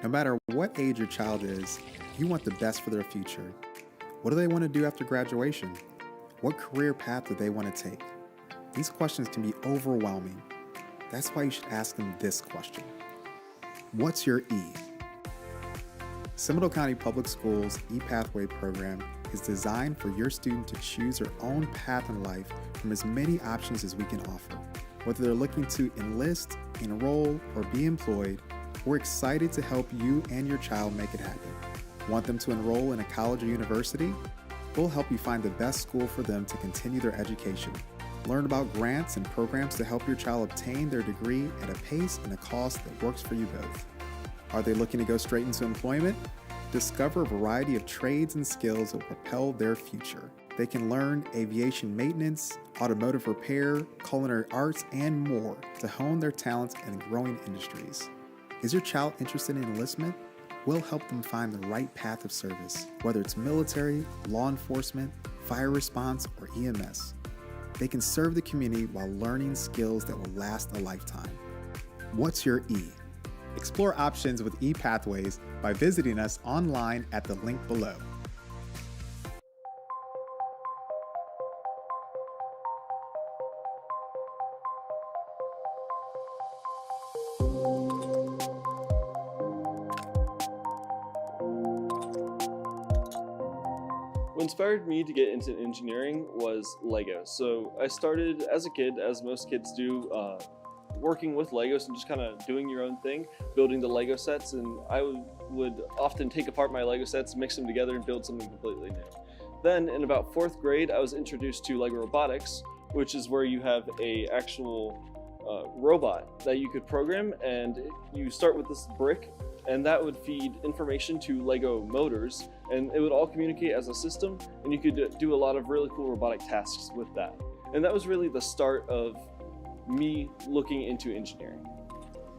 No matter what age your child is, you want the best for their future. What do they want to do after graduation? What career path do they want to take? These questions can be overwhelming. That's why you should ask them this question. What's your E? Seminole County Public Schools ePathway program is designed for your student to choose their own path in life from as many options as we can offer. Whether they're looking to enlist, enroll, or be employed, we're excited to help you and your child make it happen. Want them to enroll in a college or university? We'll help you find the best school for them to continue their education. Learn about grants and programs to help your child obtain their degree at a pace and a cost that works for you both. Are they looking to go straight into employment? Discover a variety of trades and skills that will propel their future. They can learn aviation maintenance, automotive repair, culinary arts, and more to hone their talents in growing industries. Is your child interested in enlistment? We'll help them find the right path of service, whether it's military, law enforcement, fire response, or EMS. They can serve the community while learning skills that will last a lifetime. What's your E? Explore options with ePathways by visiting us online at the link below. What inspired me to get into engineering was Lego. So I started as a kid, as most kids do, working with Legos and just kind of doing your own thing, building the Lego sets. And I would often take apart my Lego sets, mix them together, and build something completely new. Then in about 4th grade, I was introduced to Lego robotics, which is where you have a actual robot that you could program, and you start with this brick, and that would feed information to Lego motors, and it would all communicate as a system, and you could do a lot of really cool robotic tasks with that. And that was really the start of me looking into engineering.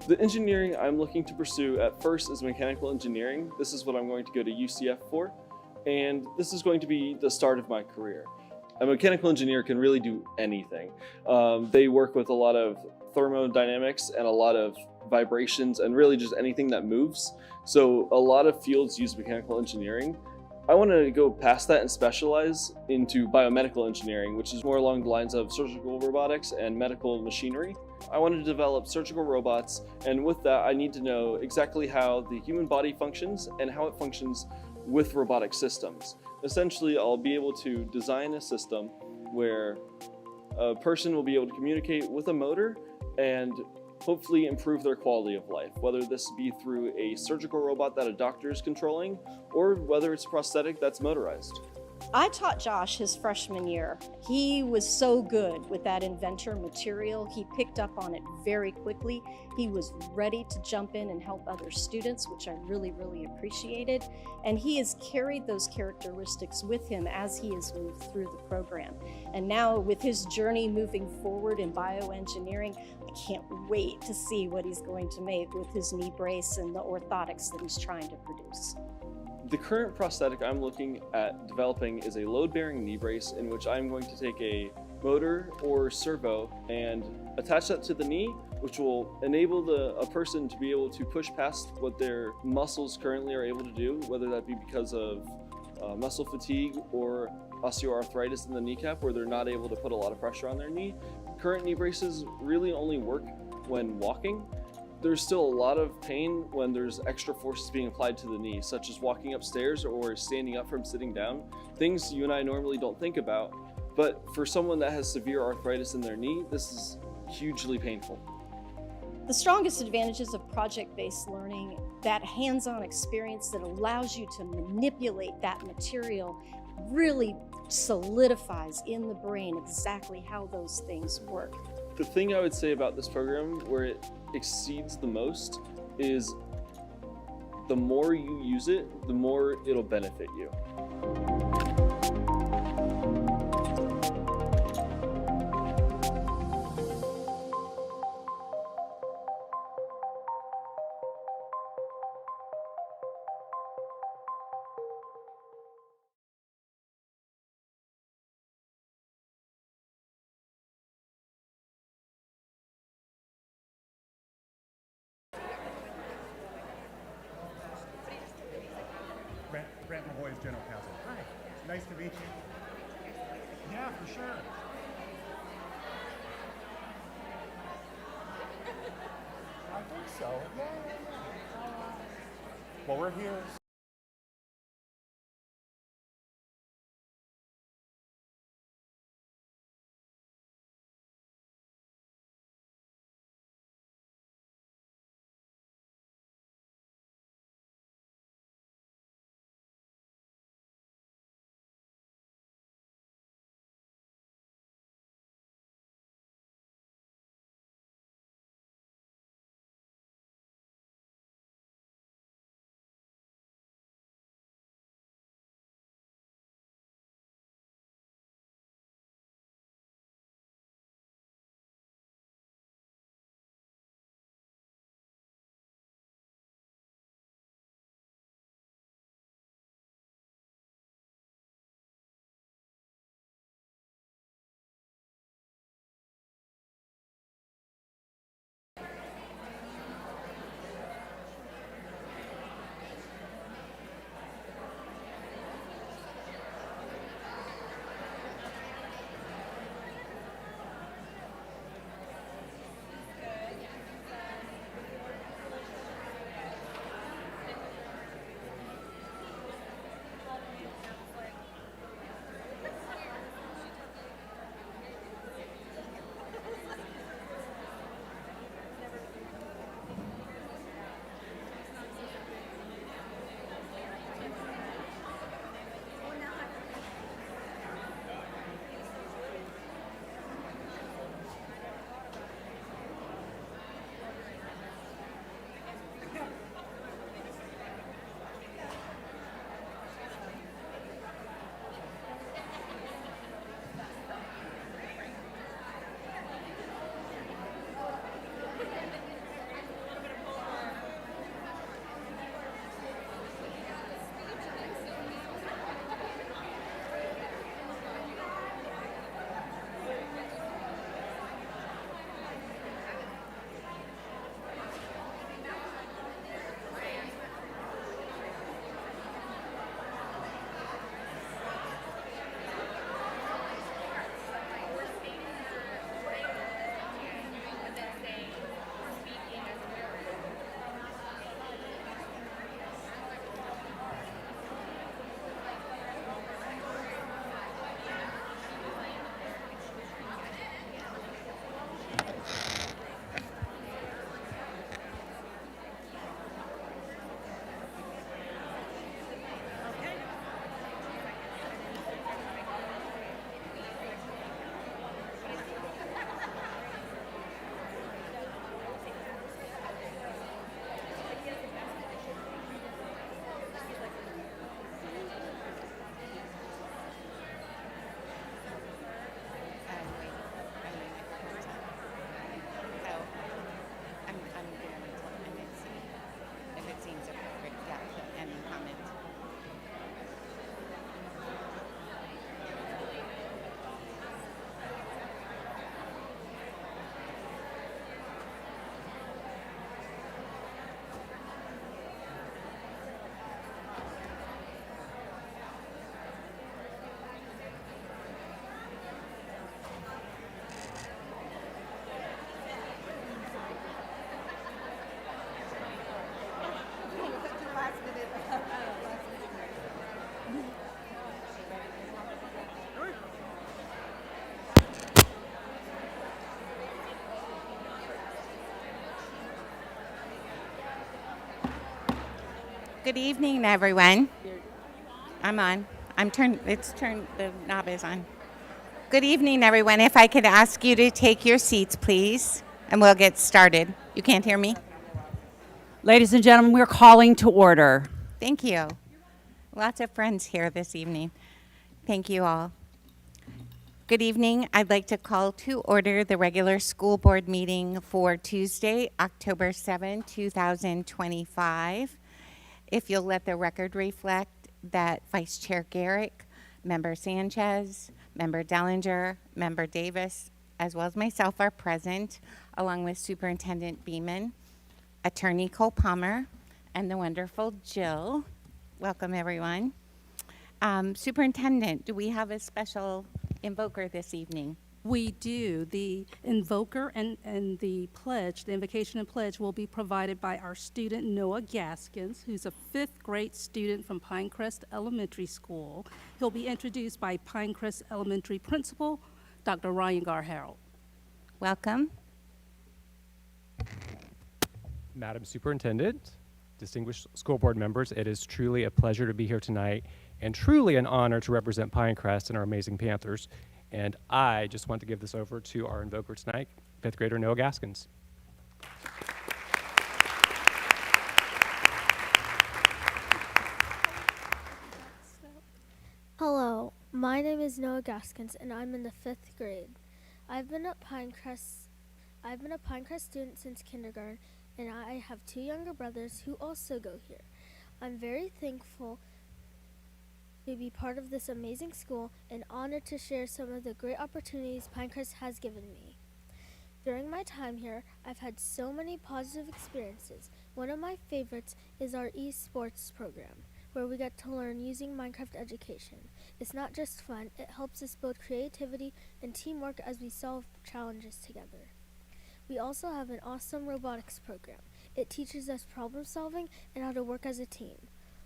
The engineering I'm looking to pursue at first is mechanical engineering. This is what I'm going to go to UCF for, and this is going to be the start of my career. A mechanical engineer can really do anything. They work with a lot of thermodynamics and a lot of vibrations and really just anything that moves. So a lot of fields use mechanical engineering. I want to go past that and specialize into biomedical engineering, which is more along the lines of surgical robotics and medical machinery. I want to develop surgical robots, and with that I need to know exactly how the human body functions and how it functions with robotic systems. Essentially, I'll be able to design a system where a person will be able to communicate with a motor and hopefully improve their quality of life, whether this be through a surgical robot that a doctor is controlling or whether it's a prosthetic that's motorized. I taught Josh his freshman year. He was so good with that inventor material. He picked up on it very quickly. He was ready to jump in and help other students, which I really appreciated. And he has carried those characteristics with him as he has moved through the program. And now with his journey moving forward in bioengineering, I can't wait to see what he's going to make with his knee brace and the orthotics that he's trying to produce. The current prosthetic I'm looking at developing is a load-bearing knee brace in which I'm going to take a motor or servo and attach that to the knee, which will enable a person to be able to push past what their muscles currently are able to do, whether that be because of muscle fatigue or osteoarthritis in the kneecap where they're not able to put a lot of pressure on their knee. Current knee braces really only work when walking. There's still a lot of pain when there's extra forces being applied to the knee, such as walking upstairs or standing up from sitting down, things you and I normally don't think about. But for someone that has severe arthritis in their knee, this is hugely painful. The strongest advantages of project-based learning, that hands-on experience that allows you to manipulate that material, really solidifies in the brain exactly how those things work. The thing I would say about this program where it exceeds the most is the more you use it, the more it'll benefit you. boys' general counsel. Hi, nice to meet you. Yeah, for sure. I think so. Yeah. Well, we're here. Good evening, everyone. I'm on. The knob is on. Good evening, everyone. If I could ask you to take your seats, please, and we'll get started. You can't hear me? Ladies and gentlemen, we're calling to order. Thank you. Lots of friends here this evening. Thank you all. Good evening. I'd like to call to order the regular school board meeting for Tuesday, October 7, 2025. If you'll let the record reflect that Vice Chair Garrick, Member Sanchez, Member Dellinger, Member Davis, as well as myself are present, along with Superintendent Beeman, Attorney Cole Palmer, and the wonderful Jill. Welcome, everyone. Superintendent, do we have a special invoker this evening? We do. The invoker and the pledge, the invocation and pledge, will be provided by our student Noah Gaskins, who's a 5th grade student from Pinecrest Elementary School. He'll be introduced by Pinecrest Elementary Principal, Dr. Ryan Garr-Harold. Welcome. Madam Superintendent, distinguished school board members, it is truly a pleasure to be here tonight and truly an honor to represent Pinecrest and our amazing Panthers. And I just want to give this over to our invoker tonight, 5th grader Noah Gaskins. Hello, my name is Noah Gaskins and I'm in the 5th grade. I've been a Pinecrest student since kindergarten, and I have 2 younger brothers who also go here. I'm very thankful to be part of this amazing school and honored to share some of the great opportunities Pinecrest has given me. During my time here, I've had so many positive experiences. One of my favorites is our esports program, where we get to learn using Minecraft education. It's not just fun, it helps us build creativity and teamwork as we solve challenges together. We also have an awesome robotics program. It teaches us problem solving and how to work as a team.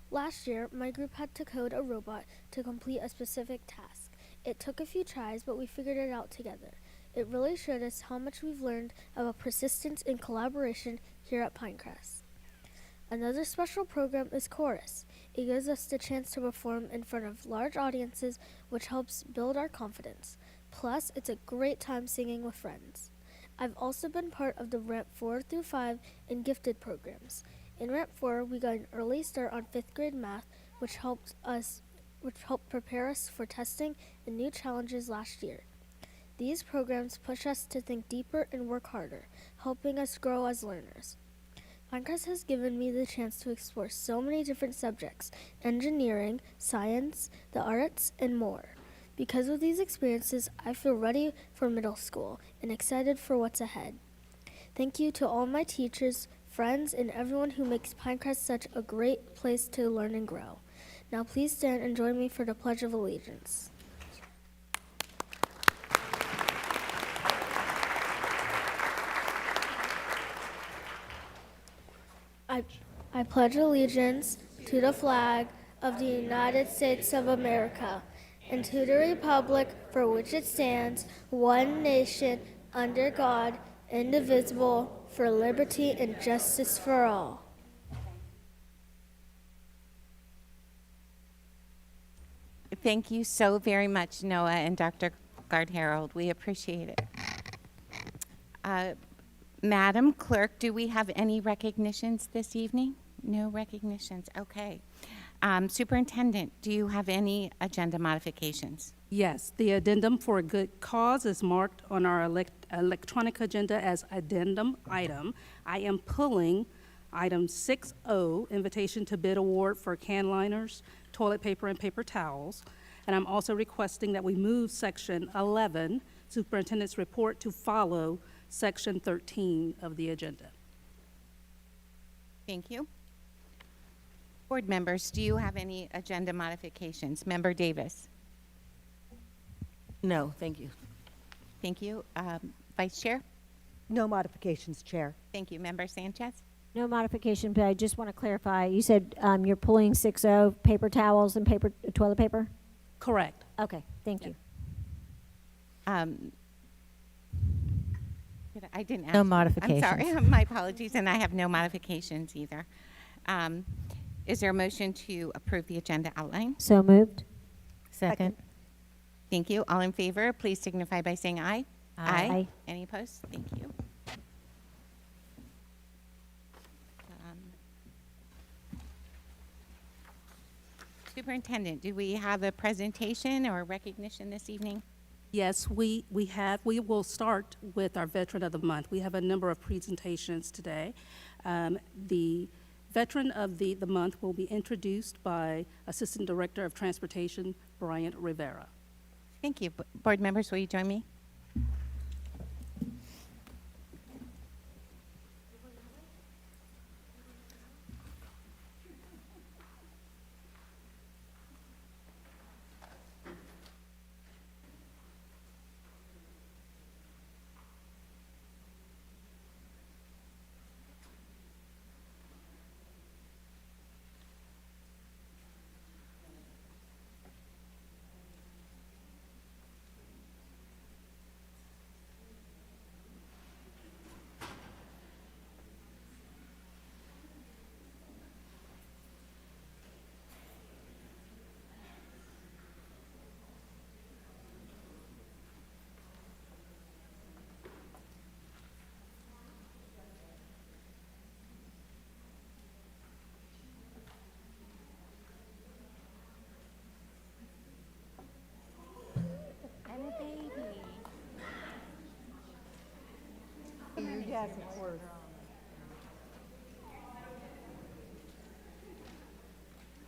Last year, my group had to code a robot to complete a specific task. It took a few tries, but we figured it out together. It really showed us how much we've learned about persistence and collaboration here at Pinecrest. Another special program is Chorus. It gives us the chance to perform in front of large audiences, which helps build our confidence. Plus, it's a great time singing with friends. I've also been part of the Ramp 4 through 5 and Gifted programs. In Ramp 4, we got an early start on 5th grade math, which helped prepare us for testing and new challenges last year. These programs push us to think deeper and work harder, helping us grow as learners. Pinecrest has given me the chance to explore so many different subjects: engineering, science, the arts, and more. Because of these experiences, I feel ready for middle school and excited for what's ahead. Thank you to all my teachers, friends, and everyone who makes Pinecrest such a great place to learn and grow. Now please stand and join me for the Pledge of Allegiance. I pledge allegiance to the flag of the United States of America and to the republic for which it stands, one nation, under God, indivisible, for liberty and justice for all. Thank you so very much, Noah and Dr. Garr-Harold. We appreciate it. Madam Clerk, do we have any recognitions this evening? No recognitions. Okay. Superintendent, do you have any agenda modifications? Yes, the addendum for a good cause is marked on our electronic agenda as addendum item. I am pulling item 6O, invitation to bid award for can liners, toilet paper, and paper towels. And I'm also requesting that we move section 11, superintendent's report, to follow section 13 of the agenda. Thank you. Board members, do you have any agenda modifications? Member Davis? No, thank you. Thank you. Vice Chair? No modifications, Chair. Thank you. Member Sanchez? No modification, but I just want to clarify. You said you're pulling 6O, paper towels and toilet paper? Correct. Okay, thank you. I didn't ask. No you. modifications. I'm sorry. My apologies, and I have no modifications either. Is there a motion to approve the agenda outline? So moved. Second. Thank you. All in favor, please signify by saying aye. Aye. Any opposed? Thank you. Superintendent, do we have a presentation or recognition this evening? Yes, we will start with our Veteran of the Month. We have a number of presentations today. The Veteran of the Month will be introduced by Assistant Director of Transportation, Bryant Rivera. Thank you. Board members, will you join me?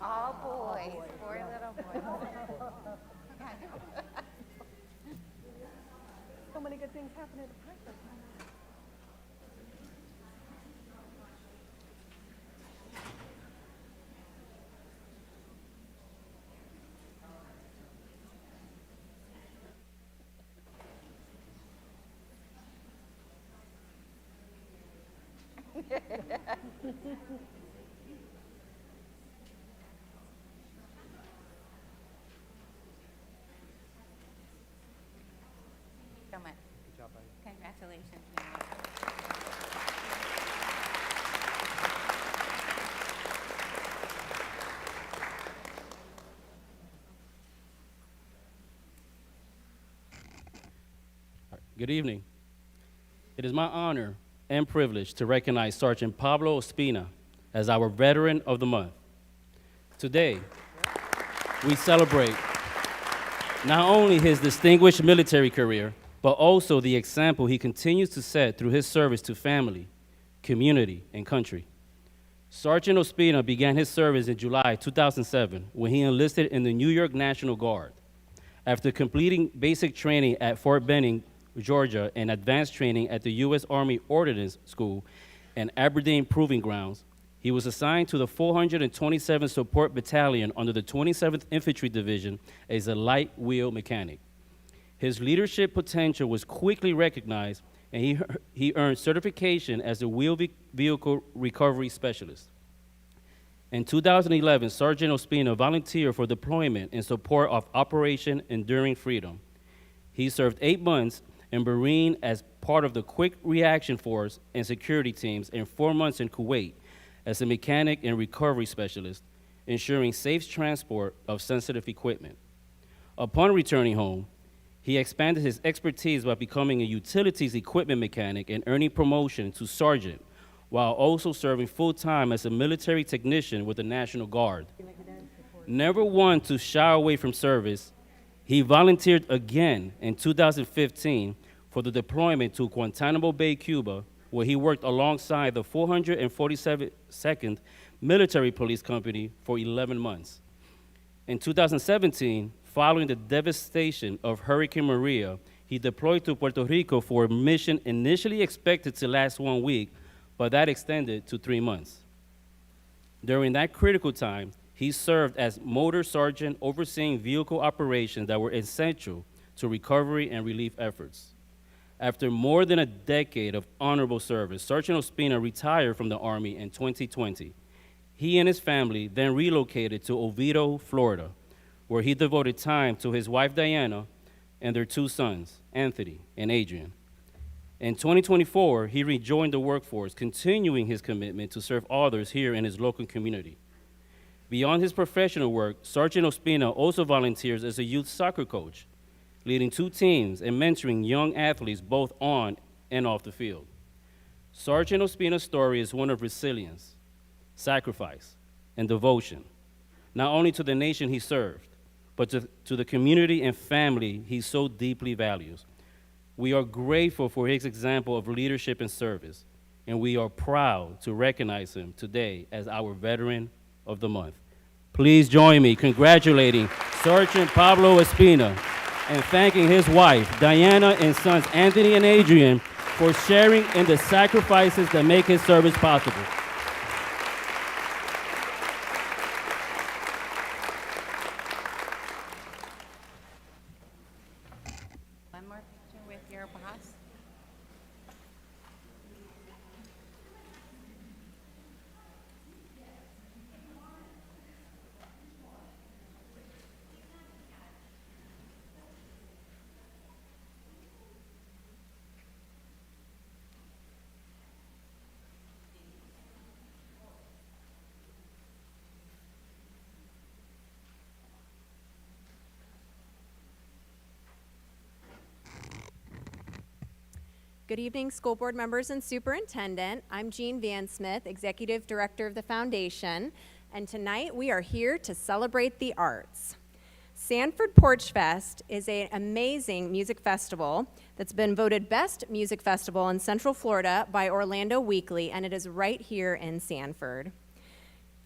All boys, 4 little boys. So many good things happen at Pinecrest. So much. Good job, buddy. Congratulations. Good evening. It is my honor and privilege to recognize Sergeant Pablo Ospina as our Veteran of the Month. Today, we celebrate not only his distinguished military career, but also the example he continues to set through his service to family, community, and country. Sergeant Ospina began his service in July 2007 when he enlisted in the New York National Guard. After completing basic training at Fort Benning, Georgia, and advanced training at the U.S. Army Ordnance School and Aberdeen Proving Grounds, he was assigned to the 427th Support Battalion under the 27th Infantry Division as a light wheel mechanic. His leadership potential was quickly recognized, and he earned certification as a wheel vehicle recovery specialist. In 2011, Sergeant Ospina volunteered for deployment in support of Operation Enduring Freedom. He served 8 months in Bahrain as part of the Quick Reaction Force and security teams, and 4 months in Kuwait as a mechanic and recovery specialist, ensuring safe transport of sensitive equipment. Upon returning home, he expanded his expertise by becoming a utilities equipment mechanic and earning promotion to sergeant, while also serving full-time as a military technician with the National Guard. Never one to shy away from service, he volunteered again in 2015 for the deployment to Guantanamo Bay, Cuba, where he worked alongside the 442nd Military Police Company for 11 months. In 2017, following the devastation of Hurricane Maria, he deployed to Puerto Rico for a mission initially expected to last 1 week, but that extended to 3 months. During that critical time, he served as motor sergeant overseeing vehicle operations that were essential to recovery and relief efforts. After more than a decade of honorable service, Sergeant Ospina retired from the Army in 2020. He and his family then relocated to Oviedo, Florida, where he devoted time to his wife, Diana, and their 2 sons, Anthony and Adrian. In 2024, he rejoined the workforce, continuing his commitment to serve others here in his local community. Beyond his professional work, Sergeant Ospina also volunteers as a youth soccer coach, leading 2 teams and mentoring young athletes both on and off the field. Sergeant Ospina's story is one of resilience, sacrifice, and devotion, not only to the nation he served, but to the community and family he so deeply values. We are grateful for his example of leadership and service, and we are proud to recognize him today as our Veteran of the Month. Please join me congratulating Sergeant Pablo Ospina and thanking his wife, Diana, and sons, Anthony and Adrian, for sharing in the sacrifices that make his service possible. One more picture with your boss. Good evening, school board members and superintendent. I'm Jean Van Smith, Executive Director of the Foundation, and tonight we are here to celebrate the arts. Sanford Porch Fest is an amazing music festival that's been voted Best Music Festival in Central Florida by Orlando Weekly, and it is right here in Sanford.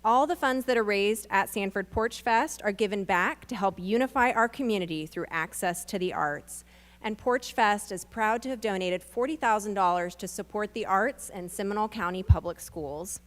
All the funds that are raised at Sanford Porch Fest are given back to help unify our community through access to the arts. And Porch Fest is proud to have donated $40,000 to support the arts in Seminole County Public Schools.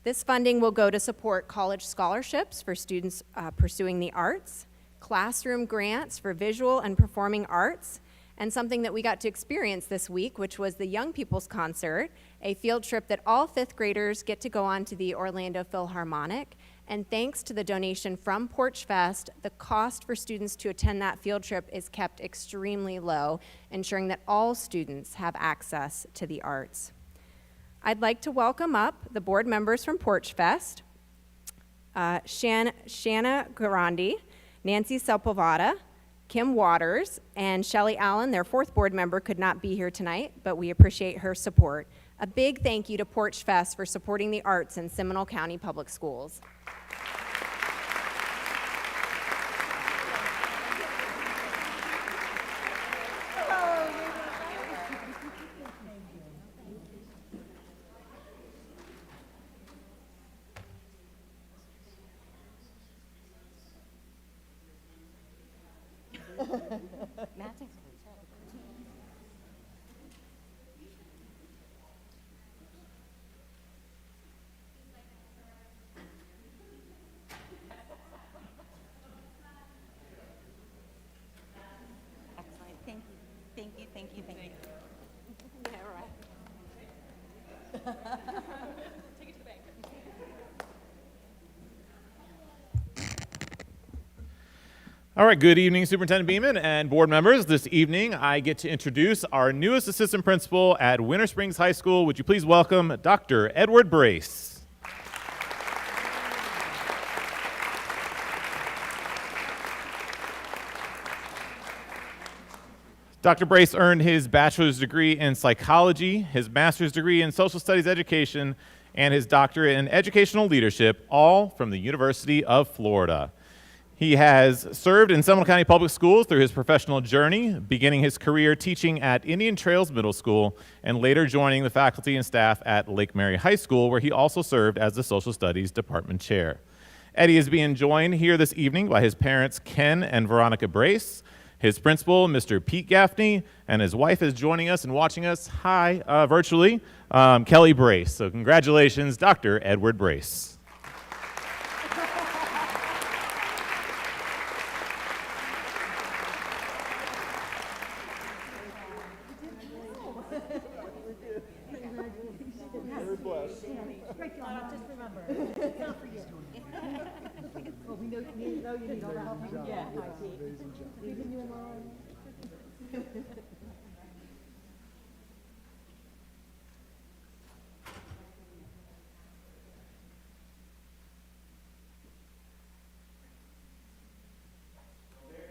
This funding will go to support college scholarships for students pursuing the arts, classroom grants for visual and performing arts, and something that we got to experience this week, which was the Young People's Concert, a field trip that all fifth graders get to go on to the Orlando Philharmonic. And thanks to the donation from Porch Fest, the cost for students to attend that field trip is kept extremely low, ensuring that all students have access to the arts. I'd like to welcome up the board members from Porch Fest, Shanna Garandi, Nancy Sepulveda, Kim Waters, and Shelley Allen. Their fourth board member could not be here tonight, but we appreciate her support. A big thank you to Porch Fest for supporting the arts in Seminole County Public Schools. Thank you. Yeah, right. Take it to the bank. All right, good evening, Superintendent Beeman and board members. This evening, I get to introduce our newest assistant principal at Winter Springs High School. Would you please welcome Dr. Edward Brace. Dr. Brace earned his bachelor's degree in psychology, his master's degree in social studies education, and his doctorate in educational leadership, all from the University of Florida. He has served in Seminole County Public Schools through his professional journey, beginning his career teaching at Indian Trails Middle School and later joining the faculty and staff at Lake Mary High School, where he also served as the social studies department chair. Eddie is being joined here this evening by his parents, Ken and Veronica Brace, his principal, Mr. Pete Gaffney, and his wife is joining us and watching us, virtually, Kelly Brace. So congratulations, Dr. Edward Brace.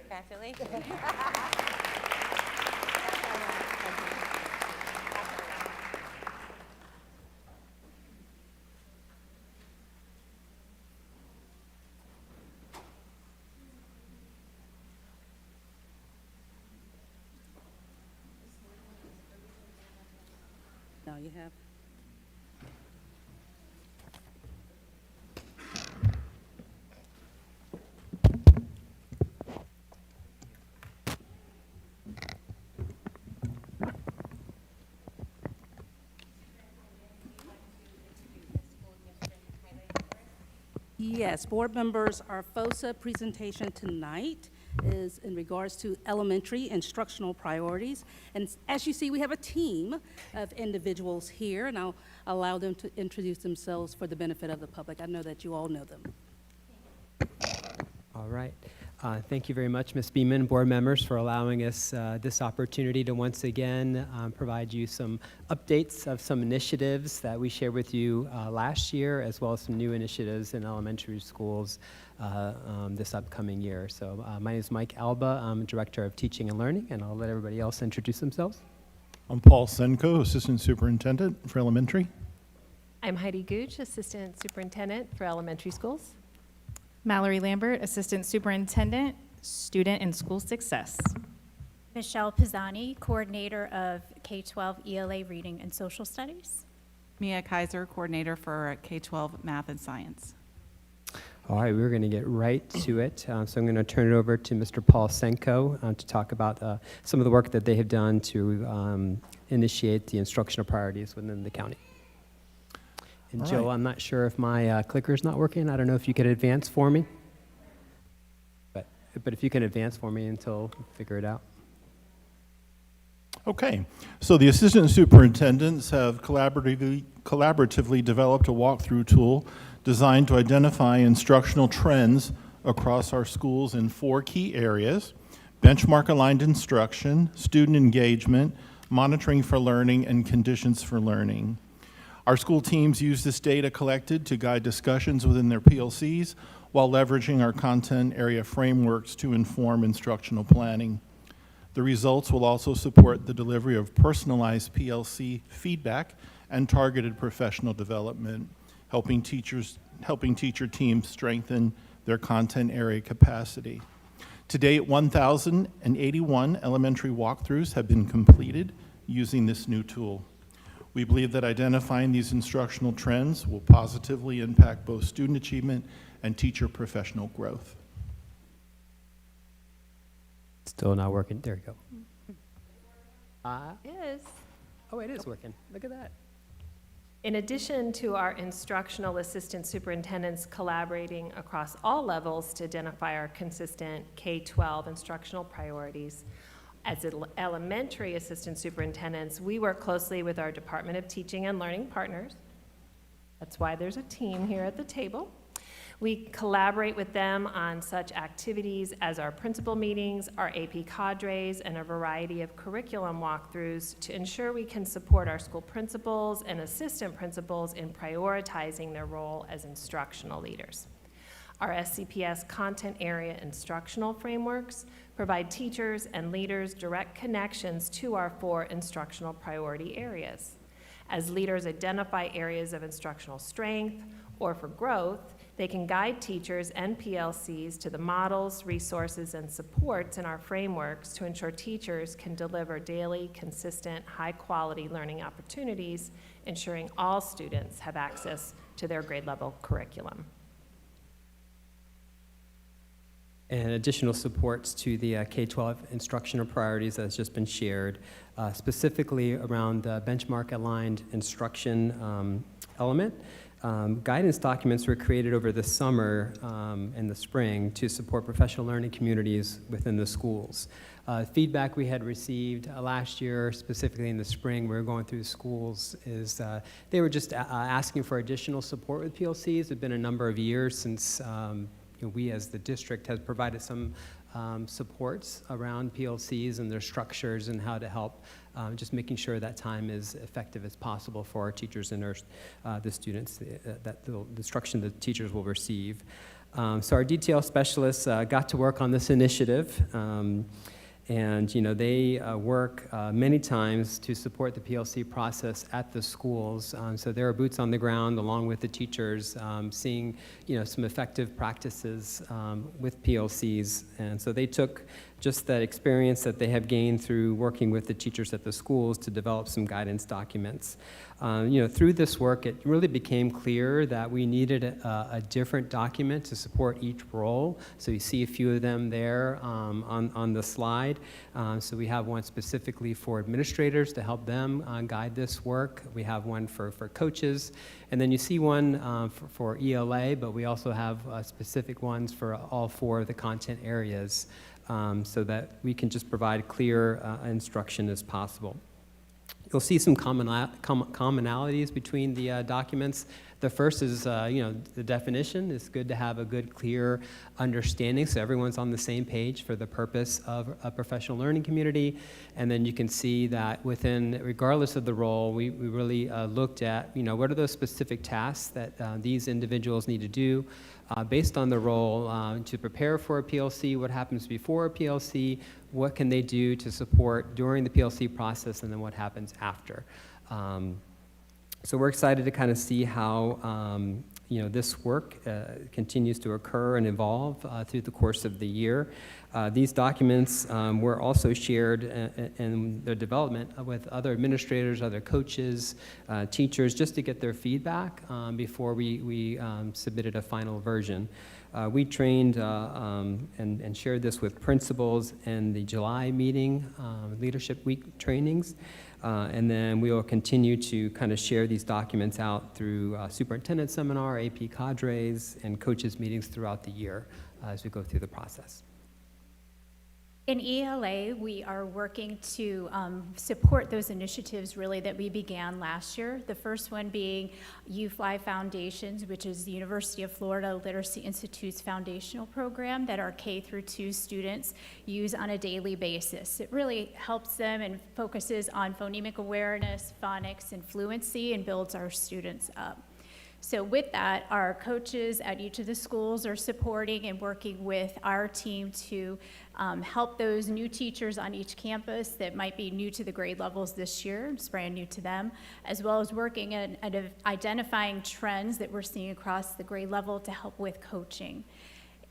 Congratulations. Now you have. Yes, board members, our FOSA presentation tonight is in regards to elementary instructional priorities. And as you see, we have a team of individuals here, and I'll allow them to introduce themselves for the benefit of the public. I know that you all know them. All right. Thank you very much, Ms. Beeman, board members, for allowing us this opportunity to once again provide you some updates of some initiatives that we shared with you last year, as well as some new initiatives in elementary schools this upcoming year. So my name is Mike Alba. I'm Director of Teaching and Learning, and I'll let everybody else introduce themselves. I'm Paul Senko, Assistant Superintendent for Elementary. I'm Heidi Gooch, Assistant Superintendent for Elementary Schools. Mallory Lambert, Assistant Superintendent, Student and School Success. Michelle Pisani, Coordinator of K-12 ELA Reading and Social Studies. Mia Kaiser, Coordinator for K-12 Math and Science. All right, we're going to get right to it. So I'm going to turn it over to Mr. Paul Senko to talk about some of the work that they have done to initiate the instructional priorities within the county. And All Joe, right. I'm not sure if my clicker's not working. I don't know if you could advance for me. But if you can advance for me until we figure it out. Okay, so the assistant superintendents have collaboratively developed a walkthrough tool designed to identify instructional trends across our schools in 4 key areas: benchmark-aligned instruction, student engagement, monitoring for learning, and conditions for learning. Our school teams use this data collected to guide discussions within their PLCs while leveraging our content area frameworks to inform instructional planning. The results will also support the delivery of personalized PLC feedback and targeted professional development, helping teacher teams strengthen their content area capacity. To date, 1,081 elementary walkthroughs have been completed using this new tool. We believe that identifying these instructional trends will positively impact both student achievement and teacher professional growth. Still not working. There you go. Is. Oh, it is working. Look at that. In addition to our instructional assistant superintendents collaborating across all levels to identify our consistent K-12 instructional priorities, as elementary assistant superintendents, we work closely with our Department of Teaching and Learning partners. That's why there's a team here at the table. We collaborate with them on such activities as our principal meetings, our AP cadres, and a variety of curriculum walkthroughs to ensure we can support our school principals and assistant principals in prioritizing their role as instructional leaders. Our SCPS content area instructional frameworks provide teachers and leaders direct connections to our 4 instructional priority areas. As leaders identify areas of instructional strength or for growth, they can guide teachers and PLCs to the models, resources, and supports in our frameworks to ensure teachers can deliver daily, consistent, high-quality learning opportunities, ensuring all students have access to their grade-level curriculum. And additional supports to the K-12 instructional priorities that's just been shared, specifically around the benchmark-aligned instruction element. Guidance documents were created over the summer and the spring to support professional learning communities within the schools. Feedback we had received last year, specifically in the spring, we were going through the schools, is they were just asking for additional support with PLCs. It's been a number of years since we as the district has provided some supports around PLCs and their structures and how to help just making sure that time is effective as possible for our teachers and the students, that the instruction the teachers will receive. So our detail specialists got to work on this initiative. And they work many times to support the PLC process at the schools. So there are boots on the ground along with the teachers, seeing some effective practices with PLCs. And so they took just that experience that they have gained through working with the teachers at the schools to develop some guidance documents. Through this work, it really became clear that we needed a different document to support each role. So you see a few of them there on the slide. So we have one specifically for administrators to help them guide this work. We have one for coaches. And then you see one for ELA, but we also have specific ones for all 4 of the content areas so that we can just provide clear instruction as possible. You'll see some commonalities between the documents. The first is, the definition. It's good to have a good, clear understanding so everyone's on the same page for the purpose of a professional learning community. And then you can see that within, regardless of the role, we really looked at, what are those specific tasks that these individuals need to do based on the role to prepare for a PLC, what happens before a PLC, what can they do to support during the PLC process, and then what happens after. So we're excited to kind of see how this work continues to occur and evolve through the course of the year. These documents were also shared in their development with other administrators, other coaches, teachers, just to get their feedback before we submitted a final version. We trained and shared this with principals in the July meeting, Leadership Week trainings. And then we will continue to kind of share these documents out through superintendent seminar, AP cadres, and coaches meetings throughout the year as we go through the process. In ELA, we are working to support those initiatives really that we began last year. The first one being UFly Foundations, which is the University of Florida Literacy Institute's foundational program that our K through 2 students use on a daily basis. It really helps them and focuses on phonemic awareness, phonics, and fluency, and builds our students up. So with that, our coaches at each of the schools are supporting and working with our team to help those new teachers on each campus that might be new to the grade levels this year, it's brand new to them, as well as working at identifying trends that we're seeing across the grade level to help with coaching.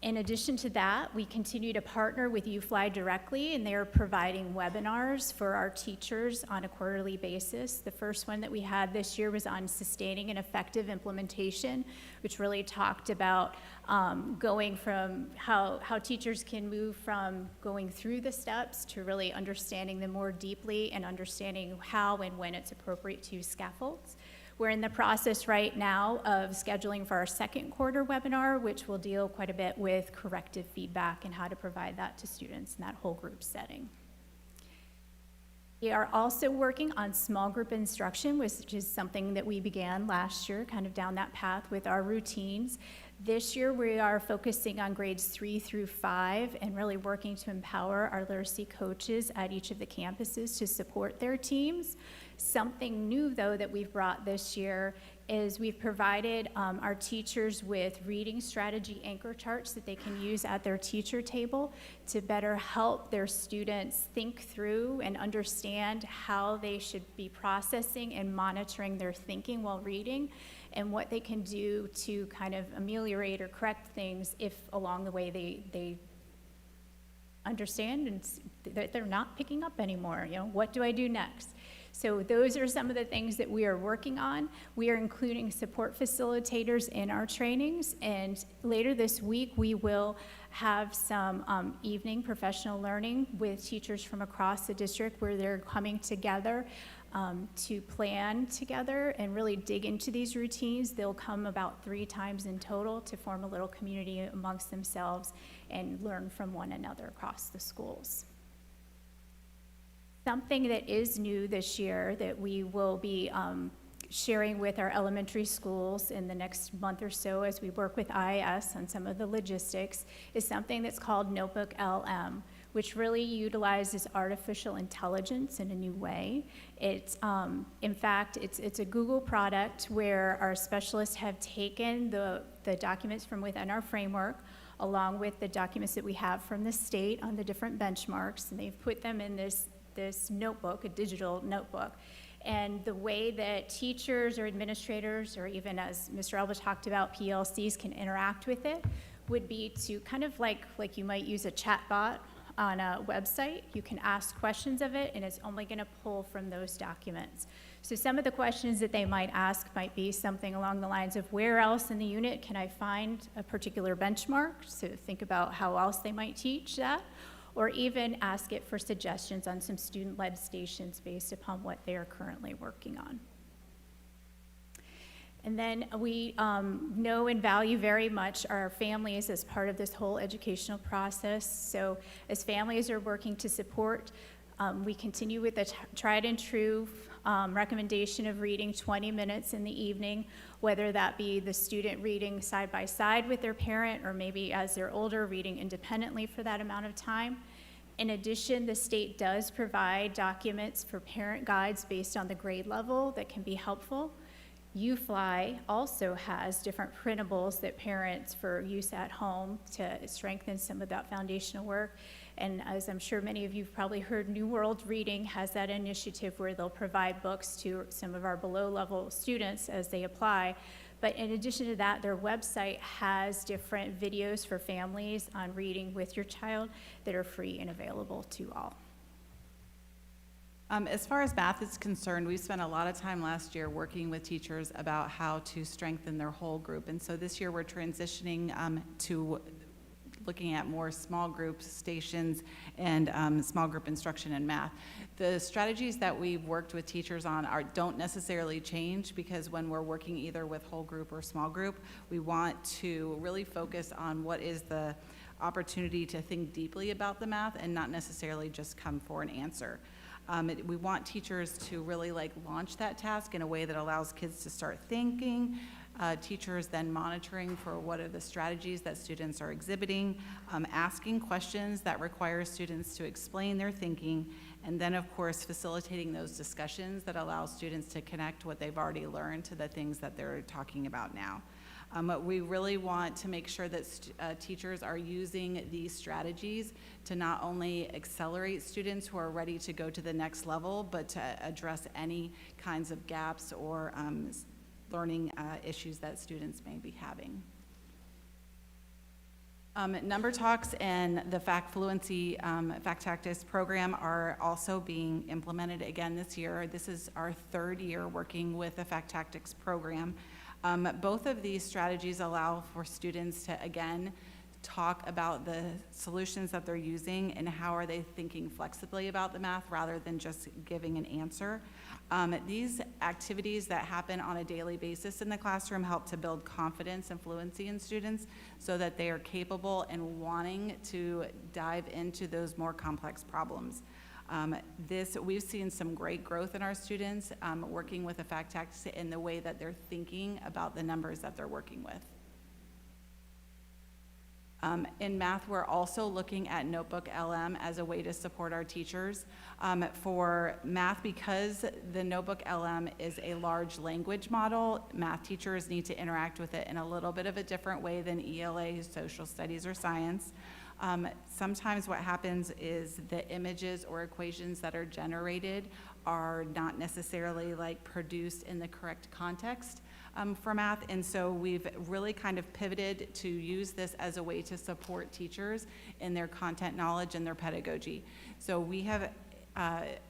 In addition to that, we continue to partner with UFly directly, and they're providing webinars for our teachers on a quarterly basis. The first one that we had this year was on sustaining an effective implementation, which really talked about going from how teachers can move from going through the steps to really understanding them more deeply and understanding how and when it's appropriate to use scaffolds. We're in the process right now of scheduling for our second quarter webinar, which will deal quite a bit with corrective feedback and how to provide that to students in that whole group setting. We are also working on small group instruction, which is something that we began last year, kind of down that path with our routines. This year, we are focusing on grades 3 through 5 and really working to empower our literacy coaches at each of the campuses to support their teams. Something new, though, that we've brought this year is we've provided our teachers with reading strategy anchor charts that they can use at their teacher table to better help their students think through and understand how they should be processing and monitoring their thinking while reading, and what they can do to kind of ameliorate or correct things if along the way they understand and that they're not picking up anymore. What do I do next? So those are some of the things that we are working on. We are including support facilitators in our trainings, and later this week we will have some evening professional learning with teachers from across the district where they're coming together to plan together and really dig into these routines. They'll come about 3 times in total to form a little community amongst themselves and learn from one another across the schools. Something that is new this year that we will be sharing with our elementary schools in the next month or so as we work with IS on some of the logistics is something that's called Notebook LM, which really utilizes artificial intelligence in a new way. It's, in fact, it's a Google product where our specialists have taken the documents from within our framework along with the documents that we have from the state on the different benchmarks, and they've put them in this notebook, a digital notebook. And the way that teachers or administrators, or even as Mr. Elba talked about, PLCs can interact with it would be to kind of like you might use a chat bot on a website. You can ask questions of it, and it's only going to pull from those documents. So some of the questions that they might ask might be something along the lines of, where else in the unit can I find a particular benchmark? So think about how else they might teach that, or even ask it for suggestions on some student-led stations based upon what they are currently working on. And then we know and value very much our families as part of this whole educational process. So as families are working to support, we continue with the tried and true recommendation of reading 20 minutes in the evening, whether that be the student reading side by side with their parent, or maybe as they're older, reading independently for that amount of time. In addition, the state does provide documents for parent guides based on the grade level that can be helpful. UFly also has different printables that parents for use at home to strengthen some of that foundational work. And as I'm sure many of you have probably heard, New World Reading has that initiative where they'll provide books to some of our below level students as they apply. But in addition to that, their website has different videos for families on reading with your child that are free and available to all. As far as math is concerned, we spent a lot of time last year working with teachers about how to strengthen their whole group. And so this year we're transitioning to looking at more small group stations and small group instruction in math. The strategies that we've worked with teachers on don't necessarily change, because when we're working either with whole group or small group, we want to really focus on what is the opportunity to think deeply about the math and not necessarily just come for an answer. We want teachers to really launch that task in a way that allows kids to start thinking. Teachers then monitoring for what are the strategies that students are exhibiting, asking questions that require students to explain their thinking, and then of course facilitating those discussions that allow students to connect what they've already learned to the things that they're talking about now. We really want to make sure that teachers are using these strategies to not only accelerate students who are ready to go to the next level, but to address any kinds of gaps or learning issues that students may be having. Number Talks and the Fact Fluency Fact Tactics program are also being implemented again this year. This is our third year working with the Fact Tactics program. Both of these strategies allow for students to, again, talk about the solutions that they're using and how are they thinking flexibly about the math rather than just giving an answer. These activities that happen on a daily basis in the classroom help to build confidence and fluency in students so that they are capable and wanting to dive into those more complex problems. We've seen some great growth in our students working with the fact tactics in the way that they're thinking about the numbers that they're working with. In math, we're also looking at Notebook LM as a way to support our teachers. For math, because the Notebook LM is a large language model, math teachers need to interact with it in a little bit of a different way than ELA, social studies, or science. Sometimes what happens is the images or equations that are generated are not necessarily produced in the correct context for math, and so we've really kind of pivoted to use this as a way to support teachers in their content knowledge and their pedagogy. So we have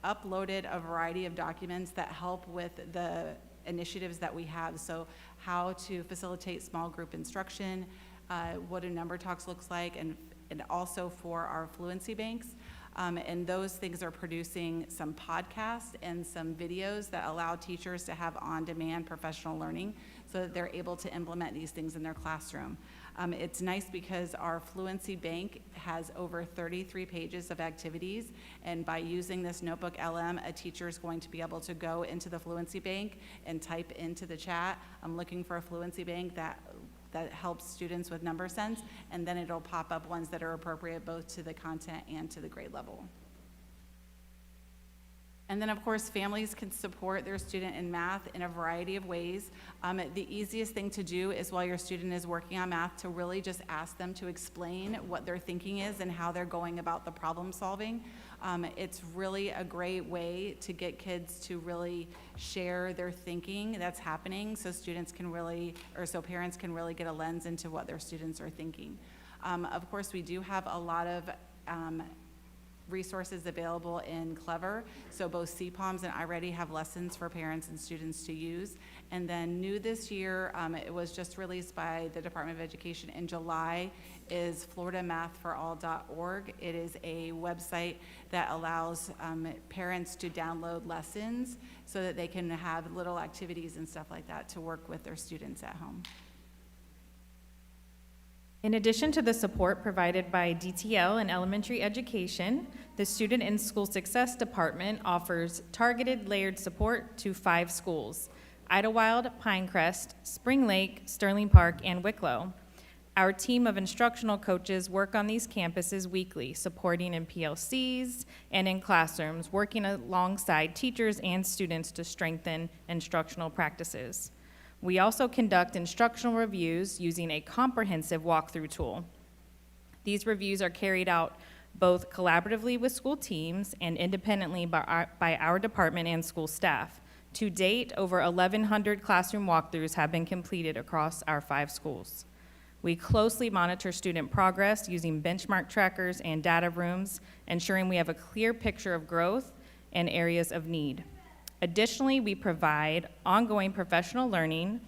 uploaded a variety of documents that help with the initiatives that we have. So how to facilitate small group instruction, what a Number Talks looks like, and also for our fluency banks. And those things are producing some podcasts and some videos that allow teachers to have on-demand professional learning so that they're able to implement these things in their classroom. It's nice because our fluency bank has over 33 pages of activities, and by using this Notebook LM, a teacher is going to be able to go into the fluency bank and type into the chat, I'm looking for a fluency bank that helps students with number sense, and then it'll pop up ones that are appropriate both to the content and to the grade level. And then, of course, families can support their student in math in a variety of ways. The easiest thing to do is while your student is working on math to really just ask them to explain what their thinking is and how they're going about the problem solving. It's really a great way to get kids to really share their thinking that's happening so students can really, or so parents can really get a lens into what their students are thinking. Of course, we do have a lot of resources available in Clever. So both CPOMs and iReady have lessons for parents and students to use. And then new this year, it was just released by the Department of Education in July, is FloridaMathForAll.org. It is a website that allows parents to download lessons so that they can have little activities and stuff like that to work with their students at home. In addition to the support provided by DTL and elementary education, the Student and School Success Department offers targeted layered support to 5 schools: Idlewild, Pinecrest, Spring Lake, Sterling Park, and Wicklow. Our team of instructional coaches work on these campuses weekly, supporting in PLCs and in classrooms, working alongside teachers and students to strengthen instructional practices. We also conduct instructional reviews using a comprehensive walkthrough tool. These reviews are carried out both collaboratively with school teams and independently by our department and school staff To date, over 1,100 classroom walkthroughs have been completed across our 5 schools. We closely monitor student progress using benchmark trackers and data rooms, ensuring we have a clear picture of growth and areas of need. Additionally, we provide ongoing professional learning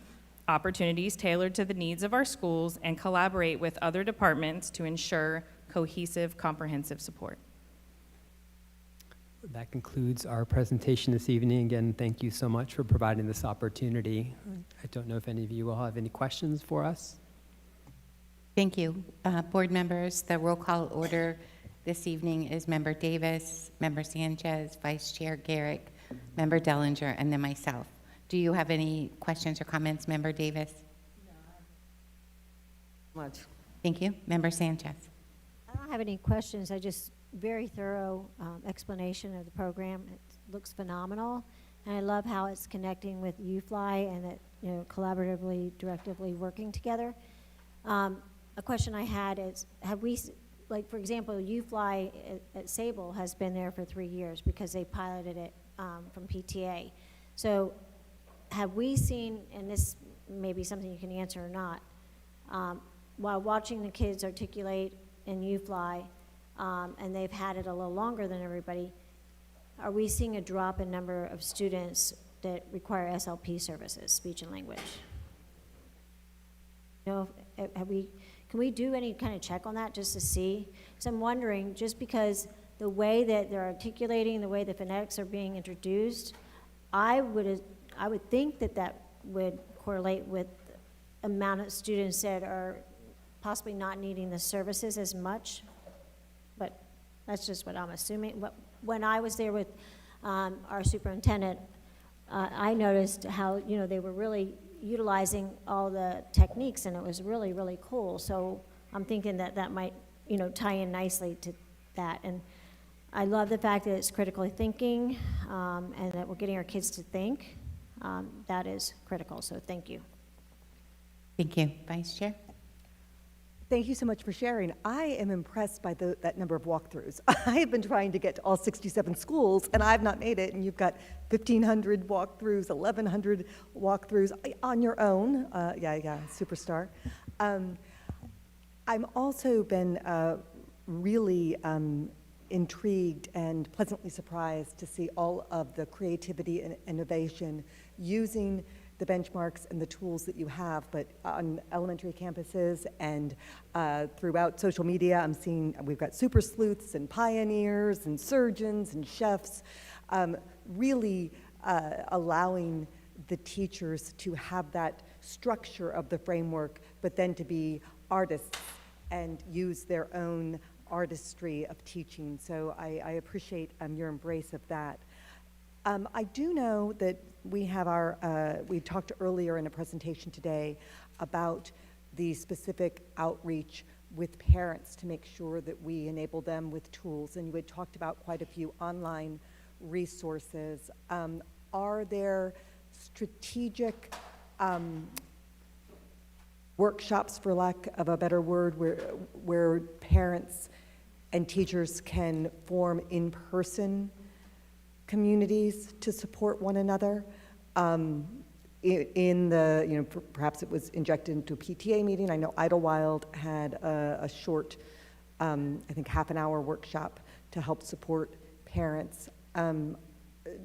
opportunities tailored to the needs of our schools and collaborate with other departments to ensure cohesive, comprehensive support. That concludes our presentation this evening. Again, thank you so much for providing this opportunity. I don't know if any of you will have any questions for us. Thank you. Board members, the roll call order this evening is Member Davis, Member Sanchez, Vice Chair Garrick, Member Dellinger, and then myself. Do you have any questions or comments, Member Davis? No. Much. Thank you. Member Sanchez. I don't have any questions. I just very thorough explanation of the program. It looks phenomenal, and I love how it's connecting with UFly and that, you know, collaboratively, directively working together. A question I had is, have we, like for example, UFly at Sable has been there for 3 years because they piloted it from PTA. So have we seen, and this may be something you can answer or not, while watching the kids articulate in UFly, and they've had it a little longer than everybody, are we seeing a drop in number of students that require SLP services, speech and language? You know, can we do any kind of check on that just to see? So I'm wondering, just because the way that they're articulating, the way the phonetics are being introduced, I would think that that would correlate with the amount of students that are possibly not needing the services as much, but that's just what I'm assuming. When I was there with our superintendent, I noticed how, you know, they were really utilizing all the techniques, and it was really, really cool. So I'm thinking that that might, you know, tie in nicely to that. And I love the fact that it's critically thinking, and that we're getting our kids to think. That is critical, so thank you. Thank you. Vice Chair? Thank you so much for sharing. I am impressed by that number of walkthroughs. I have been trying to get to all 67 schools, and I've not made it, and you've got 1,500 walkthroughs, 1,100 walkthroughs on your own. Yeah, superstar. I'm also been really intrigued and pleasantly surprised to see all of the creativity and innovation using the benchmarks and the tools that you have, but on elementary campuses and throughout social media, I'm seeing we've got super sleuths and pioneers and surgeons and chefs, really allowing the teachers to have that structure of the framework, but then to be artists and use their own artistry of teaching. So I appreciate your embrace of that. I do know that we have we talked earlier in a presentation today about the specific outreach with parents to make sure that we enable them with tools, and you had talked about quite a few online resources. Are there strategic workshops, for lack of a better word, where parents and teachers can form in-person communities to support one another? In the, you know, perhaps it was injected into a PTA meeting. I know Idlewild had a short, I think half an hour workshop to help support parents.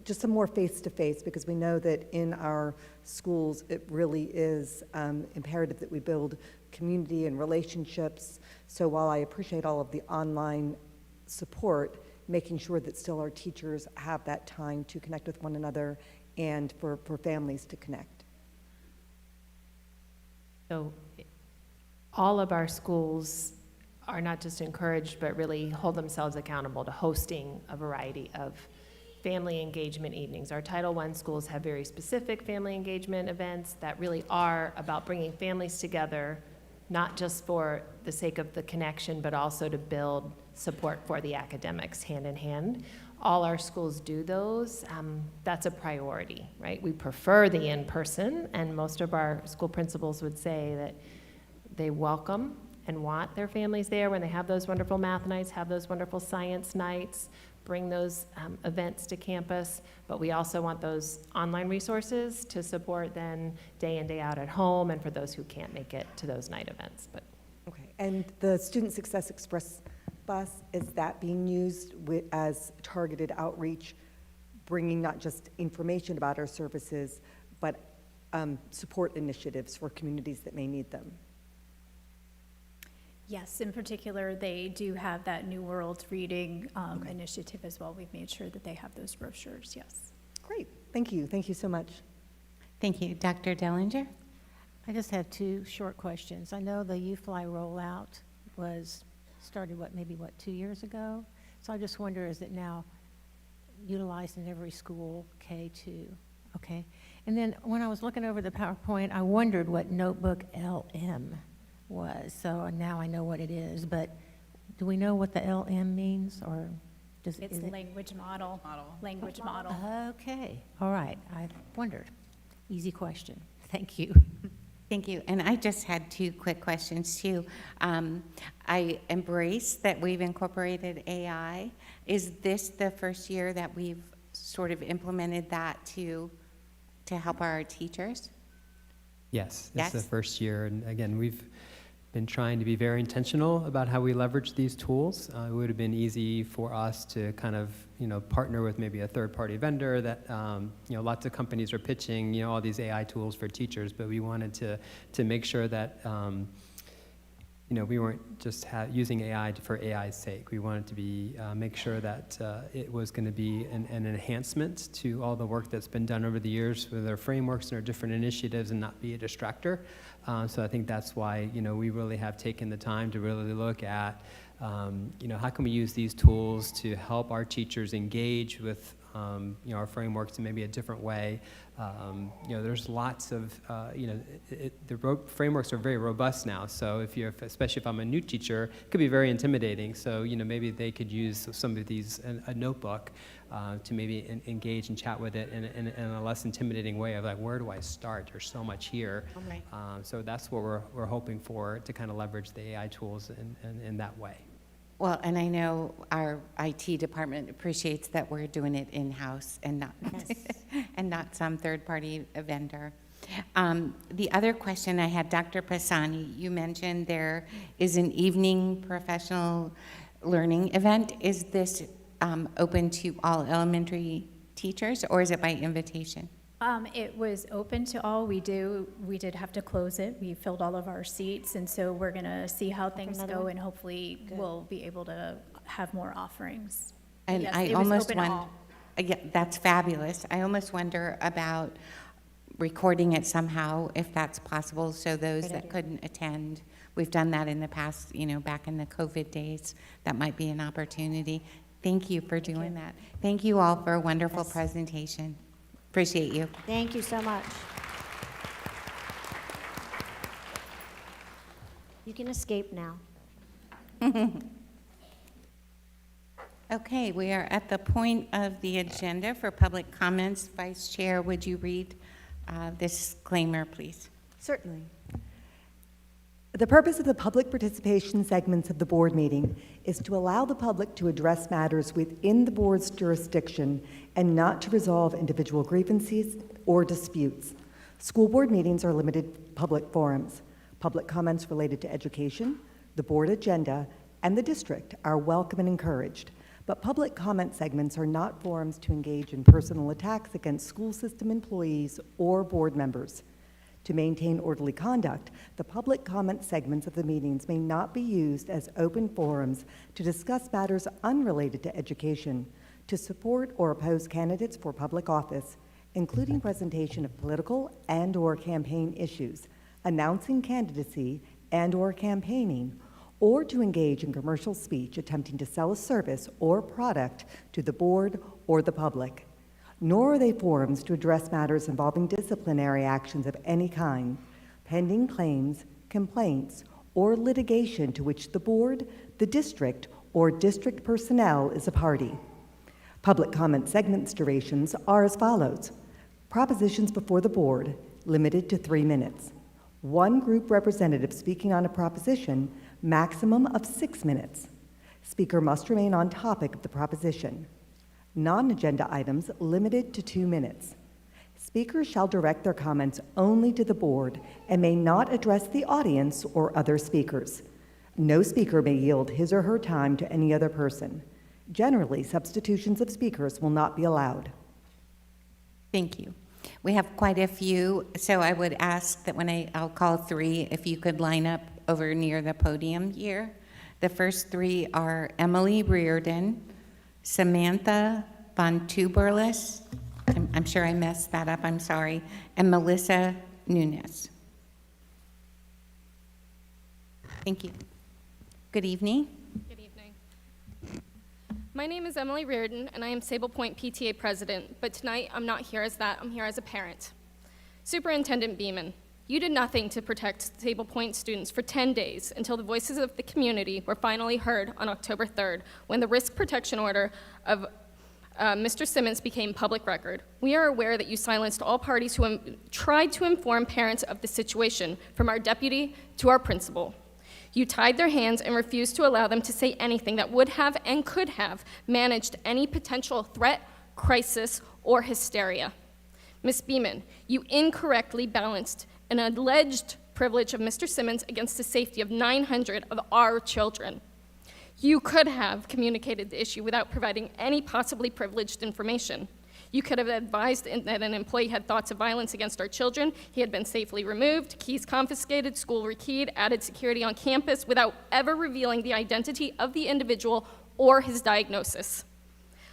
Just some more face-to-face, because we know that in our schools it really is imperative that we build community and relationships. So while I appreciate all of the online support, making sure that still our teachers have that time to connect with one another and for families to connect. So all of our schools are not just encouraged, but really hold themselves accountable to hosting a variety of family engagement evenings. Our Title I schools have very specific family engagement events that really are about bringing families together, not just for the sake of the connection, but also to build support for the academics hand in hand. All our schools do those. That's a priority, right? We prefer the in-person, and most of our school principals would say that they welcome and want their families there when they have those wonderful math nights, have those wonderful science nights. bring those events to campus, but we also want those online resources to support then day in, day out at home, and for those who can't make it to those night events. But Okay, and the Student Success Express bus, is that being used as targeted outreach, bringing not just information about our services, but support initiatives for communities that may need them? Yes, in particular, they do have that New World Reading initiative as well. We've made sure that they have those brochures, yes. Great, thank you. Thank you so much. Thank you. Dr. Dellinger? I just have two short questions. I know the UFly rollout started, maybe 2 years ago? So I just wonder, is it now utilized in every school, K-2? Okay. And then when I was looking over the PowerPoint, I wondered what Notebook LM was. So now I know what it is, but do we know what the LM means, or does it? It's language model. Language model. Okay, all right, I wondered. Easy question, thank you. Thank you. And I just had two quick questions too. I embrace that we've incorporated AI. Is this the first year that we've sort of implemented that to help our teachers? Yes, Yes? it's the first year, and again, we've been trying to be very intentional about how we leverage these tools. It would have been easy for us to kind of, partner with maybe a third-party vendor that, lots of companies are pitching, all these AI tools for teachers, but we wanted to make sure that, we weren't just using AI for AI's sake. We wanted to be make sure that it was going to be an enhancement to all the work that's been done over the years with our frameworks and our different initiatives, and not be a distractor. So I think that's why we really have taken the time to really look at how can we use these tools to help our teachers engage with our frameworks in maybe a different way. There's lots of, the frameworks are very robust now. So especially if I'm a new teacher, it could be very intimidating. So, maybe they could use some of these, a notebook, to maybe engage and chat with it in a less intimidating way of like, where do I start? There's so much here. Okay. So that's what we're hoping for, to kind of leverage the AI tools in that way. Well, and I know our IT department appreciates that we're doing it in-house and not and not some third-party vendor. The other question I had, Dr. Pisani, you mentioned there is an evening professional learning event. Is this open to all elementary teachers, or is it by invitation? It was open to all. We did have to close it. We filled all of our seats, and so we're going to see how things go, and hopefully we'll be able to have more offerings. And yes, I it was almost open to wonder, all. yeah, that's fabulous. I almost wonder about recording it somehow, if that's possible, so those that couldn't attend. We've done that in the past, back in the COVID days. That might be an opportunity. Thank you for doing that. Thank you all for a wonderful presentation. Appreciate you. Thank you so much. You can escape now. Okay, we are at the point of the agenda for public comments. Vice Chair, would you read this disclaimer, please? Certainly. The purpose of the public participation segments of the board meeting is to allow the public to address matters within the board's jurisdiction and not to resolve individual grievances or disputes. School board meetings are limited public forums. Public comments related to education, the board agenda, and the district are welcome and encouraged, but public comment segments are not forums to engage in personal attacks against school system employees or board members. To maintain orderly conduct, the public comment segments of the meetings may not be used as open forums to discuss matters unrelated to education, to support or oppose candidates for public office, including presentation of political and/or campaign issues, announcing candidacy and/or campaigning, or to engage in commercial speech attempting to sell a service or product to the board or the public. Nor are they forums to address matters involving disciplinary actions of any kind, pending claims, complaints, or litigation to which the board, the district, or district personnel is a party. Public comment segments durations are as follows. Propositions before the board, limited to 3 minutes. One group representative speaking on a proposition, maximum of 6 minutes. Speaker must remain on topic of the proposition. Non-agenda items limited to 2 minutes. Speakers shall direct their comments only to the board and may not address the audience or other speakers. No speaker may yield his or her time to any other person. Generally, substitutions of speakers will not be allowed. Thank you. We have quite a few, so I would ask that when I'll call 3, if you could line up over near the podium here. The first 3 are Emily Reardon, Samantha Von Tuberlis, I'm sure I messed that up, I'm sorry, and Melissa Nunes. Thank you. Good evening. Good evening. My name is Emily Reardon, and I am Sable Point PTA president, but tonight I'm not here as that, I'm here as a parent. Superintendent Beeman, you did nothing to protect Sable Point students for 10 days until the voices of the community were finally heard on October 3rd, when the risk protection order of Mr. Simmons became public record. We are aware that you silenced all parties who tried to inform parents of the situation, from our deputy to our principal. You tied their hands and refused to allow them to say anything that would have and could have managed any potential threat, crisis, or hysteria. Ms. Beeman, you incorrectly balanced an alleged privilege of Mr. Simmons against the safety of 900 of our children. You could have communicated the issue without providing any possibly privileged information. You could have advised that an employee had thoughts of violence against our children, he had been safely removed, keys confiscated, school rekeyed, added security on campus without ever revealing the identity of the individual or his diagnosis.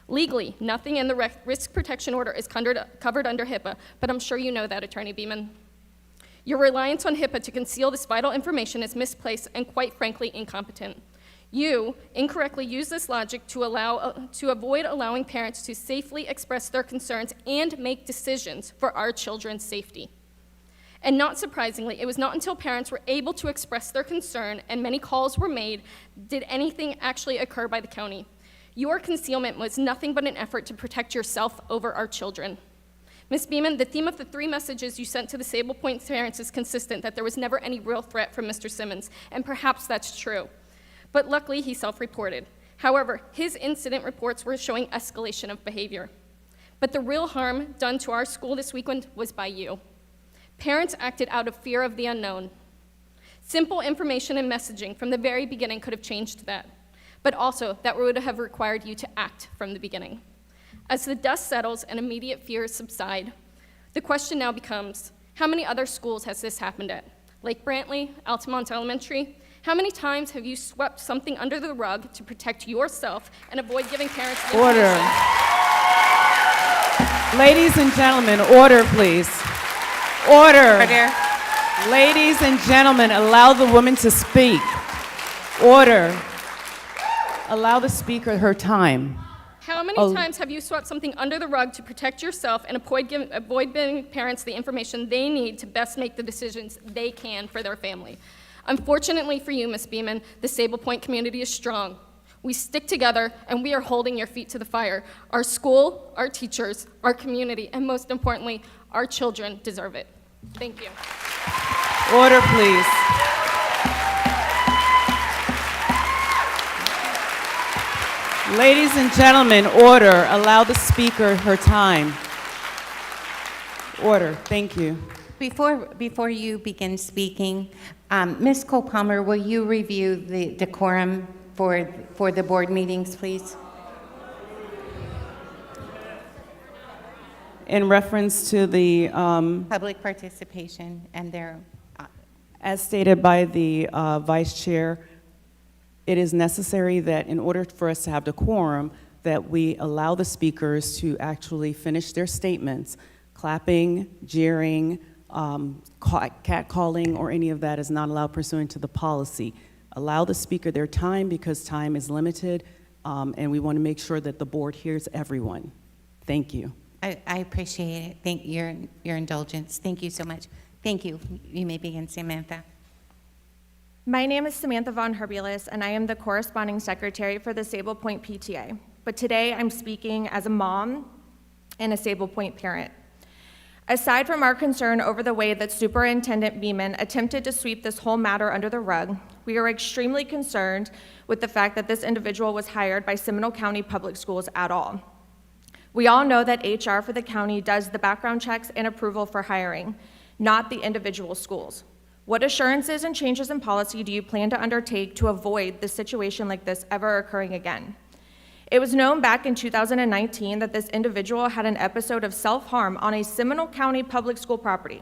Legally, nothing in the risk protection order is covered under HIPAA, but I'm sure you know that, Attorney Beeman. Your reliance on HIPAA to conceal this vital information is misplaced and, quite frankly, incompetent. You incorrectly use this logic to avoid allowing parents to safely express their concerns and make decisions for our children's safety. And not surprisingly, it was not until parents were able to express their concern and many calls were made did anything actually occur by the county. Your concealment was nothing but an effort to protect yourself over our children. Ms. Beeman, the theme of the 3 messages you sent to the Sable Point parents is consistent, that there was never any real threat from Mr. Simmons, and perhaps that's true. But luckily, he self-reported. However, his incident reports were showing escalation of behavior. But the real harm done to our school this weekend was by you. Parents acted out of fear of the unknown. Simple information and messaging from the very beginning could have changed that. But also, that would have required you to act from the beginning. As the dust settles and immediate fears subside, the question now becomes, how many other schools has this happened at? Lake Brantley, Altamont Elementary? How many times have you swept something under the rug to protect yourself and avoid giving parents the Order. Ladies and gentlemen, order, please. Order. Order. Ladies and gentlemen, allow the woman to speak. Order. Allow the speaker her time. How many times have you swept something under the rug to protect yourself and avoid giving parents the information they need to best make the decisions they can for their family? Unfortunately for you, Ms. Beeman, the Sable Point community is strong. We stick together, and we are holding your feet to the fire. Our school, our teachers, our community, and most importantly, our children deserve it. Thank you. Order, please. Ladies and gentlemen, order. Allow the speaker her time. Order. Thank you. Before you begin speaking, Ms. Cole-Palmer, will you review the decorum for the board meetings, please? In reference to the Public participation and their... As stated by the Vice Chair, it is necessary that in order for us to have decorum, that we allow the speakers to actually finish their statements. Clapping, jeering, catcalling, or any of that is not allowed pursuant to the policy. Allow the speaker their time because time is limited, and we want to make sure that the board hears everyone. Thank you. I appreciate it. Thank your indulgence. Thank you so much. Thank you. You may begin, Samantha. My name is Samantha Von Herbulis, and I am the corresponding secretary for the Sable Point PTA. But today I'm speaking as a mom and a Sable Point parent. Aside from our concern over the way that Superintendent Beeman attempted to sweep this whole matter under the rug, we are extremely concerned with the fact that this individual was hired by Seminole County Public Schools at all. We all know that HR for the county does the background checks and approval for hiring, not the individual schools. What assurances and changes in policy do you plan to undertake to avoid the situation like this ever occurring again? It was known back in 2019 that this individual had an episode of self-harm on a Seminole County public school property.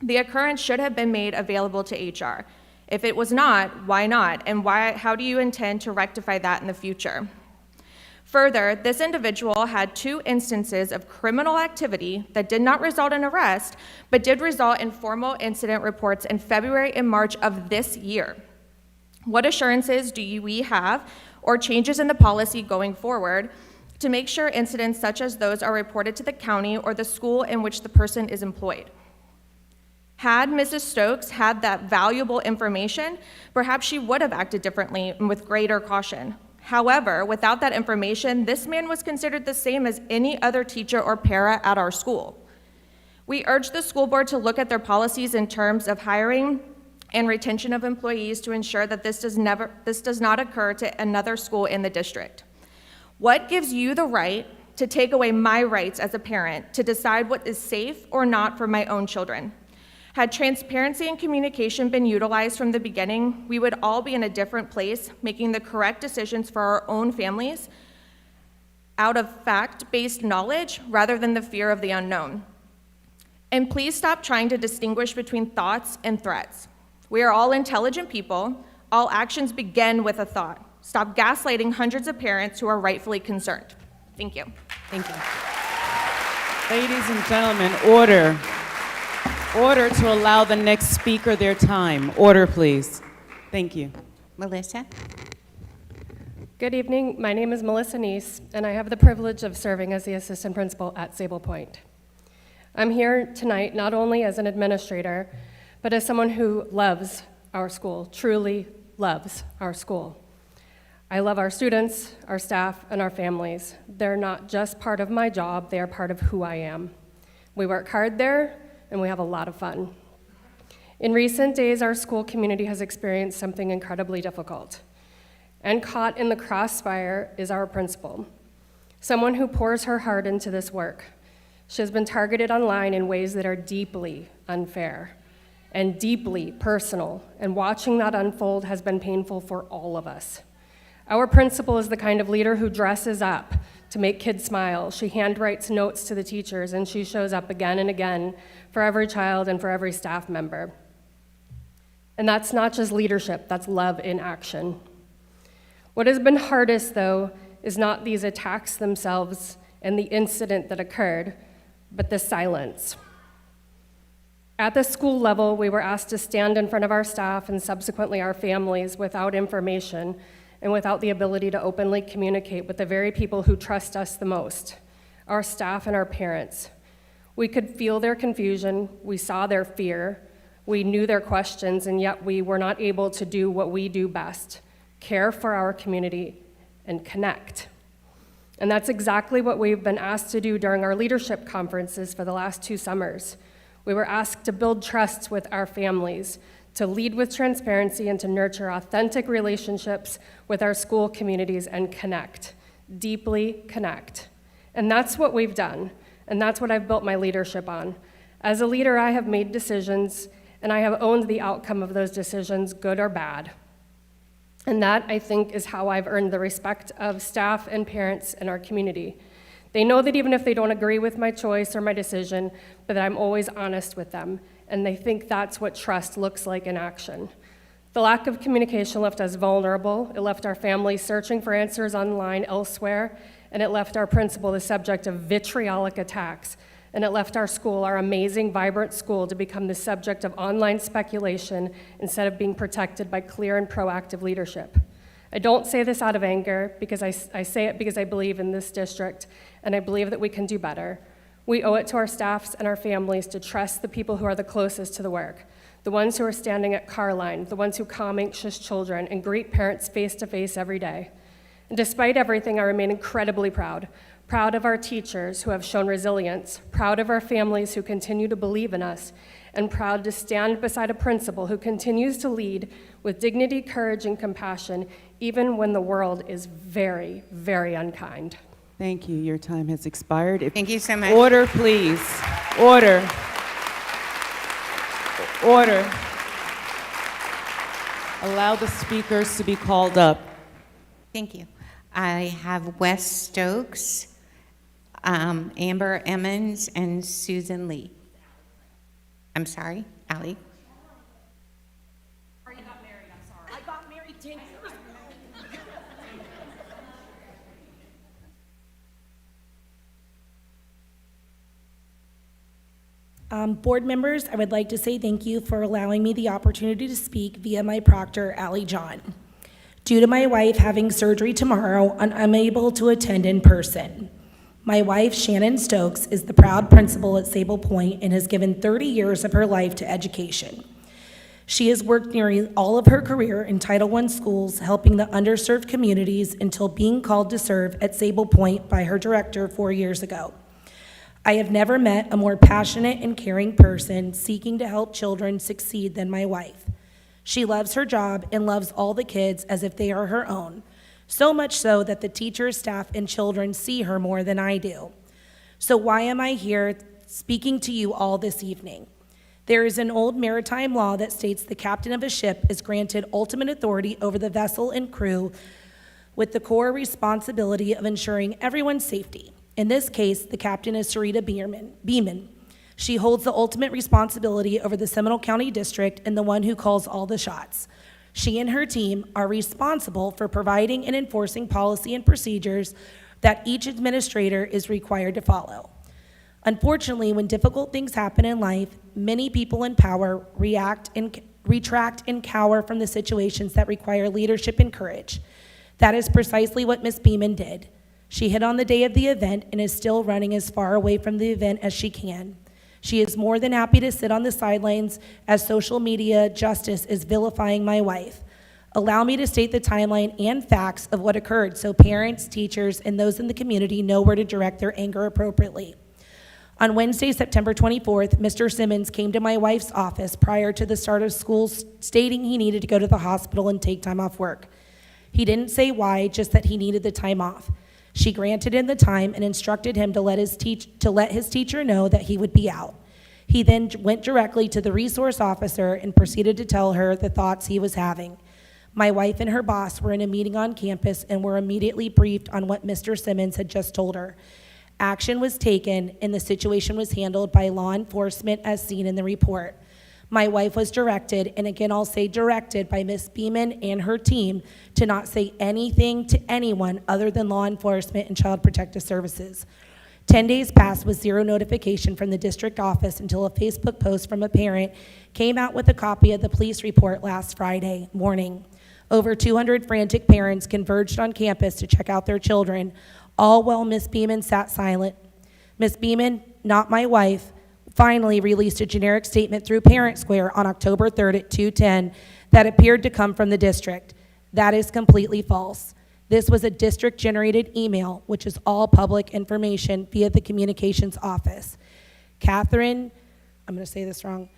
The occurrence should have been made available to HR. If it was not, why not? And how do you intend to rectify that in the future? Further, this individual had 2 instances of criminal activity that did not result in arrest, but did result in formal incident reports in February and March of this year. What assurances do we have or changes in the policy going forward to make sure incidents such as those are reported to the county or the school in which the person is employed? Had Mrs. Stokes had that valuable information, perhaps she would have acted differently and with greater caution. However, without that information, this man was considered the same as any other teacher or para at our school. We urge the school board to look at their policies in terms of hiring and retention of employees to ensure that this does not occur to another school in the district. What gives you the right to take away my rights as a parent to decide what is safe or not for my own children? Had transparency and communication been utilized from the beginning, we would all be in a different place, making the correct decisions for our own families out of fact-based knowledge rather than the fear of the unknown. And please stop trying to distinguish between thoughts and threats. We are all intelligent people. All actions begin with a thought. Stop gaslighting hundreds of parents who are rightfully concerned. Thank you. Thank you. Ladies and gentlemen, order. Order to allow the next speaker their time. Order, please. Thank you. Melissa? Good evening. My name is Melissa Neese, and I have the privilege of serving as the assistant principal at Sable Point. I'm here tonight not only as an administrator, but as someone who loves our school, truly loves our school. I love our students, our staff, and our families. They're not just part of my job, they are part of who I am. We work hard there, and we have a lot of fun. In recent days, our school community has experienced something incredibly difficult. And caught in the crossfire is our principal, someone who pours her heart into this work. She has been targeted online in ways that are deeply unfair and deeply personal, and watching that unfold has been painful for all of us. Our principal is the kind of leader who dresses up to make kids smile. She handwrites notes to the teachers, and she shows up again and again for every child and for every staff member. And that's not just leadership, that's love in action. What has been hardest, though, is not these attacks themselves and the incident that occurred, but the silence. At the school level, we were asked to stand in front of our staff and subsequently our families without information and without the ability to openly communicate with the very people who trust us the most, our staff and our parents. We could feel their confusion, we saw their fear, we knew their questions, and yet we were not able to do what we do best, care for our community and connect. And that's exactly what we've been asked to do during our leadership conferences for the last 2 summers. We were asked to build trust with our families, to lead with transparency, and to nurture authentic relationships with our school communities and connect, deeply connect. And that's what we've done, and that's what I've built my leadership on. As a leader, I have made decisions, and I have owned the outcome of those decisions, good or bad. And that, I think, is how I've earned the respect of staff and parents in our community. They know that even if they don't agree with my choice or my decision, but that I'm always honest with them, and they think that's what trust looks like in action. The lack of communication left us vulnerable. It left our families searching for answers online elsewhere, and it left our principal the subject of vitriolic attacks, and it left our school, our amazing, vibrant school, to become the subject of online speculation instead of being protected by clear and proactive leadership. I don't say this out of anger, because I say it because I believe in this district, and I believe that we can do better. We owe it to our staffs and our families to trust the people who are the closest to the work, the ones who are standing at car line, the ones who calm anxious children and greet parents face-to-face every day. And despite everything, I remain incredibly proud of our teachers who have shown resilience, proud of our families who continue to believe in us, and proud to stand beside a principal who continues to lead with dignity, courage, and compassion, even when the world is very, very unkind. Thank you. Your time has expired. Thank you so much. Order, please. Order. Order. Allow the speakers to be called up. Thank you. I have Wes Stokes, Amber Emmons, and Susan Lee. I'm sorry, Allie. I got married, I'm sorry. I got married 10 years ago. Board members, I would like to say thank you for allowing me the opportunity to speak via my proctor, Allie John. Due to my wife having surgery tomorrow, I'm unable to attend in person. My wife, Shannon Stokes, is the proud principal at Sable Point and has given 30 years of her life to education. She has worked nearly all of her career in Title I schools, helping the underserved communities until being called to serve at Sable Point by her director 4 years ago. I have never met a more passionate and caring person seeking to help children succeed than my wife. She loves her job and loves all the kids as if they are her own, so much so that the teachers, staff, and children see her more than I do. So why am I here speaking to you all this evening? There is an old maritime law that states the captain of a ship is granted ultimate authority over the vessel and crew with the core responsibility of ensuring everyone's safety. In this case, the captain is Sarita Beeman. She holds the ultimate responsibility over the Seminole County District and the one who calls all the shots. She and her team are responsible for providing and enforcing policy and procedures that each administrator is required to follow. Unfortunately, when difficult things happen in life, many people in power retract and cower from the situations that require leadership and courage. That is precisely what Ms. Beeman did. She hid on the day of the event and is still running as far away from the event as she can. She is more than happy to sit on the sidelines as social media justice is vilifying my wife. Allow me to state the timeline and facts of what occurred so parents, teachers, and those in the community know where to direct their anger appropriately. On Wednesday, September 24th, Mr. Simmons came to my wife's office prior to the start of school stating he needed to go to the hospital and take time off work. He didn't say why, just that he needed the time off. She granted him the time and instructed him to let his teacher know that he would be out. He then went directly to the resource officer and proceeded to tell her the thoughts he was having. My wife and her boss were in a meeting on campus and were immediately briefed on what Mr. Simmons had just told her. Action was taken and the situation was handled by law enforcement as seen in the report. My wife was directed, and again I'll say directed, by Ms. Beeman and her team to not say anything to anyone other than law enforcement and Child Protective Services. 10 days passed with zero notification from the district office until a Facebook post from a parent came out with a copy of the police report last Friday morning. Over 200 frantic parents converged on campus to check out their children, all while Ms. Beeman sat silent. Ms. Beeman, not my wife, finally released a generic statement through Parent Square on October 3rd at 2:10 that appeared to come from the district. That is completely false. This was a district-generated email, which is all public information via the communications office. Catherine, I'm going to say this wrong.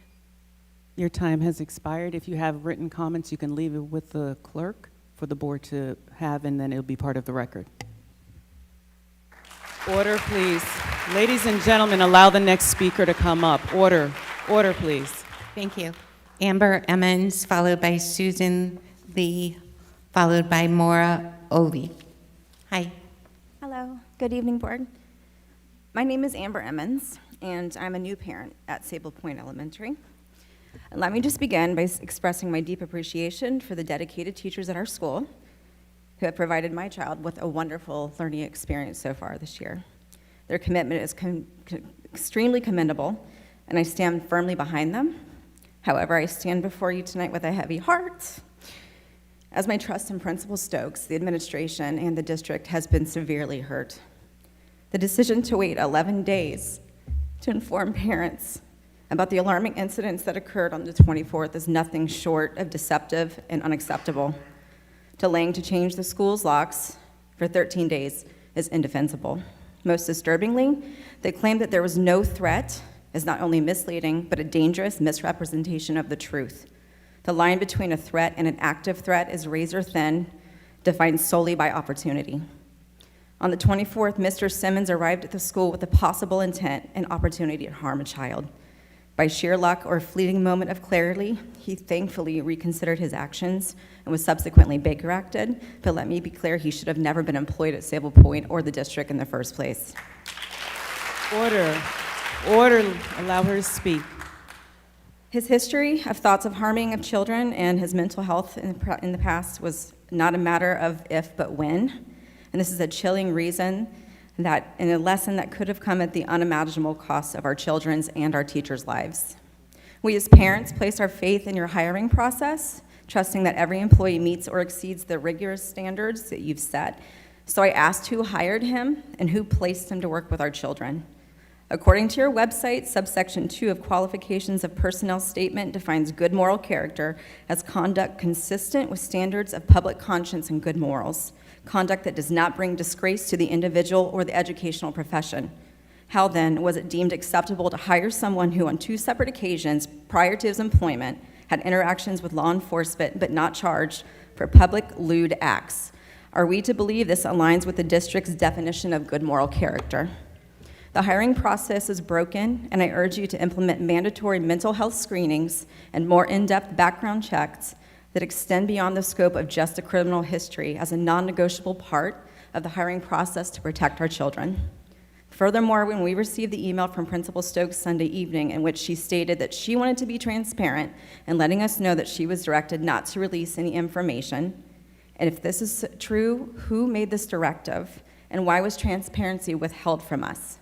Your time has expired. If you have written comments, you can leave it with the clerk for the board to have, and then it'll be part of the record. Order, please. Ladies and gentlemen, allow the next speaker to come up. Order. Order, please. Thank you. Amber Emmons, followed by Susan Lee, followed by Maura Ovi. Hi. Hello. Good evening, board. My name is Amber Emmons, and I'm a new parent at Sable Point Elementary. And let me just begin by expressing my deep appreciation for the dedicated teachers at our school who have provided my child with a wonderful learning experience so far this year. Their commitment is extremely commendable, and I stand firmly behind them. However, I stand before you tonight with a heavy heart, as my trust in Principal Stokes, the administration, and the district has been severely hurt. The decision to wait 11 days to inform parents about the alarming incidents that occurred on the 24th is nothing short of deceptive and unacceptable. Delaying to change the school's locks for 13 days is indefensible. Most disturbingly, they claimed that there was no threat is not only misleading, but a dangerous misrepresentation of the truth. The line between a threat and an active threat is razor thin, defined solely by opportunity. On the 24th, Mr. Simmons arrived at the school with the possible intent and opportunity to harm a child. By sheer luck or a fleeting moment of clarity, he thankfully reconsidered his actions and was subsequently Baker acted, but let me be clear, he should have never been employed at Sable Point or the district in the first place. Order. Order. Allow her to speak. His history of thoughts of harming of children and his mental health in the past was not a matter of if but when, and this is a chilling reason that, and a lesson that could have come at the unimaginable cost of our children's and our teachers' lives. We as parents place our faith in your hiring process, trusting that every employee meets or exceeds the rigorous standards that you've set. So I asked who hired him and who placed him to work with our children. According to your website, subsection 2 of qualifications of personnel statement defines good moral character as conduct consistent with standards of public conscience and good morals, conduct that does not bring disgrace to the individual or the educational profession. How then was it deemed acceptable to hire someone who on 2 separate occasions prior to his employment had interactions with law enforcement but not charged for public lewd acts? Are we to believe this aligns with the district's definition of good moral character? The hiring process is broken, and I urge you to implement mandatory mental health screenings and more in-depth background checks that extend beyond the scope of just a criminal history as a non-negotiable part of the hiring process to protect our children. Furthermore, when we received the email from Principal Stokes Sunday evening in which she stated that she wanted to be transparent and letting us know that she was directed not to release any information, and if this is true, who made this directive, and why was transparency withheld from us?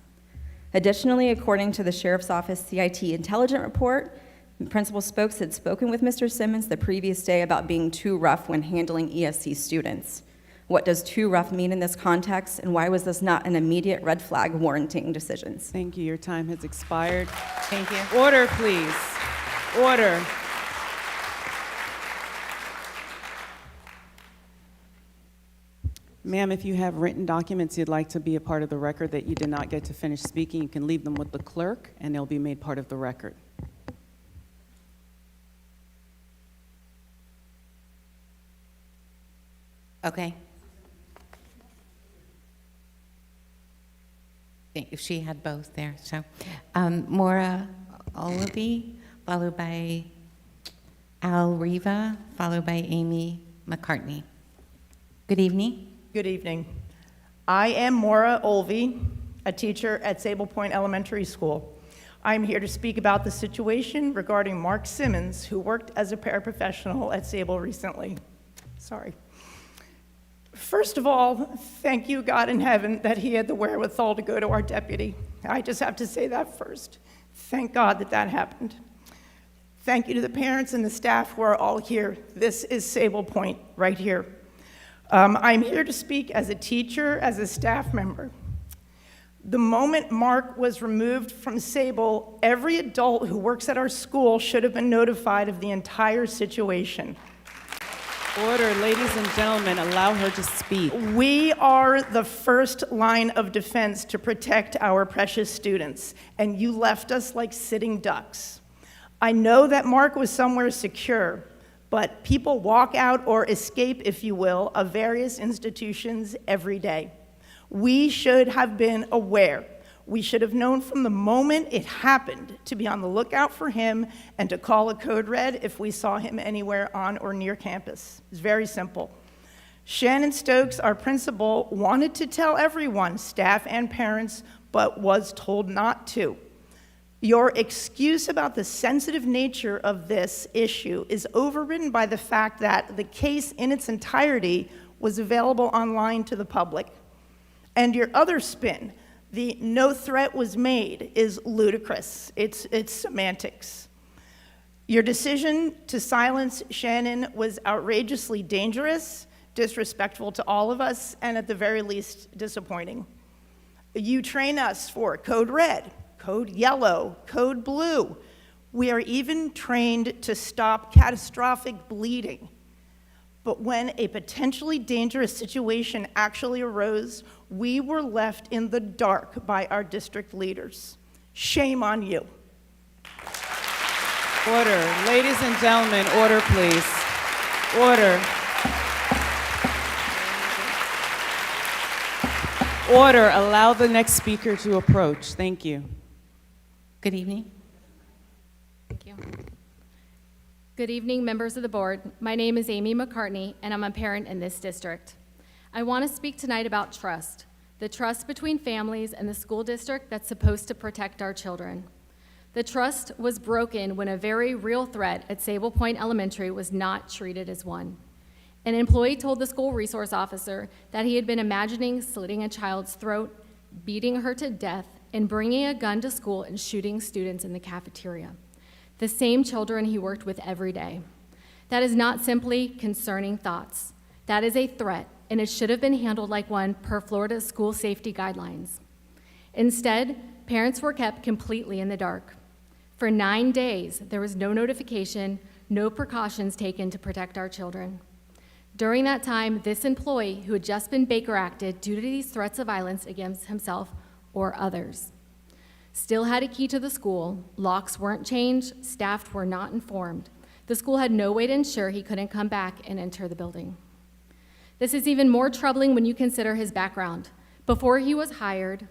Additionally, according to the Sheriff's Office CIT Intelligence Report, Principal Stokes had spoken with Mr. Simmons the previous day about being too rough when handling ESC students. What does too rough mean in this context, and why was this not an immediate red flag warranting decisions? Thank you. Your time has expired. Thank you. Order, please. Order. Ma'am, if you have written documents you'd like to be a part of the record that you did not get to finish speaking, you can leave them with the clerk, and they'll be made part of the record. Okay. She had both there. So, Maura Olaby, followed by Al Riva, followed by Amy McCartney. Good evening. Good evening. I am Maura Olvey, a teacher at Sable Point Elementary School. I'm here to speak about the situation regarding Mark Simmons, who worked as a paraprofessional at Sable recently. Sorry. First of all, thank you, God in heaven, that he had the wherewithal to go to our deputy. I just have to say that first. Thank God that that happened. Thank you to the parents and the staff who are all here. This is Sable Point right here. I'm here to speak as a teacher, as a staff member. The moment Mark was removed from Sable, every adult who works at our school should have been notified of the entire situation. Order, ladies and gentlemen, allow her to speak. We are the first line of defense to protect our precious students, and you left us like sitting ducks. I know that Mark was somewhere secure, but people walk out or escape, if you will, of various institutions every day. We should have been aware. We should have known from the moment it happened to be on the lookout for him and to call a code red if we saw him anywhere on or near campus. It's very simple. Shannon Stokes, our principal, wanted to tell everyone, staff and parents, but was told not to. Your excuse about the sensitive nature of this issue is overridden by the fact that the case in its entirety was available online to the public. And your other spin, the no threat was made, is ludicrous. It's semantics. Your decision to silence Shannon was outrageously dangerous, disrespectful to all of us, and at the very least, disappointing. You train us for code red, code yellow, code blue. We are even trained to stop catastrophic bleeding. But when a potentially dangerous situation actually arose, we were left in the dark by our district leaders. Shame on you. Order. Ladies and gentlemen, order, please. Order. Order. Allow the next speaker to approach. Thank you. Good evening. Thank you. Good evening, members of the board. My name is Amy McCartney, and I'm a parent in this district. I want to speak tonight about trust, the trust between families and the school district that's supposed to protect our children. The trust was broken when a very real threat at Sable Point Elementary was not treated as one. An employee told the school resource officer that he had been imagining slitting a child's throat, beating her to death, and bringing a gun to school and shooting students in the cafeteria, the same children he worked with every day. That is not simply concerning thoughts. That is a threat, and it should have been handled like one per Florida school safety guidelines. Instead, parents were kept completely in the dark. For 9 days, there was no notification, no precautions taken to protect our children. During that time, this employee, who had just been Baker acted due to these threats of violence against himself or others, still had a key to the school, locks weren't changed, staff were not informed. The school had no way to ensure he couldn't come back and enter the building. This is even more troubling when you consider his background. Before he was hired,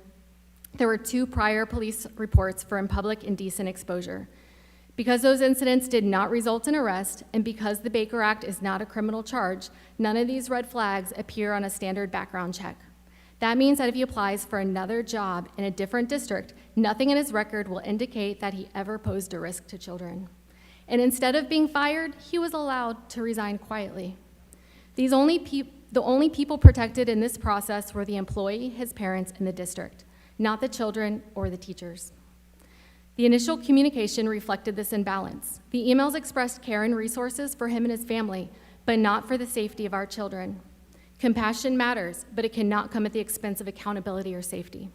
there were 2 prior police reports for public indecent exposure. Because those incidents did not result in arrest, and because the Baker Act is not a criminal charge, none of these red flags appear on a standard background check. That means that if he applies for another job in a different district, nothing in his record will indicate that he ever posed a risk to children. And instead of being fired, he was allowed to resign quietly. The only people protected in this process were the employee, his parents, and the district, not the children or the teachers. The initial communication reflected this imbalance. The emails expressed care and resources for him and his family, but not for the safety of our children. Compassion matters, but it cannot come at the expense of accountability or safety.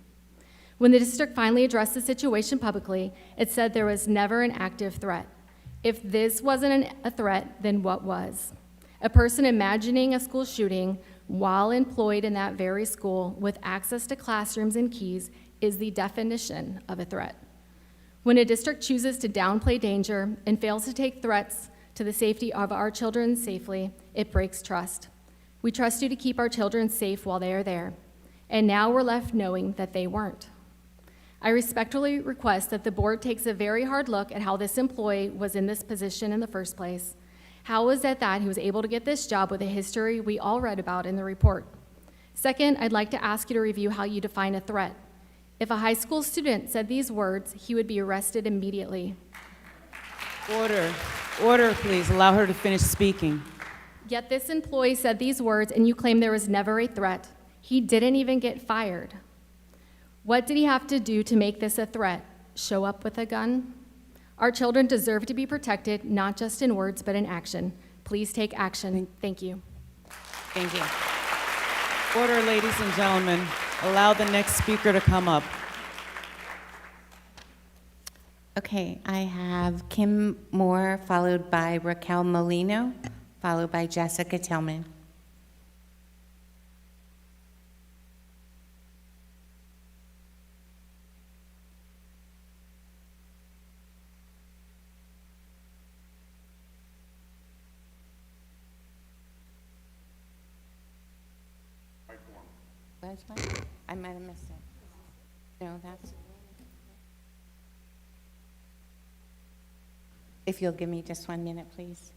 When the district finally addressed the situation publicly, it said there was never an active threat. If this wasn't a threat, then what was? A person imagining a school shooting while employed in that very school with access to classrooms and keys is the definition of a threat. When a district chooses to downplay danger and fails to take threats to the safety of our children safely, it breaks trust. We trust you to keep our children safe while they are there, and now we're left knowing that they weren't. I respectfully request that the board takes a very hard look at how this employee was in this position in the first place. How was it that he was able to get this job with a history we all read about in the report? Second, I'd like to ask you to review how you define a threat. If a high school student said these words, he would be arrested immediately. Order. Order, please. Allow her to finish speaking. Yet this employee said these words, and you claim there was never a threat. He didn't even get fired. What did he have to do to make this a threat? Show up with a gun? Our children deserve to be protected, not just in words, but in action. Please take action. Thank you. Thank you. Order, ladies and gentlemen. Allow the next speaker to come up. Okay, I have Kim Moore, followed by Raquel Molino, followed by Jessica Tillman. Where's mine? I might have missed it. No, that's... If you'll give me just 1 minute, please.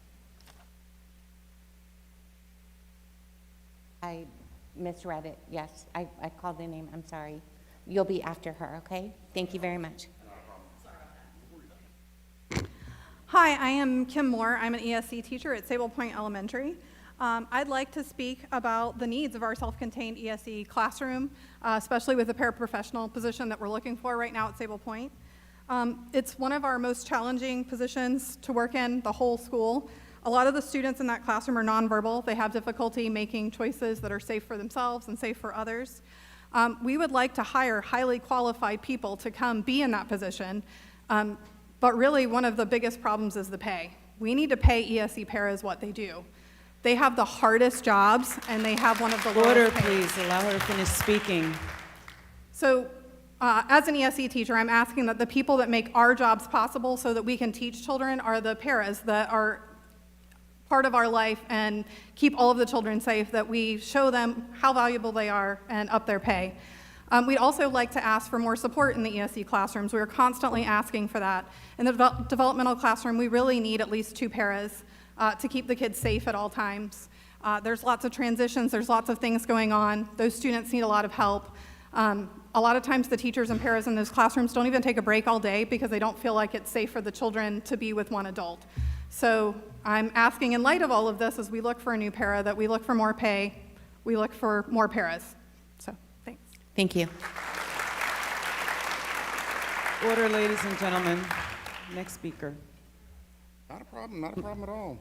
I misread it, yes. I called the name, I'm sorry. You'll be after her, okay? Thank you very much. Hi, I am Kim Moore. I'm an ESC teacher at Sable Point Elementary. I'd like to speak about the needs of our self-contained ESE classroom, especially with the paraprofessional position that we're looking for right now at Sable Point. It's one of our most challenging positions to work in the whole school. A lot of the students in that classroom are nonverbal. They have difficulty making choices that are safe for themselves and safe for others. We would like to hire highly qualified people to come be in that position, but really one of the biggest problems is the pay. We need to pay ESE paras what they do. They have the hardest jobs, and they have one of the lowest Order, pays. please. Allow her to finish speaking. So As an ESE teacher, I'm asking that the people that make our jobs possible so that we can teach children are the paras that are part of our life and keep all of the children safe, that we show them how valuable they are and up their pay. We'd also like to ask for more support in the ESE classrooms. We're constantly asking for that. In the developmental classroom, we really need at least 2 paras to keep the kids safe at all times. There's lots of transitions, there's lots of things going on. Those students need a lot of help. A lot of times the teachers and paras in those classrooms don't even take a break all day because they don't feel like it's safe for the children to be with one adult. So I'm asking, in light of all of this, as we look for a new para, that we look for more pay, we look for more paras. So, thanks. Thank you. Order, ladies and gentlemen. Next speaker. Not a problem at all.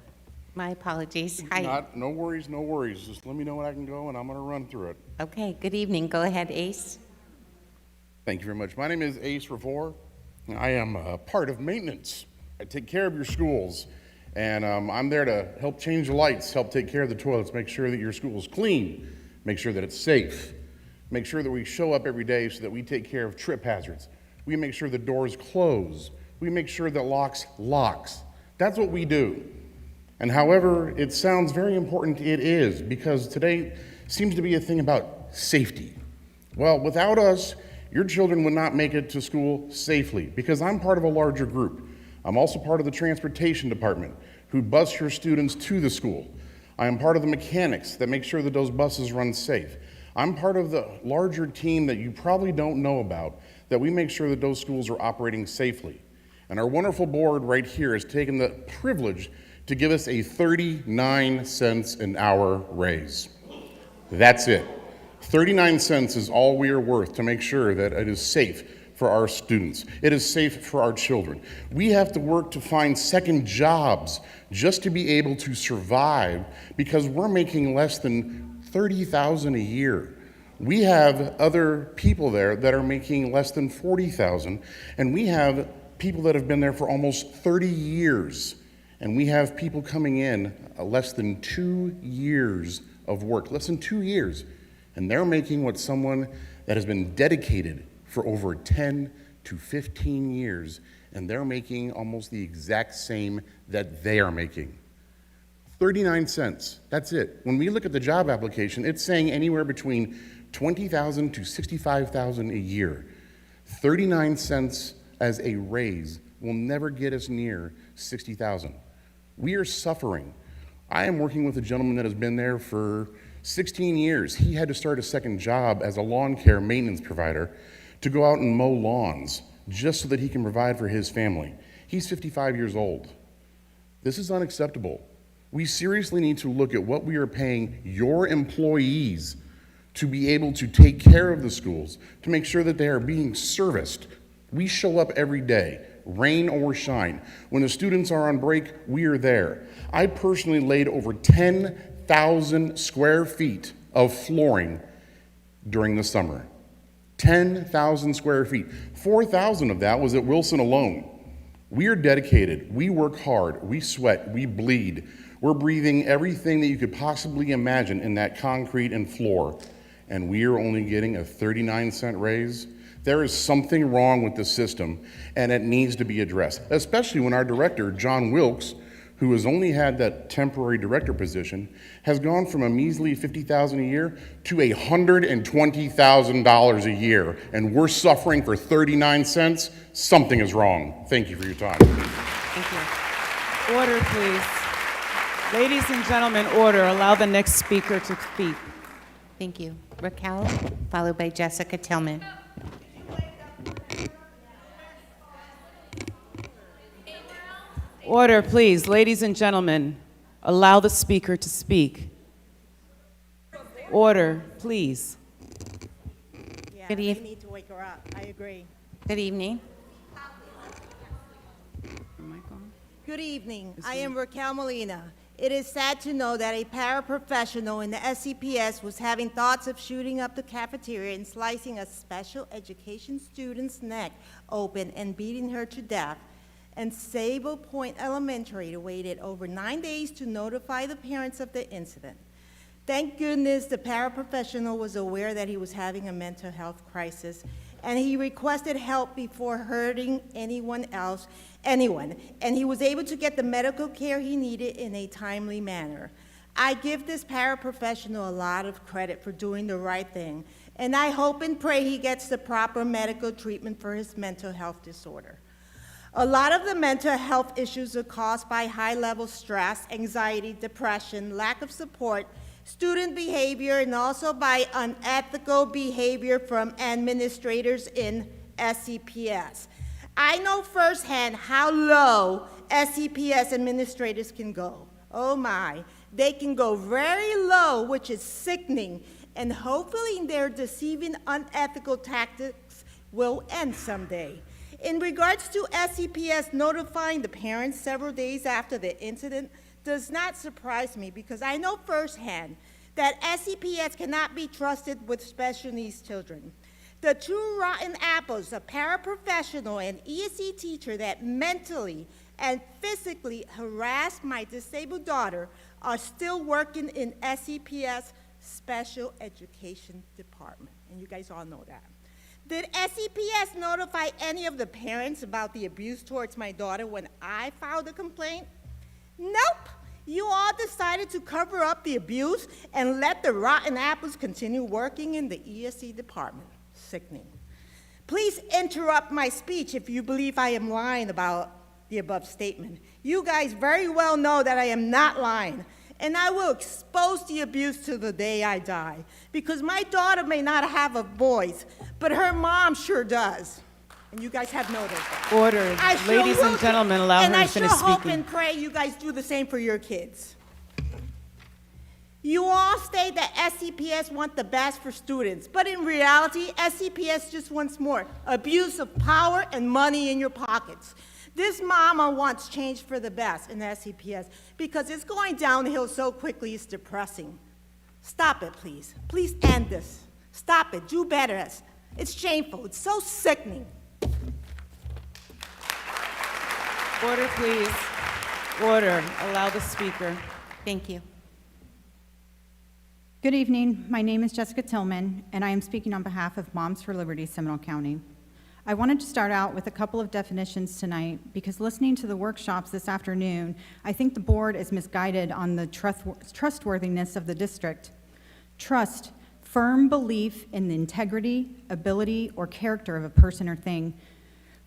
My apologies. Hi. No worries, no worries. Just let me know when I can go and I'm gonna run through it. Okay, good evening. Go ahead, Ace. Thank you very much. My name is Ace Revore. I am a part of maintenance. I take care of your schools, and I'm there to help change the lights, help take care of the toilets, make sure that your school is clean, make sure that it's safe, make sure that we show up every day so that we take care of trip hazards. We make sure the doors close. We make sure that locks. That's what we do. And however it sounds very important, it is, because today seems to be a thing about safety. Well, without us, your children would not make it to school safely, because I'm part of a larger group. I'm also part of the transportation department who bus your students to the school. I am part of the mechanics that make sure that those buses run safe. I'm part of the larger team that you probably don't know about, that we make sure that those schools are operating safely. And our wonderful board right here has taken the privilege to give us a 39 cents an hour raise. That's it. 39 cents is all we are worth to make sure that it is safe for our students. It is safe for our children. We have to work to find second jobs just to be able to survive because we're making less than $30,000 a year. We have other people there that are making less than $40,000, and we have people that have been there for almost 30 years. And we have people coming in less than 2 years of work, less than 2 years, and they're making what someone that has been dedicated for over 10 to 15 years, and they're making almost the exact same that they are making. 39 cents, that's it. When we look at the job application, it's saying anywhere between $20,000 to $65,000 a year. 39 cents as a raise will never get us near $60,000. We are suffering. I am working with a gentleman that has been there for 16 years. He had to start a second job as a lawn care maintenance provider to go out and mow lawns just so that he can provide for his family. He's 55 years old. This is unacceptable. We seriously need to look at what we are paying your employees to be able to take care of the schools, to make sure that they are being serviced. We show up every day, rain or shine. When the students are on break, we are there. I personally laid over 10,000 square feet of flooring during the summer. 10,000 square feet. 4,000 of that was at Wilson alone. We are dedicated. We work hard. We sweat. We bleed. We're breathing everything that you could possibly imagine in that concrete and floor. And we are only getting a 39-cent raise. There is something wrong with the system, and it needs to be addressed, especially when our director, John Wilkes, who has only had that temporary director position, has gone from a measly $50,000 a year to $120,000 a year, and we're suffering for 39 cents. Something is wrong. Thank you for your time. Thank you. Order, please. Ladies and gentlemen, order. Allow the next speaker to speak. Thank you. Raquel, followed by Jessica Tillman. Order, please. Ladies and gentlemen, allow the speaker to speak. Order, please. Yeah, Good we evening. need to wake her up. I agree. Good evening. Good evening. I am Raquel Molina. It is sad to know that a paraprofessional in the SCPS was having thoughts of shooting up the cafeteria and slicing a special education student's neck open and beating her to death. And Sable Point Elementary waited over 9 days to notify the parents of the incident. Thank goodness the paraprofessional was aware that he was having a mental health crisis and he requested help before hurting anyone, and he was able to get the medical care he needed in a timely manner. I give this paraprofessional a lot of credit for doing the right thing, and I hope and pray he gets the proper medical treatment for his mental health disorder. A lot of the mental health issues are caused by high-level stress, anxiety, depression, lack of support, student behavior, and also by unethical behavior from administrators in SCPS. I know firsthand how low SCPS administrators can go. Oh my, they can go very low, which is sickening, and hopefully their deceiving, unethical tactics will end someday. In regards to SCPS notifying the parents several days after the incident does not surprise me because I know firsthand that SCPS cannot be trusted with special needs children. The two rotten apples, a paraprofessional and ESE teacher that mentally and physically harassed my disabled daughter, are still working in SCPS Special Education Department. And you guys all know that. Did SCPS notify any of the parents about the abuse towards my daughter when I filed a complaint? Nope. You all decided to cover up the abuse and let the rotten apples continue working in the ESE department. Sickening. Please interrupt my speech if you believe I am lying about the above statement. You guys very well know that I am not lying, and I will expose the abuse to the day I die, because my daughter may not have a voice, but her mom sure does. And you guys have noticed that. Order. Ladies and gentlemen, allow her to finish And I sure hope speaking. and pray you guys do the same for your kids. You all state that SCPS want the best for students, but in reality, SCPS just wants more abuse of power and money in your pockets. This mama wants change for the best in SCPS because it's going downhill so quickly it's depressing. Stop it, please. Please end this. Stop it. Do better. It's shameful. It's so sickening. Order, please. Order. Allow the speaker. Thank you. Good evening. My name is Jessica Tillman, and I am speaking on behalf of Moms for Liberty, Seminole County. I wanted to start out with a couple of definitions tonight because listening to the workshops this afternoon, I think the board is misguided on the trustworthiness of the district. Trust, firm belief in the integrity, ability, or character of a person or thing.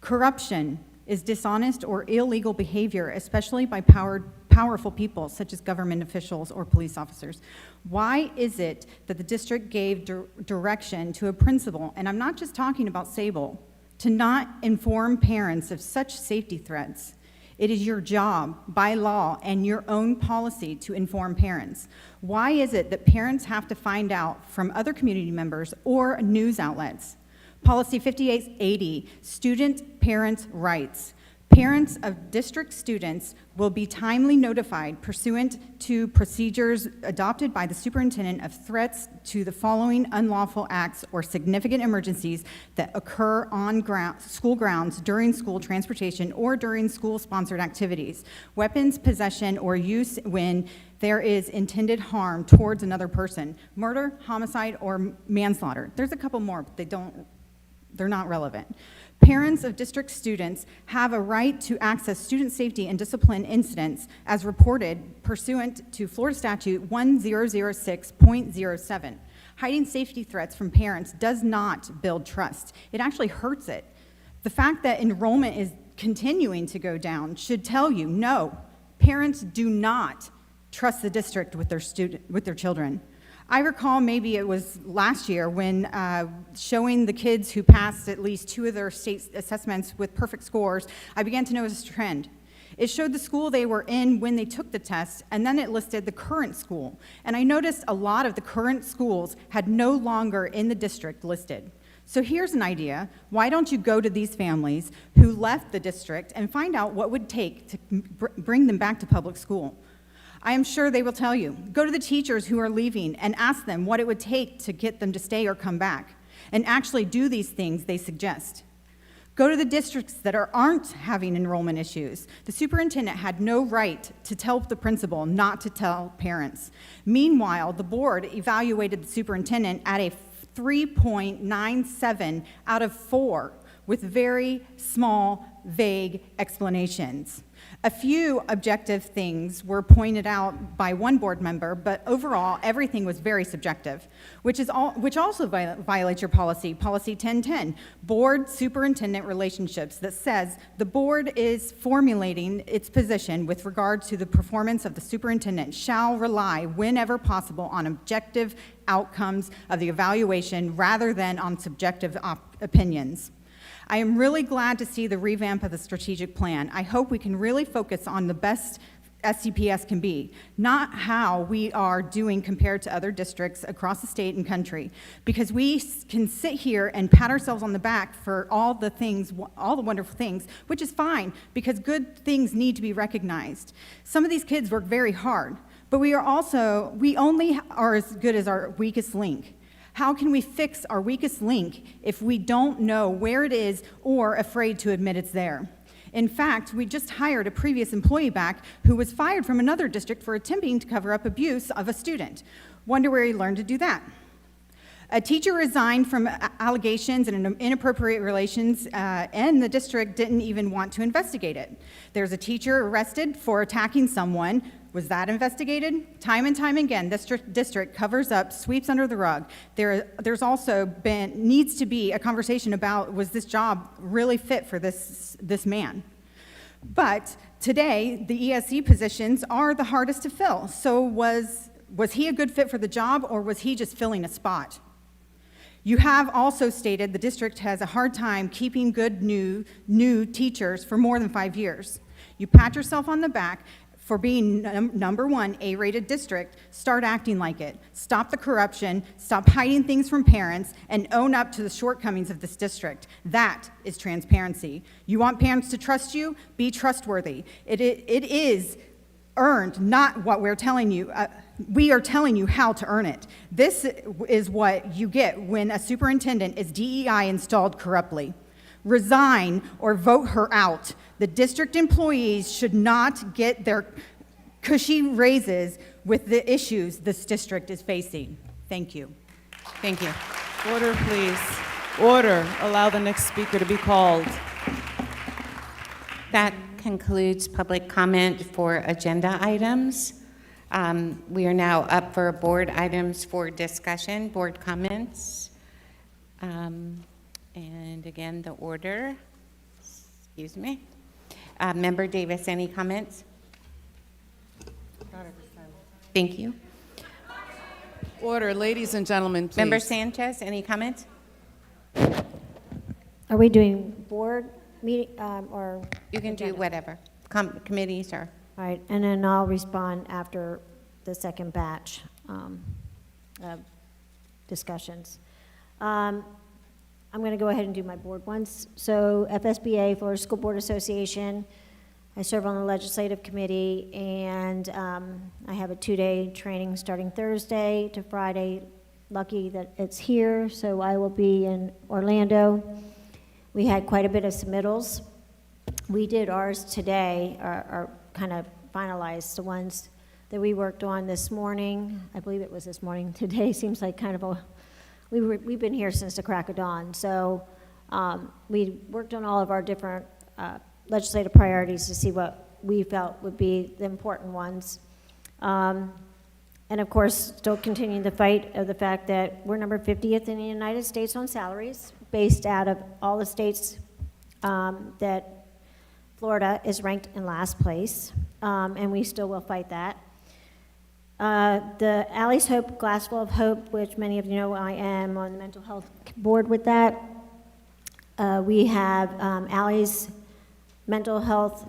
Corruption is dishonest or illegal behavior, especially by powerful people such as government officials or police officers. Why is it that the district gave direction to a principal, and I'm not just talking about Sable, to not inform parents of such safety threats? It is your job by law and your own policy to inform parents. Why is it that parents have to find out from other community members or news outlets? Policy 5880, student parents' rights. Parents of district students will be timely notified pursuant to procedures adopted by the superintendent of threats to the following unlawful acts or significant emergencies that occur on school grounds during school transportation or during school-sponsored activities. Weapons possession or use when there is intended harm towards another person. Murder, homicide, or manslaughter. There's a couple more, but they're not relevant. Parents of district students have a right to access student safety and discipline incidents as reported pursuant to Florida Statute 1006.07. Hiding safety threats from parents does not build trust. It actually hurts it. The fact that enrollment is continuing to go down should tell you, no, parents do not trust the district with their children. I recall maybe it was last year when showing the kids who passed at least 2 of their state assessments with perfect scores, I began to notice a trend. It showed the school they were in when they took the test, and then it listed the current school. And I noticed a lot of the current schools had no longer in the district listed. So here's an idea. Why don't you go to these families who left the district and find out what it would take to bring them back to public school? I am sure they will tell you. Go to the teachers who are leaving and ask them what it would take to get them to stay or come back, and actually do these things they suggest. Go to the districts that aren't having enrollment issues. The superintendent had no right to tell the principal not to tell parents. Meanwhile, the board evaluated the superintendent at a 3.97 out of 4, with very small, vague explanations. A few objective things were pointed out by one board member, but overall, everything was very subjective, which also violates your policy, Policy 1010, Board Superintendent Relationships, that says the board is formulating its position with regard to the performance of the superintendent shall rely, whenever possible, on objective outcomes of the evaluation rather than on subjective opinions. I am really glad to see the revamp of the strategic plan. I hope we can really focus on the best SCPS can be, not how we are doing compared to other districts across the state and country, because we can sit here and pat ourselves on the back for all the things, all the wonderful things, which is fine, because good things need to be recognized. Some of these kids work very hard, but we only are as good as our weakest link. How can we fix our weakest link if we don't know where it is or afraid to admit it's there? In fact, we just hired a previous employee back who was fired from another district for attempting to cover up abuse of a student. Wonder where he learned to do that. A teacher resigned from allegations and inappropriate relations, and the district didn't even want to investigate it. There's a teacher arrested for attacking someone. Was that investigated? Time and time again, this district covers up, sweeps under the rug. There's also needs to be a conversation about, was this job really fit for this man? But today, the ESE positions are the hardest to fill. So was he a good fit for the job, or was he just filling a spot? You have also stated the district has a hard time keeping good new teachers for more than 5 years. You pat yourself on the back for being number one A-rated district. Start acting like it. Stop the corruption, stop hiding things from parents, and own up to the shortcomings of this district. That is transparency. You want parents to trust you? Be trustworthy. It is earned, not what we're telling you. We are telling you how to earn it. This is what you get when a superintendent is DEI installed corruptly. Resign or vote her out. The district employees should not get their cushy raises with the issues this district is facing. Thank you. Thank you. Order, please. Order. Allow the next speaker to be called. That concludes public comment for agenda items. We are now up for board items for discussion, board comments. And again, the order, excuse me. Member Davis, any comments? Thank you. Order, ladies and gentlemen, please. Member Sanchez, any comments? Are we doing board meeting or? You can do whatever, committees or. All right, and then I'll respond after the second batch of discussions. I'm going to go ahead and do my board ones. So FSBA, Florida School Board Association, I serve on the legislative committee, and I have a 2-day training starting Thursday to Friday. Lucky that it's here, so I will be in Orlando. We had quite a bit of submittals. We did ours today, our kind of finalized, the ones that we worked on this morning. I believe it was this morning. Today seems like kind of a, we've been here since the crack of dawn. So we worked on all of our different legislative priorities to see what we felt would be the important ones. And of course, still continuing the fight of the fact that we're number 50th in the United States on salaries, based out of all the states that Florida is ranked in last place, and we still will fight that. The Allie's Hope, Glassful of Hope, which many of you know I am on the mental health board with that. We have Allie's mental health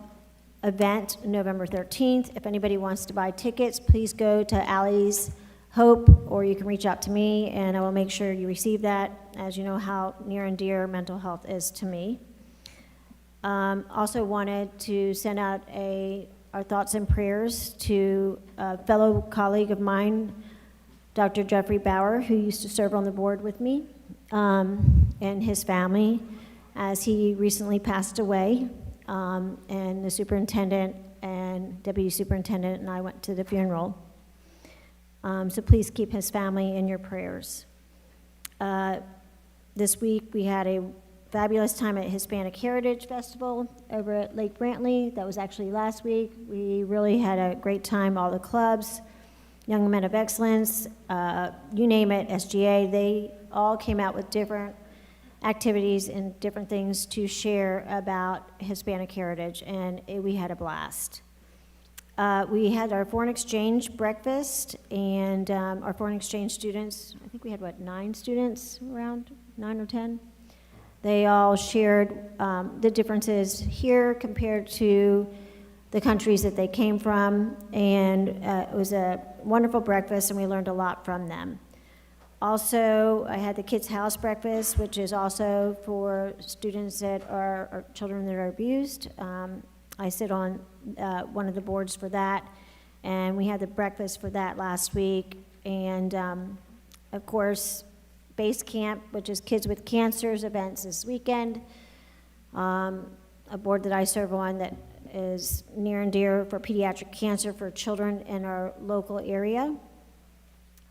event November 13th. If anybody wants to buy tickets, please go to Allie's Hope, or you can reach out to me, and I will make sure you receive that, as you know how near and dear mental health is to me. Also wanted to send out our thoughts and prayers to a fellow colleague of mine, Dr. Jeffrey Bauer, who used to serve on the board with me, and his family, as he recently passed away. And the superintendent and deputy superintendent and I went to the funeral. So please keep his family in your prayers. This week, we had a fabulous time at Hispanic Heritage Festival over at Lake Brantley. That was actually last week. We really had a great time, all the clubs, Young Men of Excellence, you name it, SGA, they all came out with different activities and different things to share about Hispanic heritage, and we had a blast. We had our foreign exchange breakfast, and our foreign exchange students, I think we had, 9 students around, 9 or 10? They all shared the differences here compared to the countries that they came from, and it was a wonderful breakfast, and we learned a lot from them. Also, I had the Kids House Breakfast, which is also for students that are, or children that are abused. I sit on one of the boards for that, and we had the breakfast for that last week. And of course, Base Camp, which is Kids with Cancers events this weekend. A board that I serve on that is near and dear for pediatric cancer for children in our local area.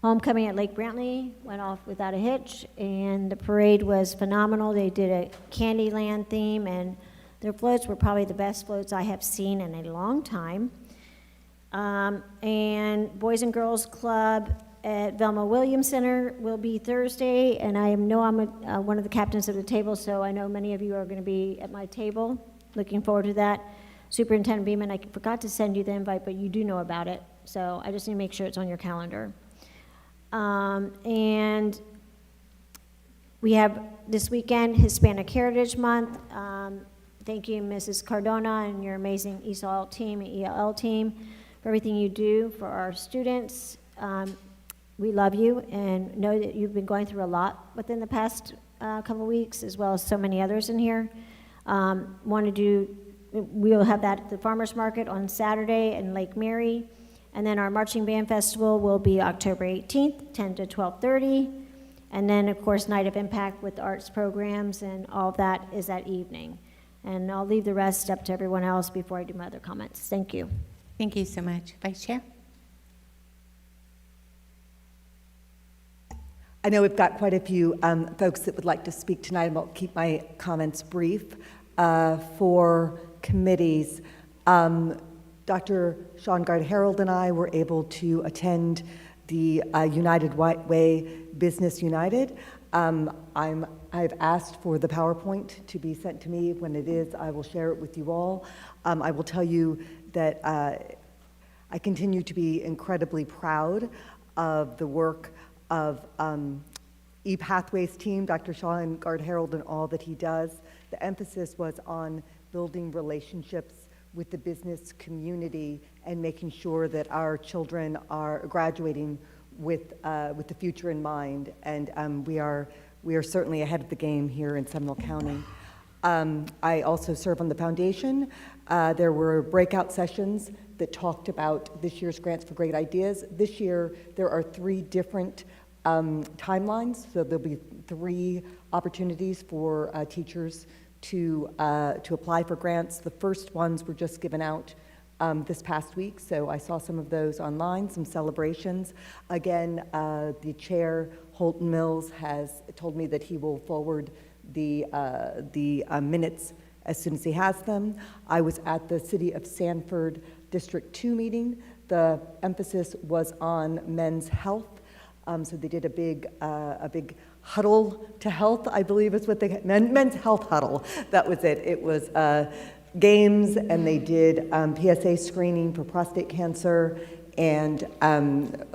Homecoming at Lake Brantley went off without a hitch, and the parade was phenomenal. They did a Candyland theme, and their floats were probably the best floats I have seen in a long time. And Boys and Girls Club at Velma Williams Center will be Thursday, and I'm one of the captains of the table, so I know many of you are going to be at my table. Looking forward to that. Superintendent Beeman, I forgot to send you the invite, but you do know about it, so I just need to make sure it's on your calendar. And we have this weekend Hispanic Heritage Month. Thank you, Mrs. Cardona, and your amazing ESOL team and ELL team for everything you do for our students. We love you and know that you've been going through a lot within the past couple weeks, as well as so many others in here. We'll have that at the Farmers Market on Saturday in Lake Mary. And then our Marching Band Festival will be October 18th, 10 to 12:30. And then, of course, Night of Impact with arts programs and all of that is that evening. And I'll leave the rest up to everyone else before I do my other comments. Thank you. Thank you so much. Vice Chair? I know we've got quite a few folks that would like to speak tonight, and I'll keep my comments brief. For committees, Dr. Sean Gard-Harold and I were able to attend the United Way Business United. I've asked for the PowerPoint to be sent to me. When it is, I will share it with you all. I will tell you that I continue to be incredibly proud of the work of ePathways team, Dr. Sean Gard-Harold, and all that he does. The emphasis was on building relationships with the business community and making sure that our children are graduating with the future in mind. And we are certainly ahead of the game here in Seminole County. I also serve on the foundation. There were breakout sessions that talked about this year's Grants for Great Ideas. This year, there are 3 different timelines, so there'll be 3 opportunities for teachers to apply for grants. The first ones were just given out this past week, so I saw some of those online, some celebrations. Again, the chair, Holton Mills, has told me that he will forward the minutes as soon as he has them. I was at the City of Sanford District 2 meeting. The emphasis was on men's health. So they did a big huddle to health, I believe is what men's health huddle. That was it. It was games, and they did PSA screening for prostate cancer, and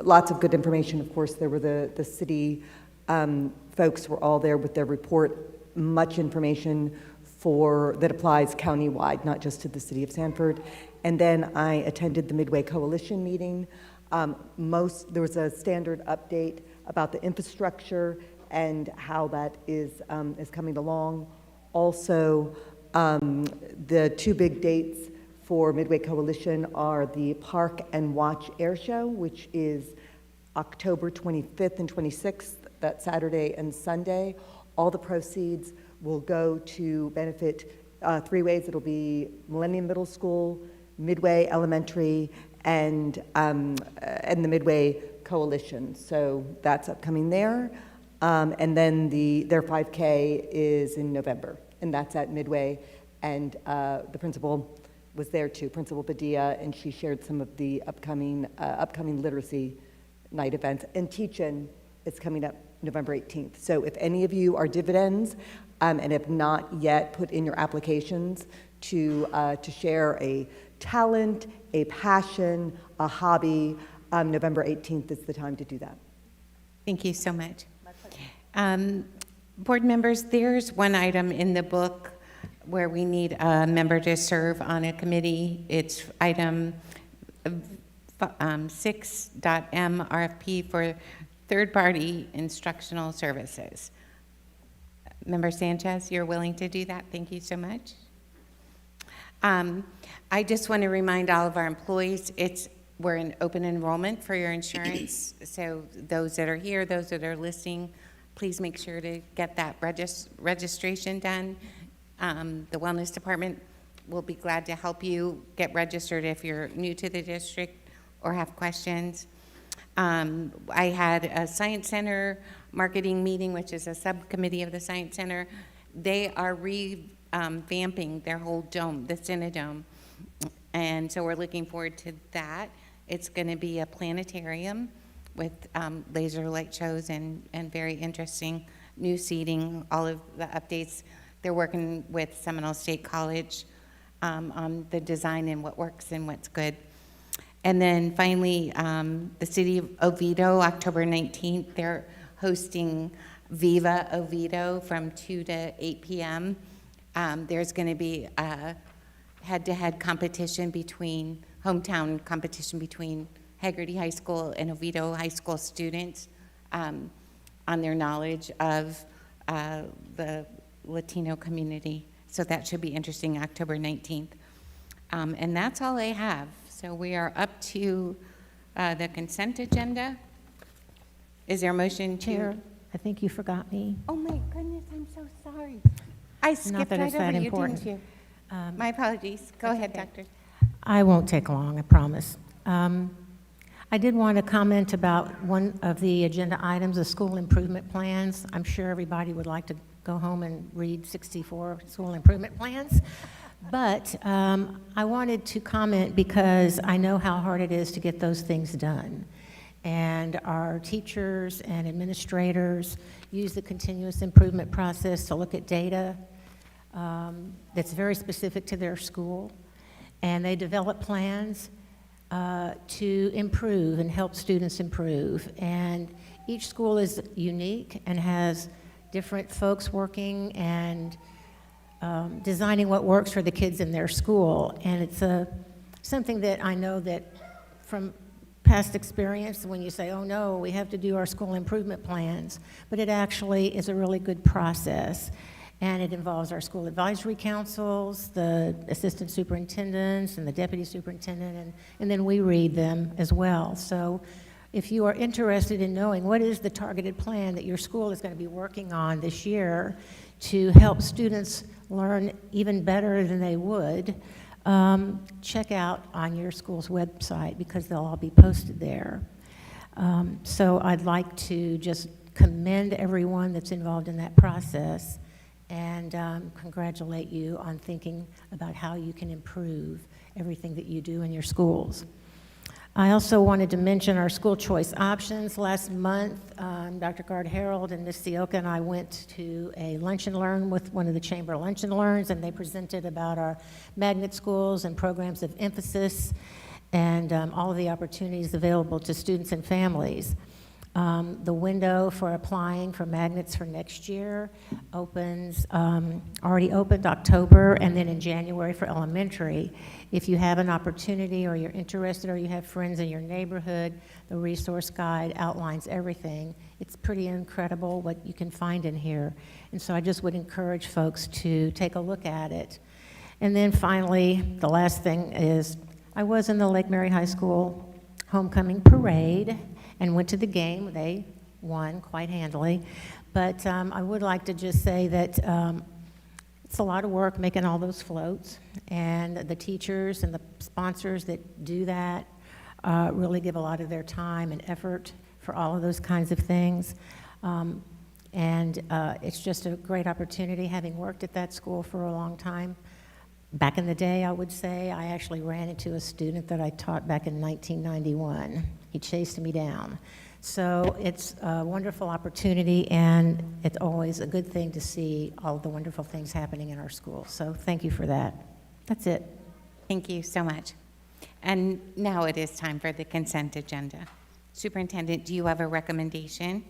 lots of good information. Of course, there were the city folks were all there with their report. Much information that applies countywide, not just to the City of Sanford. And then I attended the Midway Coalition meeting. There was a standard update about the infrastructure and how that is coming along. Also, the 2 big dates for Midway Coalition are the Park and Watch Air Show, which is October 25th and 26th, that Saturday and Sunday. All the proceeds will go to benefit 3 ways. It'll be Millennium Middle School, Midway Elementary, and the Midway Coalition. So that's upcoming there. And then their 5K is in November, and that's at Midway. And the principal was there too, Principal Padilla, and she shared some of the upcoming literacy night events. And Teach-In is coming up November 18th. So if any of you are dividends and have not yet put in your applications to share a talent, a passion, a hobby, November 18th is the time to do that. Thank you so much. Board members, there's one item in the book where we need a member to serve on a committee. It's item 6.m RFP for third-party instructional services. Member Sanchez, you're willing to do that? Thank you so much. I just want to remind all of our employees, we're in open enrollment for your insurance. So those that are here, those that are listening, please make sure to get that registration done. The Wellness Department will be glad to help you get registered if you're new to the district or have questions. I had a Science Center marketing meeting, which is a subcommittee of the Science Center. They are revamping their whole dome, the Cinedome. And so we're looking forward to that. It's going to be a planetarium with laser light shows and very interesting new seating, all of the updates. They're working with Seminole State College on the design and what works and what's good. And then finally, the city of Oviedo, October 19th, they're hosting Viva Oviedo from 2 to 8 p.m. There's going to be a head-to-head competition hometown competition between Haggerty High School and Oviedo High School students on their knowledge of the Latino community. So that should be interesting, October 19th. And that's all I have. So we are up to the consent agenda. Is there a motion to? Chair, I think you forgot me. Oh my goodness, I'm so sorry. I skipped Not that right it's over that you, important. didn't you? My apologies. Go ahead, Doctor. I won't take long, I promise. I did want to comment about one of the agenda items, the school improvement plans. I'm sure everybody would like to go home and read 64 school improvement plans. But I wanted to comment because I know how hard it is to get those things done. And our teachers and administrators use the continuous improvement process to look at data that's very specific to their school. And they develop plans to improve and help students improve. And each school is unique and has different folks working and designing what works for the kids in their school. And it's something that I know that from past experience, when you say, oh no, we have to do our school improvement plans, but it actually is a really good process. And it involves our school advisory councils, the assistant superintendents, and the deputy superintendent, and then we read them as well. So if you are interested in knowing what is the targeted plan that your school is going to be working on this year to help students learn even better than they would, check out on your school's website because they'll all be posted there. So I'd like to just commend everyone that's involved in that process and congratulate you on thinking about how you can improve everything that you do in your schools. I also wanted to mention our school choice options. Last month, Dr. Gard Harold and Ms. Sioka and I went to a lunch and learn with one of the chamber lunch and learns, and they presented about our magnet schools and programs of emphasis and all of the opportunities available to students and families. The window for applying for magnets for next year already opened October, and then in January for elementary. If you have an opportunity or you're interested or you have friends in your neighborhood, the resource guide outlines everything. It's pretty incredible what you can find in here. And so I just would encourage folks to take a look at it. And then finally, the last thing is, I was in the Lake Mary High School homecoming parade and went to the game. They won quite handily. But I would like to just say that it's a lot of work making all those floats, and the teachers and the sponsors that do that really give a lot of their time and effort for all of those kinds of things. And it's just a great opportunity, having worked at that school for a long time. Back in the day, I would say, I actually ran into a student that I taught back in 1991. He chased me down. So it's a wonderful opportunity, and it's always a good thing to see all the wonderful things happening in our school. So thank you for that. That's it. Thank you so much. And now it is time for the consent agenda. Superintendent, do you have a recommendation?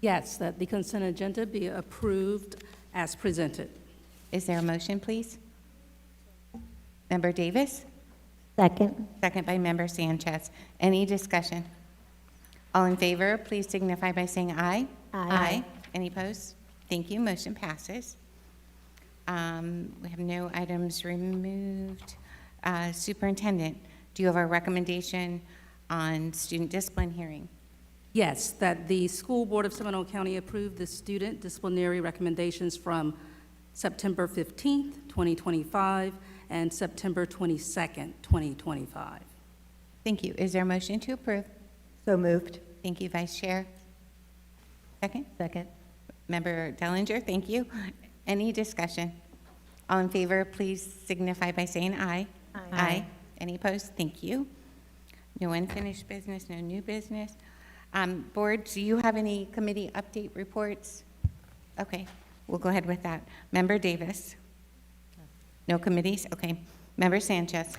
Yes, that the consent agenda be approved as presented. Is there a motion, please? Member Davis? Second. Second by Member Sanchez. Any discussion? All in favor, please signify by saying aye. Aye. Any opposed? Thank you. Motion passes. We have no items removed. Superintendent, do you have a recommendation on student discipline hearing? Yes, that the School Board of Seminole County approve the student disciplinary recommendations from September 15th, 2025, and September 22nd, 2025. Thank you. Is there a motion to approve? So moved. Thank you, Vice Chair. Second? Second. Member Dellinger, thank you. Any discussion? All in favor, please signify by saying aye. Aye. Any opposed? Thank you. No unfinished business, no new business. Board, do you have any committee update reports? Okay, we'll go ahead with that. Member Davis? No committees? Okay. Member Sanchez?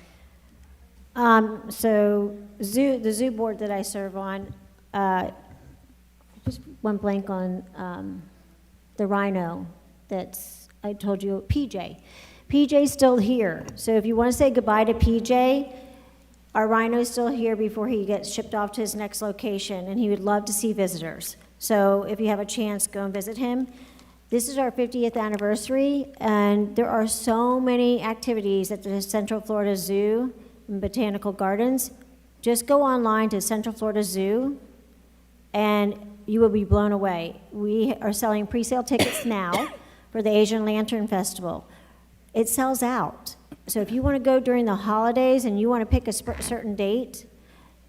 So the zoo board that I serve on, just went blank on the rhino that's, I told you, PJ. PJ's still here. So if you want to say goodbye to PJ, our rhino's still here before he gets shipped off to his next location, and he would love to see visitors. So if you have a chance, go and visit him. This is our 50th anniversary, and there are so many activities at the Central Florida Zoo and Botanical Gardens. Just go online to Central Florida Zoo, and you will be blown away. We are selling pre-sale tickets now for the Asian Lantern Festival. It sells out. So if you want to go during the holidays and you want to pick a certain date,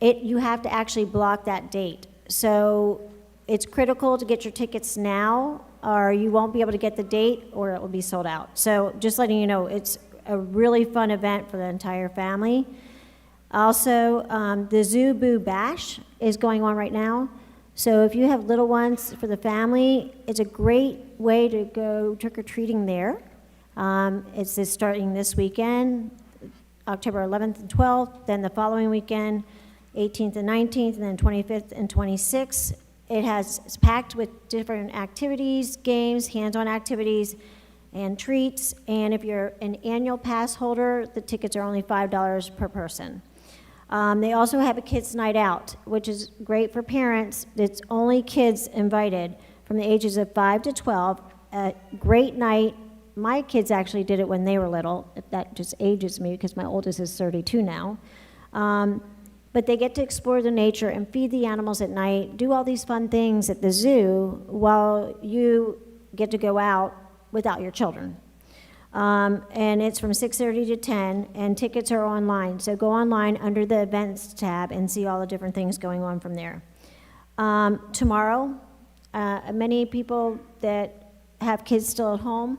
you have to actually block that date. So it's critical to get your tickets now, or you won't be able to get the date, or it will be sold out. So just letting you know, it's a really fun event for the entire family. Also, the Zoo Boo Bash is going on right now. So if you have little ones for the family, it's a great way to go trick-or-treating there. It's starting this weekend, October 11th and 12th, then the following weekend, 18th and 19th, and then 25th and 26th. It's packed with different activities, games, hands-on activities, and treats. And if you're an annual pass holder, the tickets are only $5 per person. They also have a kids' night out, which is great for parents. It's only kids invited from the ages of 5 to 12. A great night. My kids actually did it when they were little. That just ages me because my oldest is 32 now. But they get to explore the nature and feed the animals at night, do all these fun things at the zoo while you get to go out without your children. And it's from 6:30 to 10, and tickets are online. So go online under the events tab and see all the different things going on from there. Tomorrow, many people that have kids still at home,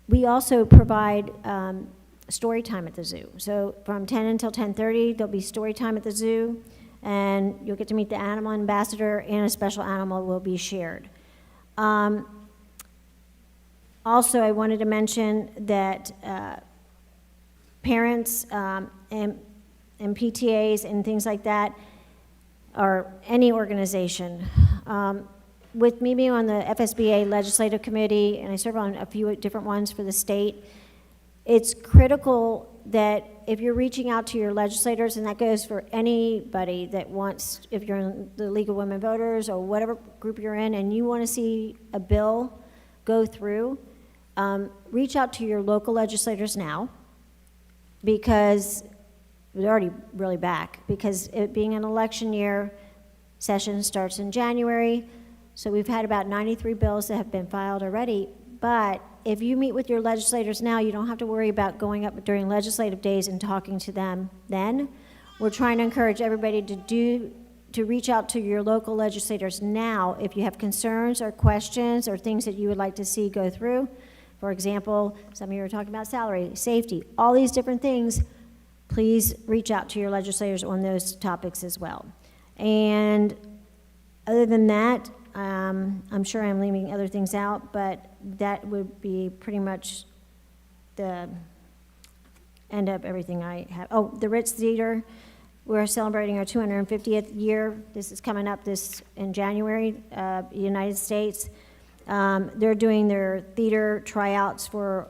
we also provide story time at the zoo. So from 10 until 10:30, there'll be story time at the zoo, and you'll get to meet the animal ambassador, and a special animal will be shared. Also, I wanted to mention that parents and PTAs and things like that, or any organization, with me being on the FSBA Legislative Committee, and I serve on a few different ones for the state, it's critical that if you're reaching out to your legislators, and that goes for anybody that wants, if you're in the League of Women Voters or whatever group you're in, and you want to see a bill go through, reach out to your local legislators now, because they're already really back, because it being an election year, session starts in January. So we've had about 93 bills that have been filed already, but if you meet with your legislators now, you don't have to worry about going up during legislative days and talking to them then. We're trying to encourage everybody to do to reach out to your local legislators now if you have concerns or questions or things that you would like to see go through. For example, some of you are talking about salary, safety, all these different things. Please reach out to your legislators on those topics as well. And other than that, I'm sure I'm leaving other things out, but that would be pretty much the end of everything I have. Oh, the Ritz Theater, we're celebrating our 250th year. This is coming up in January, United States. They're doing their theater tryouts for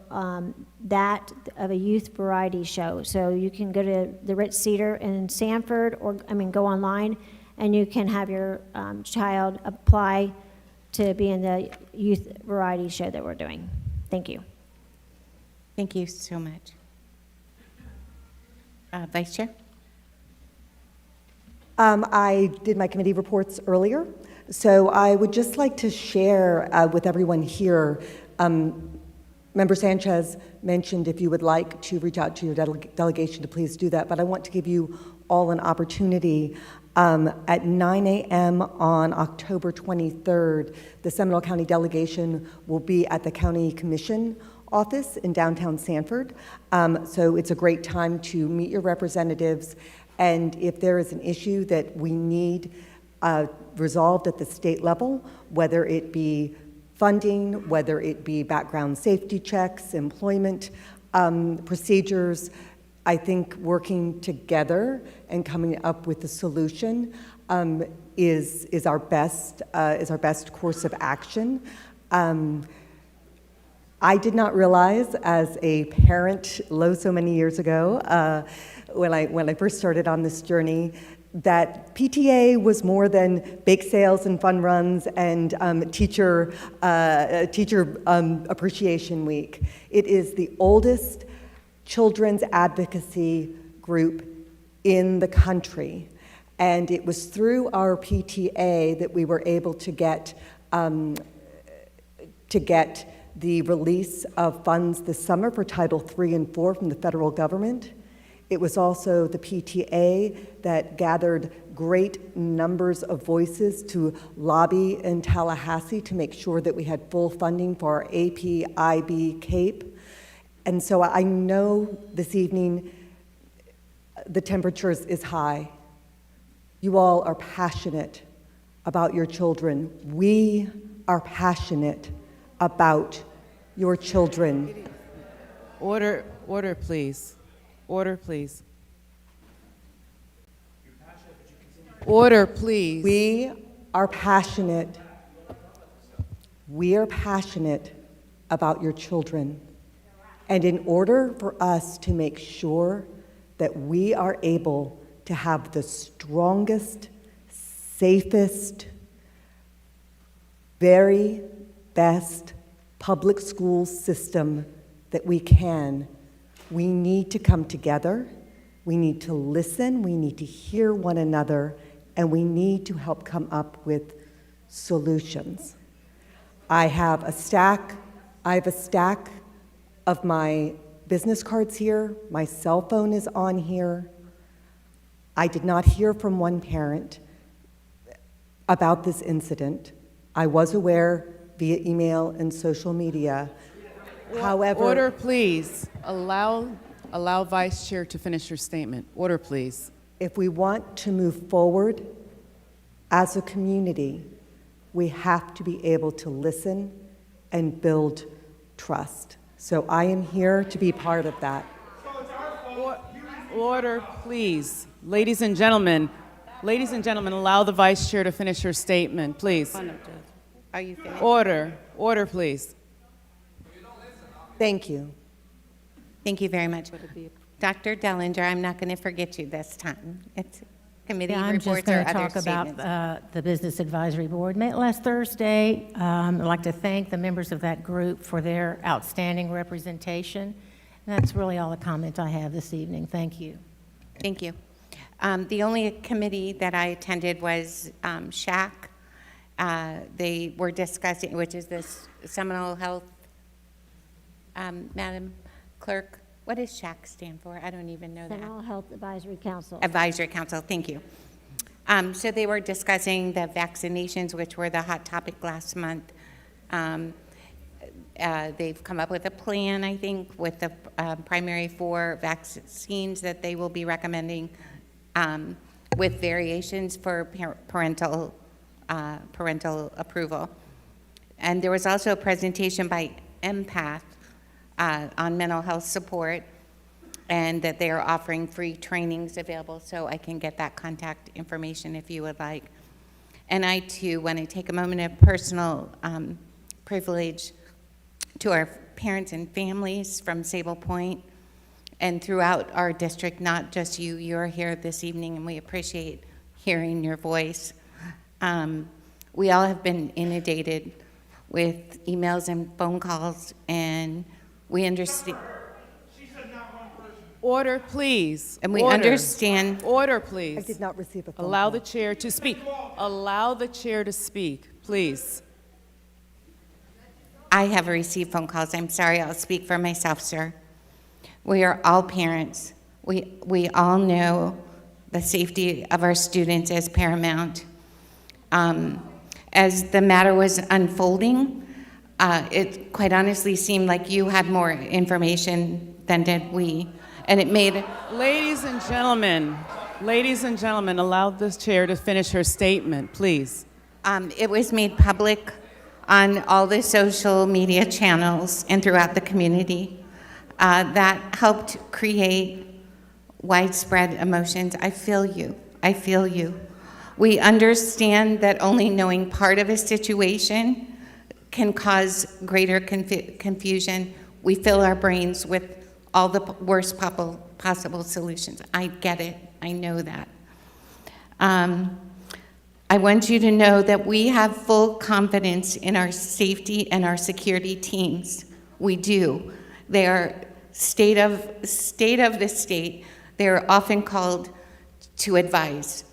that of a youth variety show. So you can go to the Ritz Theater in Sanford, or go online, and you can have your child apply to be in the youth variety show that we're doing. Thank you. Thank you so much. Vice Chair? I did my committee reports earlier, so I would just like to share with everyone here. Member Sanchez mentioned if you would like to reach out to your delegation to please do that, but I want to give you all an opportunity. At 9 a.m. on October 23rd, the Seminole County delegation will be at the County Commission office in downtown Sanford. So it's a great time to meet your representatives, and if there is an issue that we need resolved at the state level, whether it be funding, whether it be background safety checks, employment procedures, I think working together and coming up with a solution is our best course of action. I did not realize, as a parent, so many years ago, when I first started on this journey, that PTA was more than bake sales and fun runs and teacher appreciation week. It is the oldest children's advocacy group in the country, and it was through our PTA that we were able to get the release of funds this summer for Title III and IV from the federal government. It was also the PTA that gathered great numbers of voices to lobby in Tallahassee to make sure that we had full funding for our AP, IB, CAPE. And so I know this evening the temperature is high. You all are passionate about your children. We are passionate about your children. Order, please. Order, please. Order, please. We are passionate. We are passionate about your children. And in order for us to make sure that we are able to have the strongest, safest, very best public school system that we can, we need to come together, we need to listen, we need to hear one another, and we need to help come up with solutions. I have a stack of my business cards here. My cell phone is on here. I did not hear from one parent about this incident. I was aware via email and social media. However, Order, please. Allow Vice Chair to finish her statement. Order, please. if we want to move forward as a community, we have to be able to listen and build trust. So I am here to be part of that. Order, please. Ladies and gentlemen, allow the Vice Chair to finish her statement, please. Are you finished? Order, please. Thank you. Thank you very much. Dr. Dellinger, I'm not going to forget you this time. It's committee Yeah, I'm just reports or going to other talk statements. about the Business Advisory Board. Met last Thursday. I'd like to thank the members of that group for their outstanding representation. And that's really all the comment I have this evening. Thank you. Thank you. The only committee that I attended was SHAC. They were discussing, which is this Seminole Health, Madam Clerk, what does SHAC stand for? I don't even know that. Seminole Health Advisory Council. Advisory Council, thank you. So they were discussing the vaccinations, which were the hot topic last month. They've come up with a plan, I think, with the primary 4 vaccines that they will be recommending, with variations for parental approval. And there was also a presentation by Empath on mental health support, and that they are offering free trainings available, so I can get that contact information if you would like. And I, too, want to take a moment of personal privilege to our parents and families from Sable Point and throughout our district, not just you. You're here this evening, and we appreciate hearing your voice. We all have been inundated with emails and phone calls, and we understand. Order, please. And we Order. understand. Order, please. I did not receive a phone Allow call. the chair to speak. Allow the chair to speak, please. I have received phone calls. I'm sorry, I'll speak for myself, sir. We are all parents. We all know the safety of our students as paramount. As the matter was unfolding, it quite honestly seemed like you had more information than did we. And it made... Ladies and gentlemen, allow this chair to finish her statement, please. It was made public on all the social media channels and throughout the community. That helped create widespread emotions. I feel you. I feel you. We understand that only knowing part of a situation can cause greater confusion. We fill our brains with all the worst possible solutions. I get it. I know that. I want you to know that we have full confidence in our safety and our security teams. We do. They are state of the state. They are often called to advise.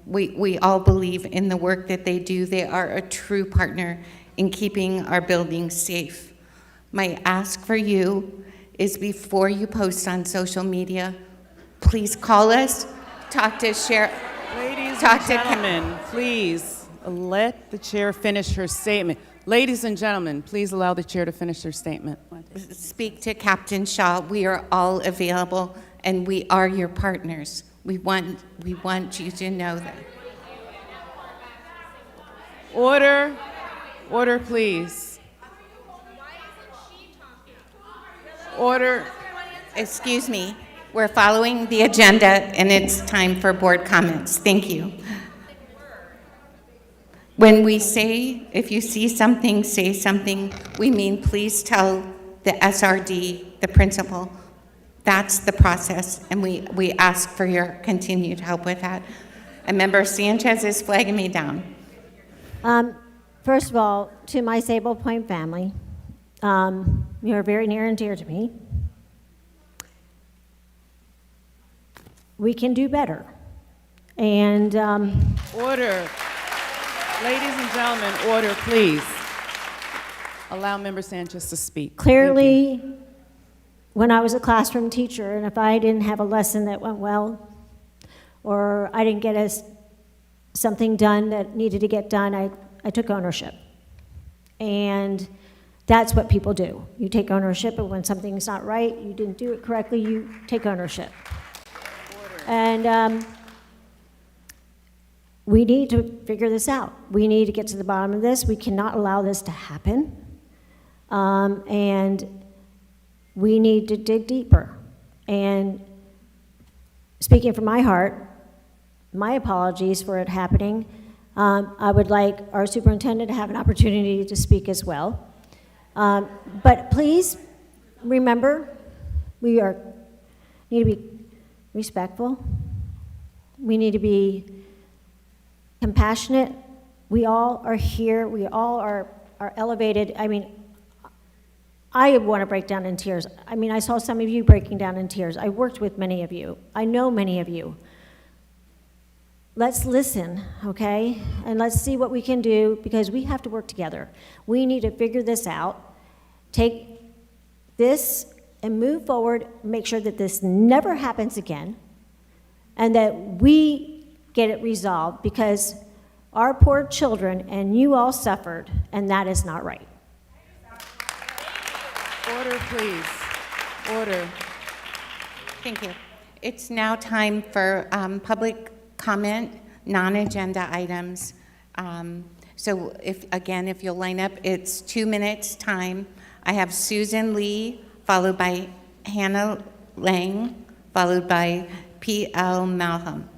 We all believe in the work that they do. They are a true partner in keeping our buildings safe. My ask for you is, before you post on social media, please call us, talk to Sheriff. Ladies and gentlemen, please let the chair finish her statement. Ladies and gentlemen, please allow the chair to finish her statement. Speak to Captain Shaw. We are all available, and we are your partners. We want you to know that. Order. Order, please. Order. Excuse me. We're following the agenda, and it's time for board comments. Thank you. When we say, if you see something, say something, we mean please tell the SRD, the principal. That's the process, and we ask for your continued help with that. And Member Sanchez is flagging me down. First of all, to my Sable Point family, you're very near and dear to me. We can do better. And order. Ladies and gentlemen, order, please. Allow Member Sanchez to speak. Clearly, when I was a classroom teacher, and if I didn't have a lesson that went well, or I didn't get something done that needed to get done, I took ownership. And that's what people do. You take ownership, and when something's not right, you didn't do it correctly, you take ownership. And we need to figure this out. We need to get to the bottom of this. We cannot allow this to happen. And we need to dig deeper. And speaking from my heart, my apologies for it happening. I would like our superintendent to have an opportunity to speak as well. But please remember, we need to be respectful. We need to be compassionate. We all are here. We all are elevated. I mean, I want to break down in tears. I mean, I saw some of you breaking down in tears. I worked with many of you. I know many of you. Let's listen, okay? And let's see what we can do, because we have to work together. We need to figure this out, take this and move forward, make sure that this never happens again, and that we get it resolved, because our poor children and you all suffered, and that is not right. Order, please. Order. Thank you. It's now time for public comment, non-agenda items. So if you'll line up, it's 2 minutes time. I have Susan Lee, followed by Hannah Lang, followed by P.L. Malcolm.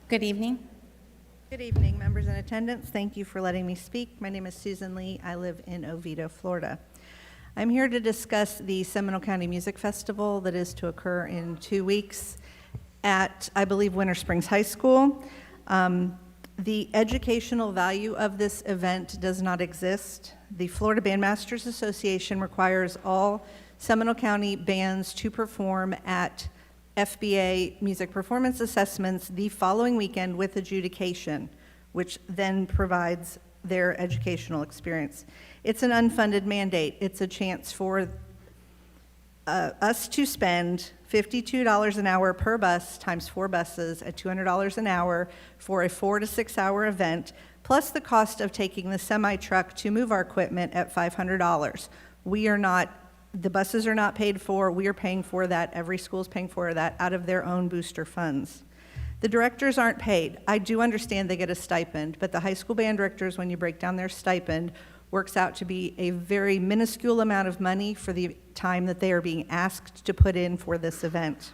Good evening. Good evening, members in attendance. Thank you for letting me speak. My name is Susan Lee. I live in Oviedo, Florida. I'm here to discuss the Seminole County Music Festival that is to occur in 2 weeks at, I believe, Winter Springs High School. The educational value of this event does not exist. The Florida Bandmasters Association requires all Seminole County bands to perform at FBA music performance assessments the following weekend with adjudication, which then provides their educational experience. It's an unfunded mandate. It's a chance for us to spend $52 an hour per bus times 4 buses at $200 an hour for a 4 to 6 hour event, plus the cost of taking the semi-truck to move our equipment at $500. The buses are not paid for. We are paying for that. Every school is paying for that out of their own booster funds. The directors aren't paid. I do understand they get a stipend, but the high school band directors, when you break down their stipend, works out to be a very minuscule amount of money for the time that they are being asked to put in for this event.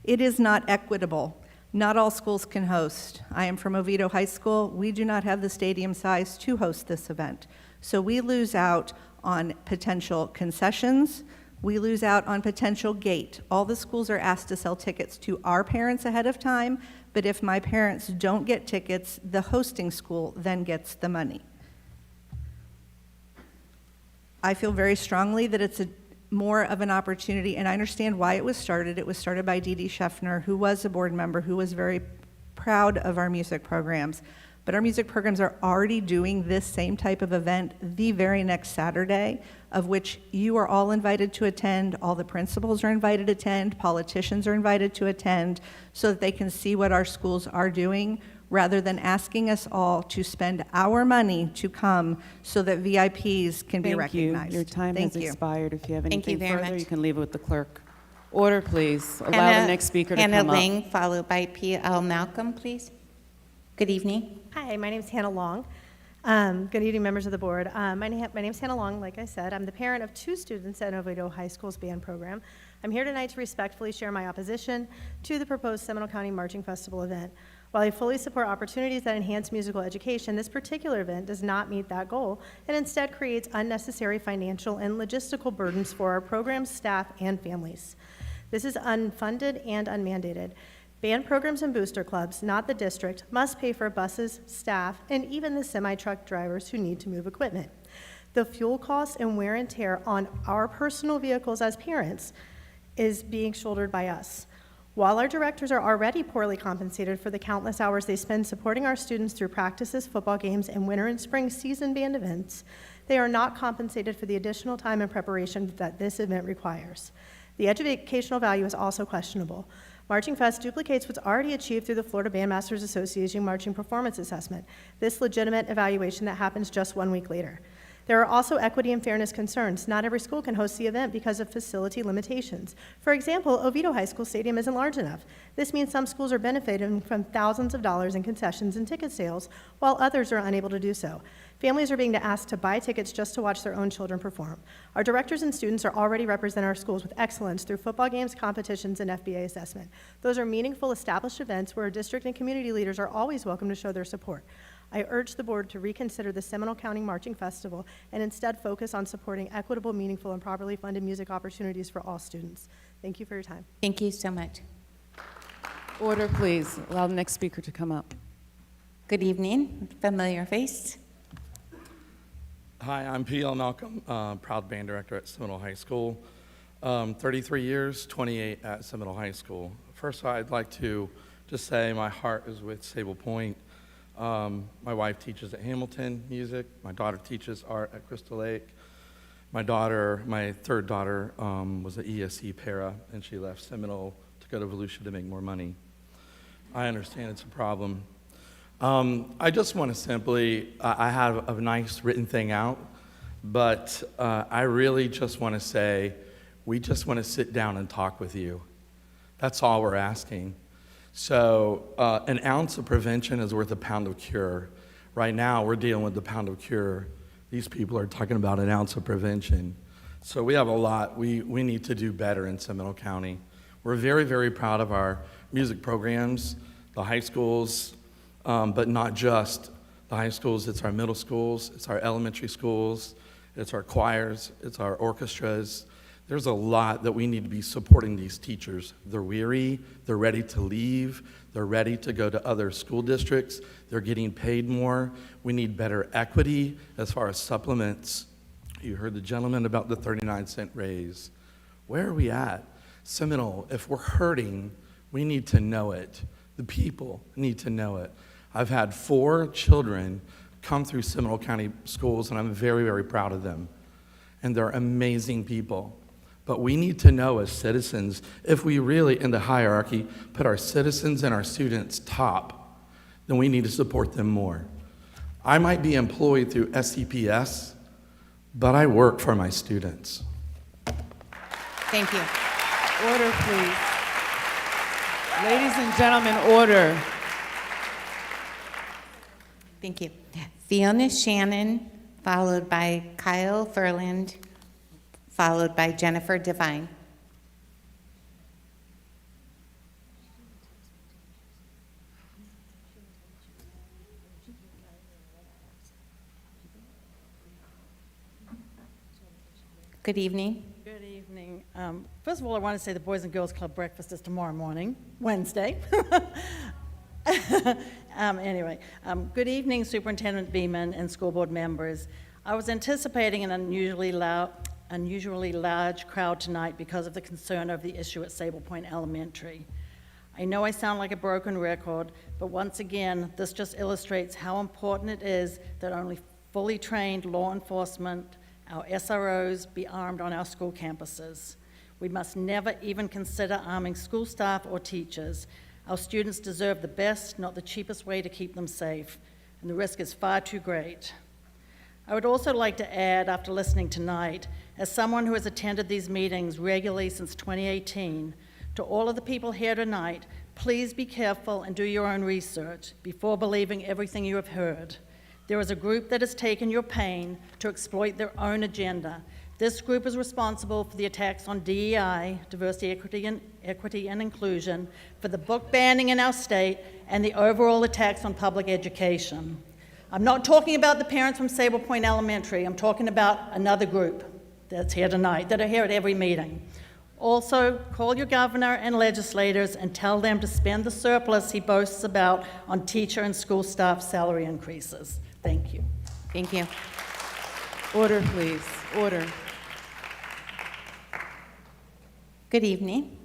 It is not equitable. Not all schools can host. I am from Oviedo High School. We do not have the stadium size to host this event. So we lose out on potential concessions. We lose out on potential gate. All the schools are asked to sell tickets to our parents ahead of time, but if my parents don't get tickets, the hosting school then gets the money. I feel very strongly that it's more of an opportunity, and I understand why it was started. It was started by Dee Dee Scheffner, who was a board member, who was very proud of our music programs. But our music programs are already doing this same type of event the very next Saturday, of which you are all invited to attend, all the principals are invited to attend, politicians are invited to attend, so that they can see what our schools are doing, rather than asking us all to spend our money to come so that VIPs can be recognized. Thank you. Your time has expired. If you have anything further, you can leave it with the clerk. Order, please. Allow the next speaker to come up. Hannah Lang, followed by P.L. Malcolm, please. Good evening. Hi, my name is Hannah Long. Good evening, members of the board. My name is Hannah Long, like I said. I'm the parent of 2 students at Oviedo High School's band program. I'm here tonight to respectfully share my opposition to the proposed Seminole County Marching Festival event. While I fully support opportunities that enhance musical education, this particular event does not meet that goal and instead creates unnecessary financial and logistical burdens for our programs, staff, and families. This is unfunded and unmandated. Band programs and booster clubs, not the district, must pay for buses, staff, and even the semi-truck drivers who need to move equipment. The fuel costs and wear and tear on our personal vehicles as parents is being shouldered by us. While our directors are already poorly compensated for the countless hours they spend supporting our students through practices, football games, and winter and spring season band events, they are not compensated for the additional time and preparation that this event requires. The educational value is also questionable. Marching Fest duplicates what's already achieved through the Florida Bandmasters Association Marching Performance Assessment, this legitimate evaluation that happens just 1 week later. There are also equity and fairness concerns. Not every school can host the event because of facility limitations. For example, Oviedo High School Stadium isn't large enough. This means some schools are benefiting from thousands of dollars in concessions and ticket sales, while others are unable to do so. Families are being asked to buy tickets just to watch their own children perform. Our directors and students are already representing our schools with excellence through football games, competitions, and FBA assessment. Those are meaningful, established events where district and community leaders are always welcome to show their support. I urge the board to reconsider the Seminole County Marching Festival and instead focus on supporting equitable, meaningful, and properly funded music opportunities for all students. Thank you for your time. Thank you so much. Order, please. Allow the next speaker to come up. Good evening. Familiar face. Hi, I'm P.L. Malcolm, proud band director at Seminole High School. 33 years, 28 at Seminole High School. First, I'd like to just say my heart is with Sable Point. My wife teaches at Hamilton Music. My daughter teaches art at Crystal Lake. My third daughter, was an ESE para, and she left Seminole to go to Volusia to make more money. I understand it's a problem. I just want to simply, I have a nice written thing out, but I really just want to say, we just want to sit down and talk with you. That's all we're asking. So an ounce of prevention is worth a pound of cure. Right now, we're dealing with the pound of cure. These people are talking about an ounce of prevention. So we have a lot we need to do better in Seminole County. We're very, very proud of our music programs, the high schools, but not just the high schools. It's our middle schools, it's our elementary schools, it's our choirs, it's our orchestras. There's a lot that we need to be supporting these teachers. They're weary, they're ready to leave, they're ready to go to other school districts, they're getting paid more. We need better equity as far as supplements. You heard the gentleman about the 39-cent raise. Where are we at? Seminole, if we're hurting, we need to know it. The people need to know it. I've had 4 children come through Seminole County schools, and I'm very, very proud of them. And they're amazing people. But we need to know as citizens, if we really, in the hierarchy, put our citizens and our students top, then we need to support them more. I might be employed through SCPS, but I work for my students. Thank you. Order, please. Ladies and gentlemen, order. Thank you. Fiona Shannon, followed by Kyle Furland, followed by Jennifer Devine. Good evening. Good evening. First of all, I want to say the Boys and Girls Club breakfast is tomorrow morning, Wednesday. Anyway, good evening, Superintendent Beeman and school board members. I was anticipating an unusually large crowd tonight because of the concern over the issue at Sable Point Elementary. I know I sound like a broken record, but once again, this just illustrates how important it is that only fully trained law enforcement, our SROs, be armed on our school campuses. We must never even consider arming school staff or teachers. Our students deserve the best, not the cheapest way to keep them safe, and the risk is far too great. I would also like to add, after listening tonight, as someone who has attended these meetings regularly since 2018, to all of the people here tonight, please be careful and do your own research before believing everything you have heard. There is a group that has taken your pain to exploit their own agenda. This group is responsible for the attacks on DEI, diversity, equity, and inclusion, for the book banning in our state, and the overall attacks on public education. I'm not talking about the parents from Sable Point Elementary. I'm talking about another group that's here tonight, that are here at every meeting. Also, call your governor and legislators and tell them to spend the surplus he boasts about on teacher and school staff salary increases. Thank you. Thank you. Order, please. Order. Good evening.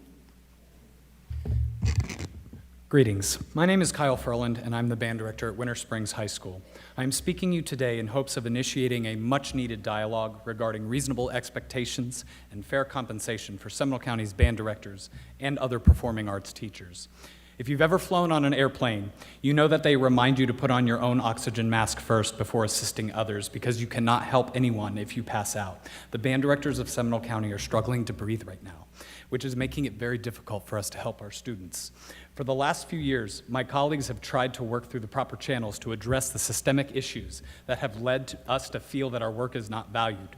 Greetings. My name is Kyle Furland, and I'm the band director at Winter Springs High School. I am speaking to you today in hopes of initiating a much-needed dialogue regarding reasonable expectations and fair compensation for Seminole County's band directors and other performing arts teachers. If you've ever flown on an airplane, you know that they remind you to put on your own oxygen mask first before assisting others because you cannot help anyone if you pass out. The band directors of Seminole County are struggling to breathe right now, which is making it very difficult for us to help our students. For the last few years, my colleagues have tried to work through the proper channels to address the systemic issues that have led to us to feel that our work is not valued.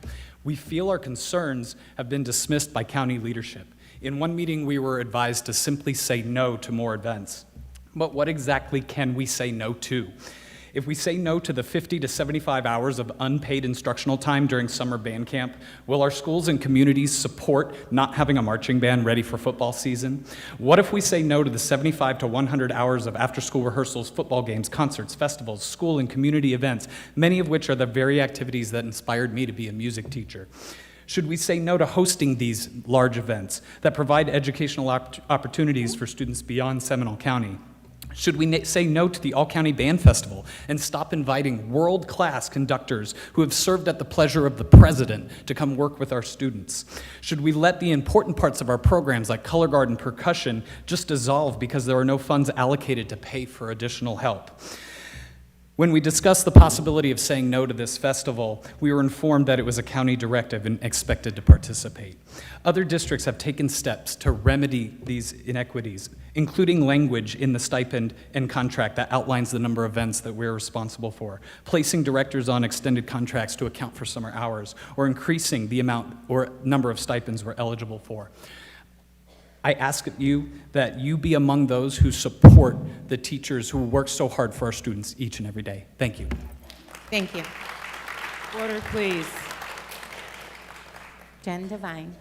We feel our concerns have been dismissed by county leadership. In one meeting, we were advised to simply say no to more events. But what exactly can we say no to? If we say no to the 50 to 75 hours of unpaid instructional time during summer band camp, will our schools and communities support not having a marching band ready for football season? What if we say no to the 75 to 100 hours of after-school rehearsals, football games, concerts, festivals, school and community events, many of which are the very activities that inspired me to be a music teacher? Should we say no to hosting these large events that provide educational opportunities for students beyond Seminole County? Should we say no to the All-County Band Festival and stop inviting world-class conductors who have served at the pleasure of the president to come work with our students? Should we let the important parts of our programs like color guard and percussion just dissolve because there are no funds allocated to pay for additional help? When we discussed the possibility of saying no to this festival, we were informed that it was a county directive and expected to participate. Other districts have taken steps to remedy these inequities, including language in the stipend and contract that outlines the number of events that we're responsible for, placing directors on extended contracts to account for summer hours, or increasing the amount or number of stipends we're eligible for. I ask you that you be among those who support the teachers who work so hard for our students each and every day. Thank you. Thank you. Order, please. Jen Devine.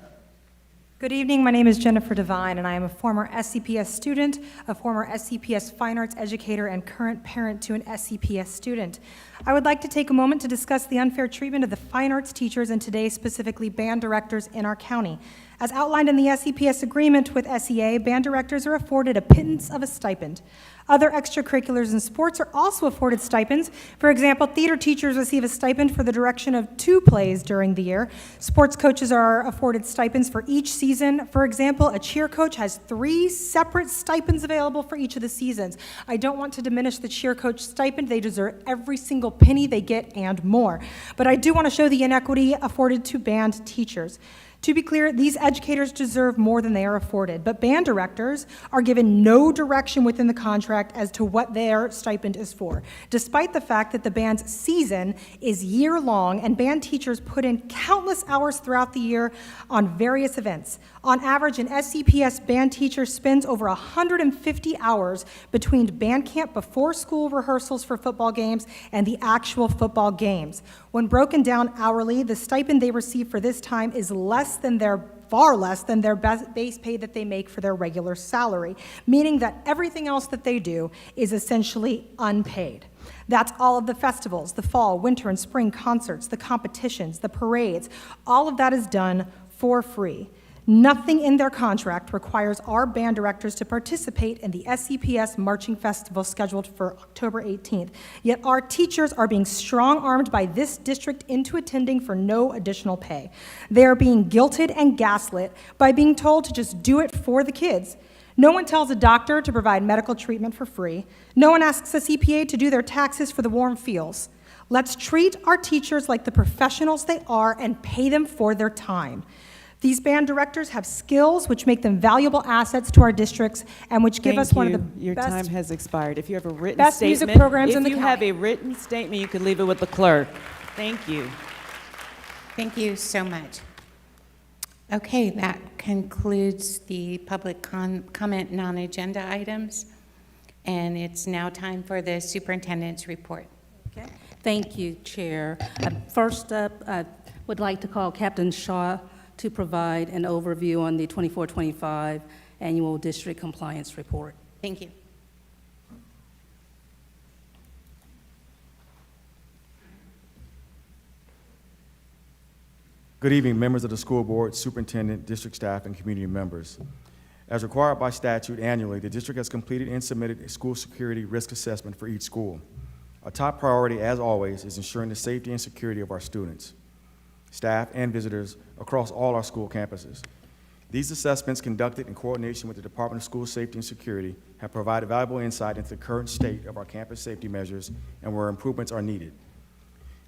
Good evening. My name is Jennifer Devine, and I am a former SCPS student, a former SCPS fine arts educator, and current parent to an SCPS student. I would like to take a moment to discuss the unfair treatment of the fine arts teachers and today specifically band directors in our county. As outlined in the SCPS agreement with SEA, band directors are afforded a pittance of a stipend. Other extracurriculars and sports are also afforded stipends. For example, theater teachers receive a stipend for the direction of 2 plays during the year. Sports coaches are afforded stipends for each season. For example, a cheer coach has 3 separate stipends available for each of the seasons. I don't want to diminish the cheer coach stipend. They deserve every single penny they get and more. But I do want to show the inequity afforded to band teachers. To be clear, these educators deserve more than they are afforded, but band directors are given no direction within the contract as to what their stipend is for, despite the fact that the band's season is year-long and band teachers put in countless hours throughout the year on various events. On average, an SCPS band teacher spends over 150 hours between band camp before school rehearsals for football games and the actual football games. When broken down hourly, the stipend they receive for this time is far less than their base pay that they make for their regular salary, meaning that everything else that they do is essentially unpaid. That's all of the festivals, the fall, winter, and spring concerts, the competitions, the parades. All of that is done for free. Nothing in their contract requires our band directors to participate in the SCPS Marching Festival scheduled for October 18th, yet our teachers are being strong-armed by this district into attending for no additional pay. They are being guilted and gaslit by being told to just do it for the kids. No one tells a doctor to provide medical treatment for free. No one asks a CPA to do their taxes for the warm feels. Let's treat our teachers like the professionals they are and pay them for their time. These band directors have skills which make them valuable assets to our districts and which give us one of the Your best, time has expired. If you have a written best statement, music programs in the if you county. have a written statement, you can leave it with the clerk. Thank you. Thank you so much. Okay, that concludes the public comment non-agenda items, and it's now time for the superintendent's report. Okay. Thank you, Chair. First up, I would like to call Captain Shaw to provide an overview on the 24-25 Annual District Compliance Report. Thank you. Good evening, members of the school board, superintendent, district staff, and community members. As required by statute annually, the district has completed and submitted a school security risk assessment for each school. Our top priority, as always, is ensuring the safety and security of our students, staff, and visitors across all our school campuses. These assessments, conducted in coordination with the Department of School Safety and Security, have provided valuable insight into the current state of our campus safety measures and where improvements are needed.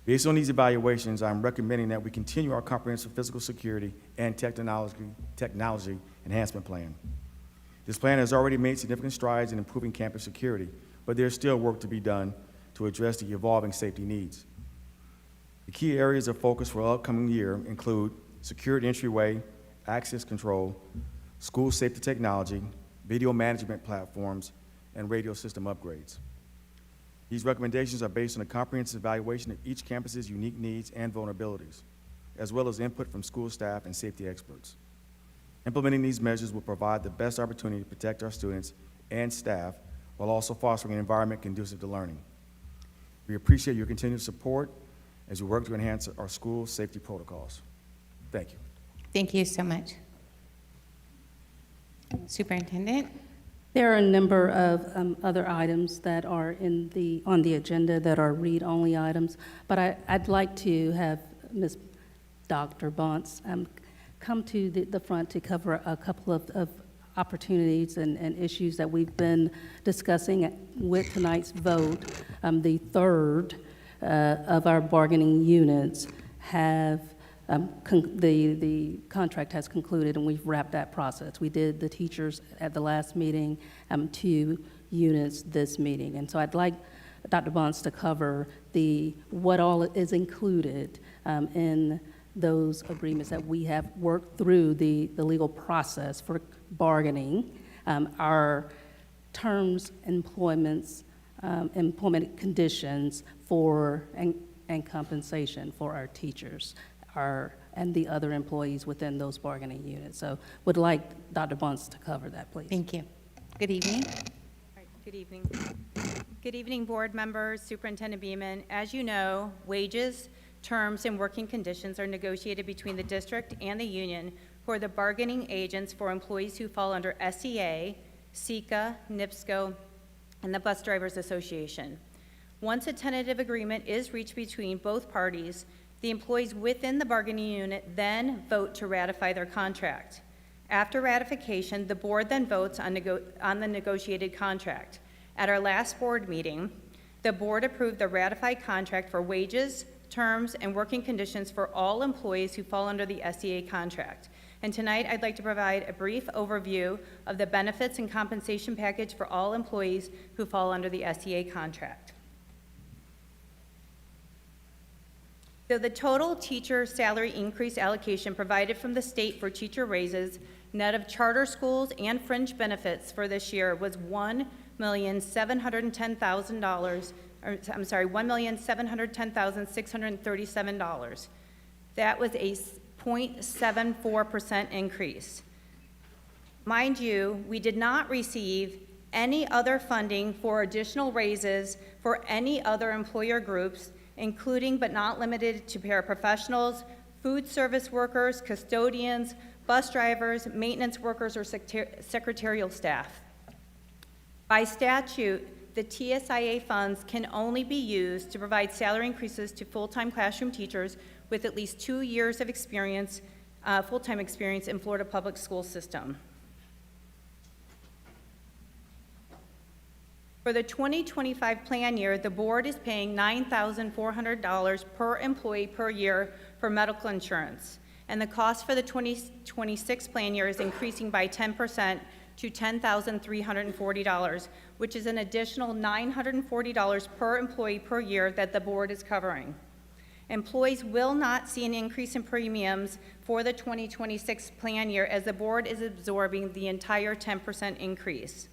Based on these evaluations, I'm recommending that we continue our comprehensive physical security and technology enhancement plan. This plan has already made significant strides in improving campus security, but there's still work to be done to address the evolving safety needs. The key areas of focus for the upcoming year include secured entryway, access control, school safety technology, video management platforms, and radio system upgrades. These recommendations are based on a comprehensive evaluation of each campus's unique needs and vulnerabilities, as well as input from school staff and safety experts. Implementing these measures will provide the best opportunity to protect our students and staff while also fostering an environment conducive to learning. We appreciate your continued support as we work to enhance our school safety protocols. Thank you. Thank you so much. Superintendent? There are a number of other items that are on the agenda that are read-only items, but I'd like to have Ms. Dr. Bonce come to the front to cover a couple of opportunities and issues that we've been discussing with tonight's vote. The third of our bargaining units have the contract has concluded, and we've wrapped that process. We did the teachers at the last meeting, 2 units this meeting. And so I'd like Dr. Bonce to cover what all is included in those agreements that we have worked through the legal process for bargaining, our terms, employment conditions and compensation for our teachers and the other employees within those bargaining units. So would like Dr. Bonce to cover that, please. Thank you. Good evening. Good evening. Good evening, board members, Superintendent Beeman. As you know, wages, terms, and working conditions are negotiated between the district and the union, who are the bargaining agents for employees who fall under SEA, SECA, NIPSCO, and the Bus Drivers Association. Once a tentative agreement is reached between both parties, the employees within the bargaining unit then vote to ratify their contract. After ratification, the board then votes on the negotiated contract. At our last board meeting, the board approved the ratified contract for wages, terms, and working conditions for all employees who fall under the SEA contract. And tonight, I'd like to provide a brief overview of the benefits and compensation package for all employees who fall under the SEA contract. So the total teacher salary increase allocation provided from the state for teacher raises, net of charter schools and fringe benefits for this year was $1,710,637. That was a 0.74% increase. Mind you, we did not receive any other funding for additional raises for any other employer groups, including but not limited to paraprofessionals, food service workers, custodians, bus drivers, maintenance workers, or secretarial staff. By statute, the TSIA funds can only be used to provide salary increases to full-time classroom teachers with at least 2 years of experience, full-time experience in Florida public school system. For the 2025 plan year, the board is paying $9,400 per employee per year for medical insurance, and the cost for the 2026 plan year is increasing by 10% to $10,340, which is an additional $940 per employee per year that the board is covering. Employees will not see an increase in premiums for the 2026 plan year as the board is absorbing the entire 10% increase.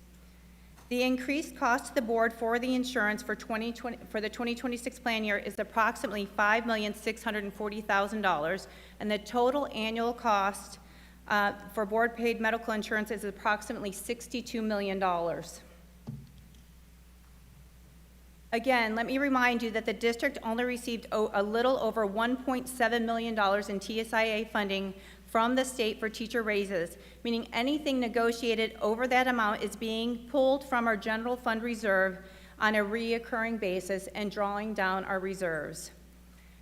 The increased cost to the board for the insurance for the 2026 plan year is approximately $5,640,000, and the total annual cost for board-paid medical insurance is approximately $62 million. Again, let me remind you that the district only received a little over $1.7 million in TSIA funding from the state for teacher raises, meaning anything negotiated over that amount is being pulled from our general fund reserve on a reoccurring basis and drawing down our reserves.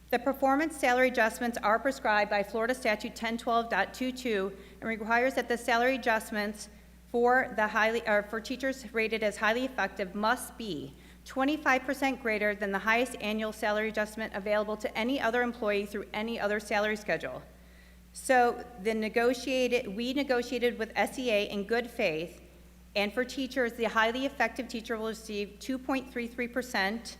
The performance salary adjustments are prescribed by Florida Statute 1012.22 and requires that the salary adjustments for teachers rated as highly effective must be 25% greater than the highest annual salary adjustment available to any other employee through any other salary schedule. So we negotiated with SEA in good faith, and for teachers, the highly effective teacher will receive 2.33%,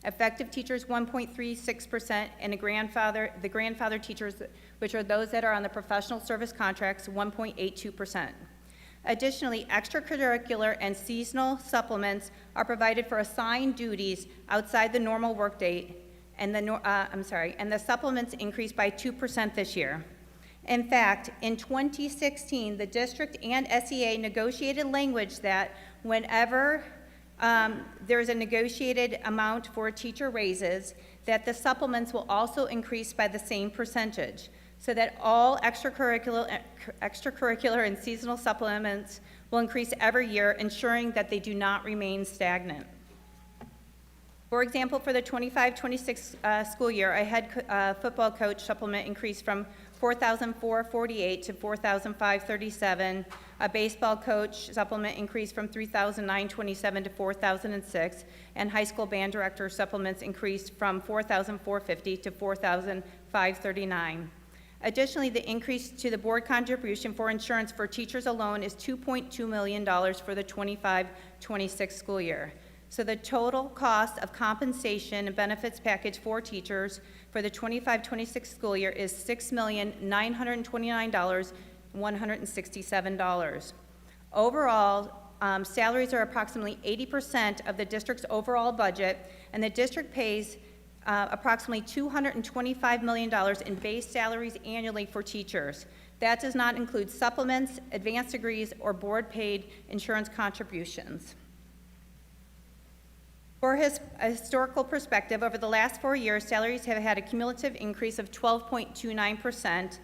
effective teachers 1.36%, and the grandfather teachers, which are those that are on the professional service contracts, 1.82%. Additionally, extracurricular and seasonal supplements are provided for assigned duties outside the normal workday, and the supplements increased by 2% this year. In fact, in 2016, the district and SEA negotiated language that whenever there's a negotiated amount for teacher raises, that the supplements will also increase by the same percentage. so that all extracurricular and seasonal supplements will increase every year, ensuring that they do not remain stagnant. For example, for the 25-26 school year, a head football coach supplement increased from $4,448 to $4,537. A baseball coach supplement increased from $3,927 to $4,006, and high school band director supplements increased from $4,450 to $4,539. Additionally, the increase to the board contribution for insurance for teachers alone is $2.2 million for the 25-26 school year. So the total cost of compensation and benefits package for teachers for the 25-26 school year is $6,929,167. Overall, salaries are approximately 80% of the district's overall budget, and the district pays approximately $225 million in base salaries annually for teachers. That does not include supplements, advanced degrees, or board-paid insurance contributions. For a historical perspective, over the last 4 years, salaries have had a cumulative increase of 12.29%.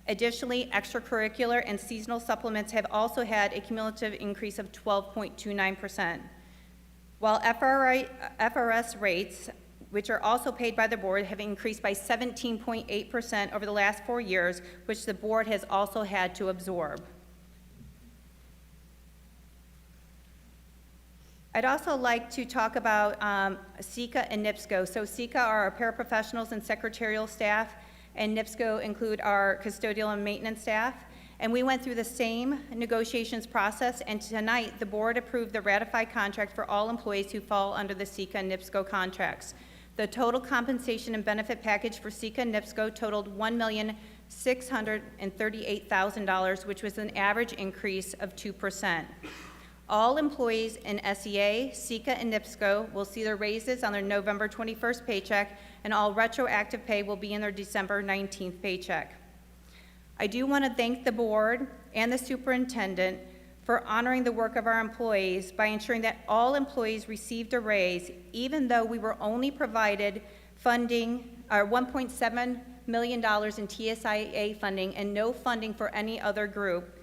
Additionally, extracurricular and seasonal supplements have also had a cumulative increase of 12.29%. While FRS rates, which are also paid by the board, have increased by 17.8% over the last 4 years, which the board has also had to absorb. I'd also like to talk about SECA and NIPSCO. So SECA are our paraprofessionals and secretarial staff, and NIPSCO include our custodial and maintenance staff. And we went through the same negotiations process, and tonight the board approved the ratified contract for all employees who fall under the SECA and NIPSCO contracts. The total compensation and benefit package for SECA and NIPSCO totaled $1,638,000, which was an average increase of 2%. All employees in SEA, SECA, and NIPSCO will see their raises on their November 21st paycheck, and all retroactive pay will be in their December 19th paycheck. I do want to thank the board and the superintendent for honoring the work of our employees by ensuring that all employees received a raise, even though we were only provided funding, $1.7 million in TSIA funding and no funding for any other group.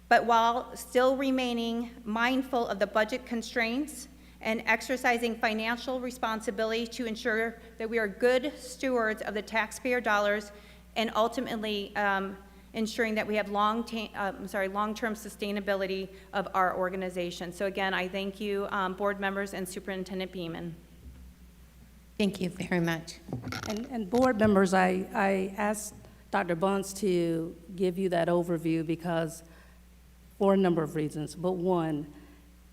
But while still remaining mindful of the budget constraints and exercising financial responsibility to ensure that we are good stewards of the taxpayer dollars and ultimately ensuring that we have long-term sustainability of our organization. So again, I thank you, board members and Superintendent Beeman. Thank you very much. And board members, I asked Dr. Bunce to give you that overview because for a number of reasons, but one,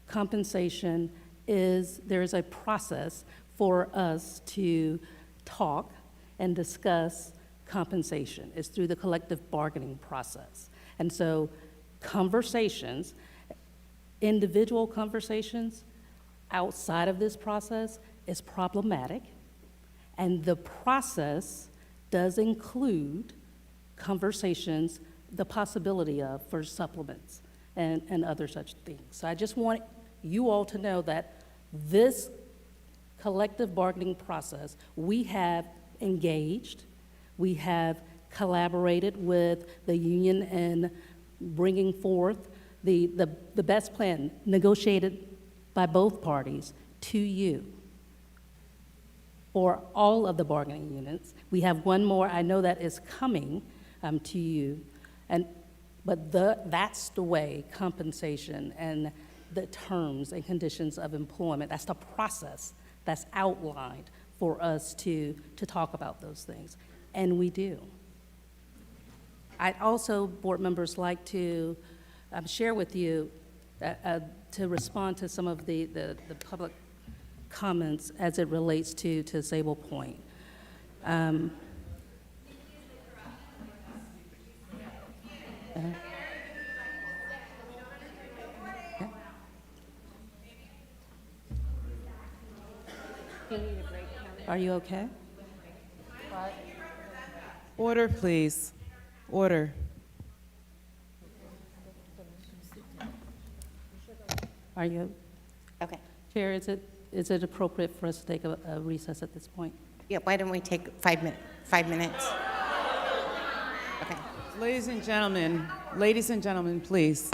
compensation there is a process for us to talk and discuss compensation. It's through the collective bargaining process. And so conversations, individual conversations outside of this process is problematic, and the process does include conversations, the possibility of for supplements and other such things. So I just want you all to know that this collective bargaining process, we have engaged, we have collaborated with the union in bringing forth the best plan negotiated by both parties to you for all of the bargaining units. We have one more, I know that is coming to you, but that's the way compensation and the terms and conditions of employment, that's the process that's outlined for us to talk about those things, and we do. I'd also, board members, like to share with you to respond to some of the public comments as it relates to Sable Point. Are you okay? Order, please. Order. Are you? Okay. Chair, is it appropriate for us to take a recess at this point? Yeah, why don't we take 5 minutes? 5 minutes? Ladies and gentlemen, please.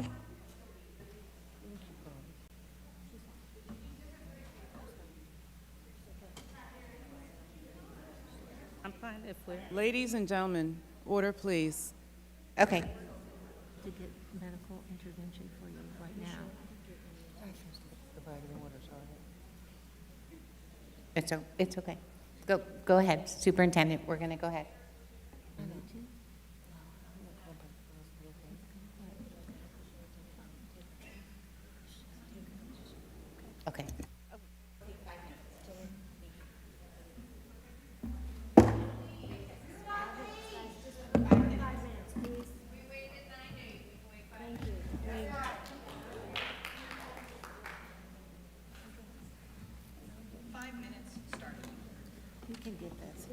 I'm fine if we're. Ladies and gentlemen, order, please. Okay. To get medical intervention for you right now. It's okay. Go ahead, Superintendent, we're going to go ahead. I need to. Okay. You can get this.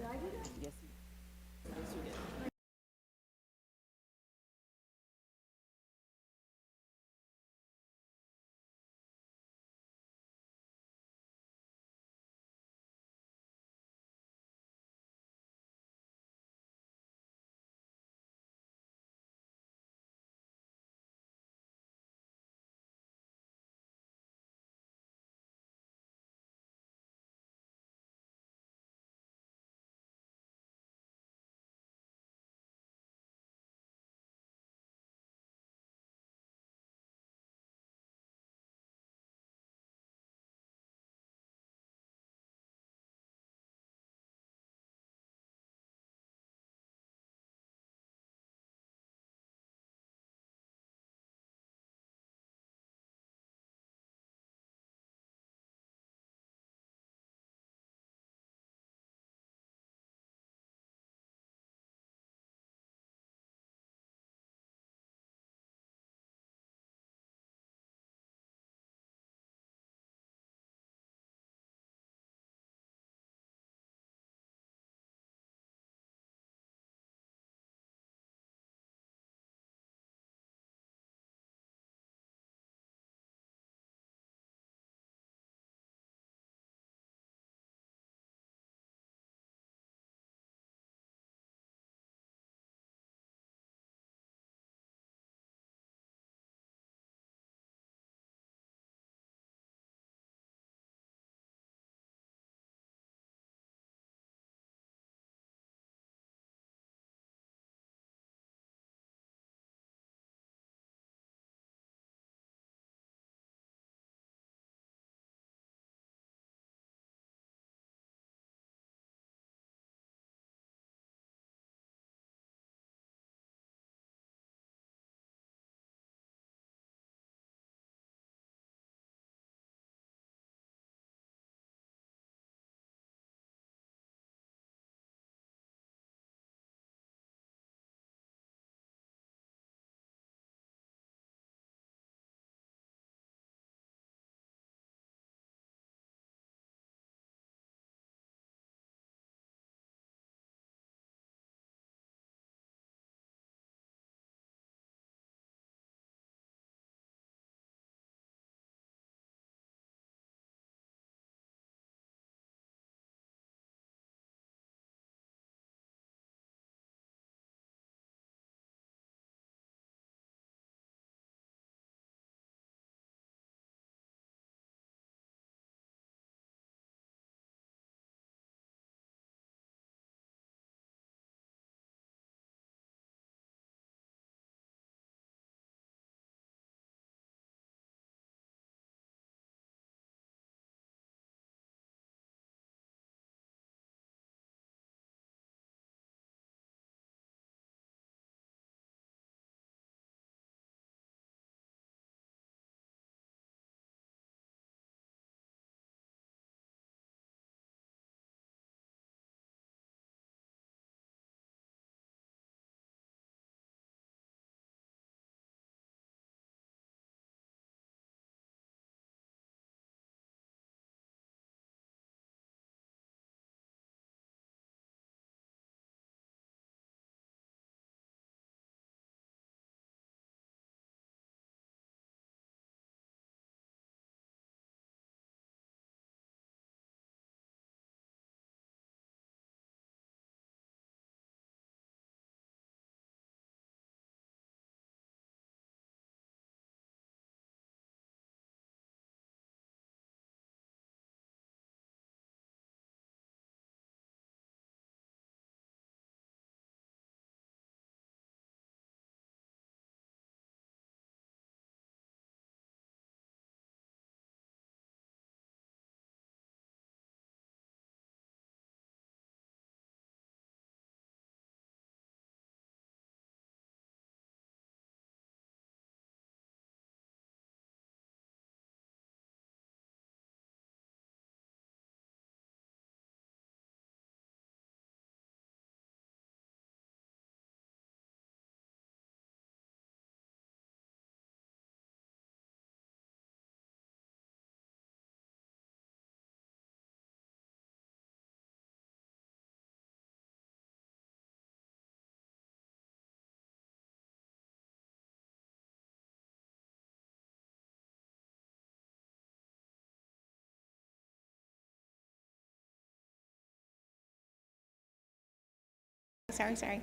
sorry.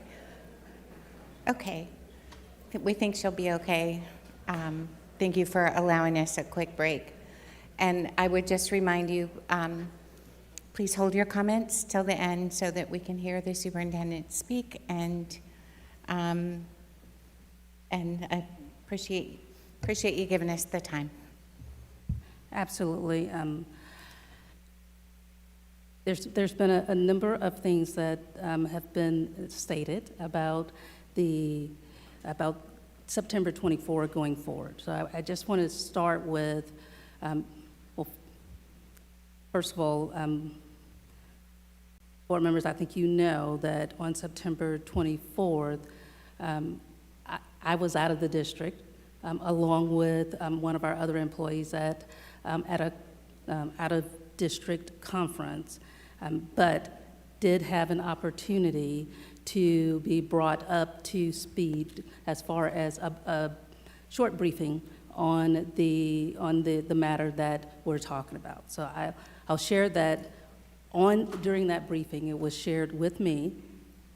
Okay. We think she'll be okay. Thank you for allowing us a quick break. And I would just remind you, please hold your comments till the end so that we can hear the superintendent speak, and I appreciate you giving us the time. Absolutely. There's been a number of things that have been stated about September 24 going forward. So I just want to start with, well, first of all, board members, I think you know that on September 24th, I was out of the district along with one of our other employees at a out-of-district conference, but did have an opportunity to be brought up to speed as far as a short briefing on the matter that we're talking about. So I'll share that during that briefing. It was shared with me,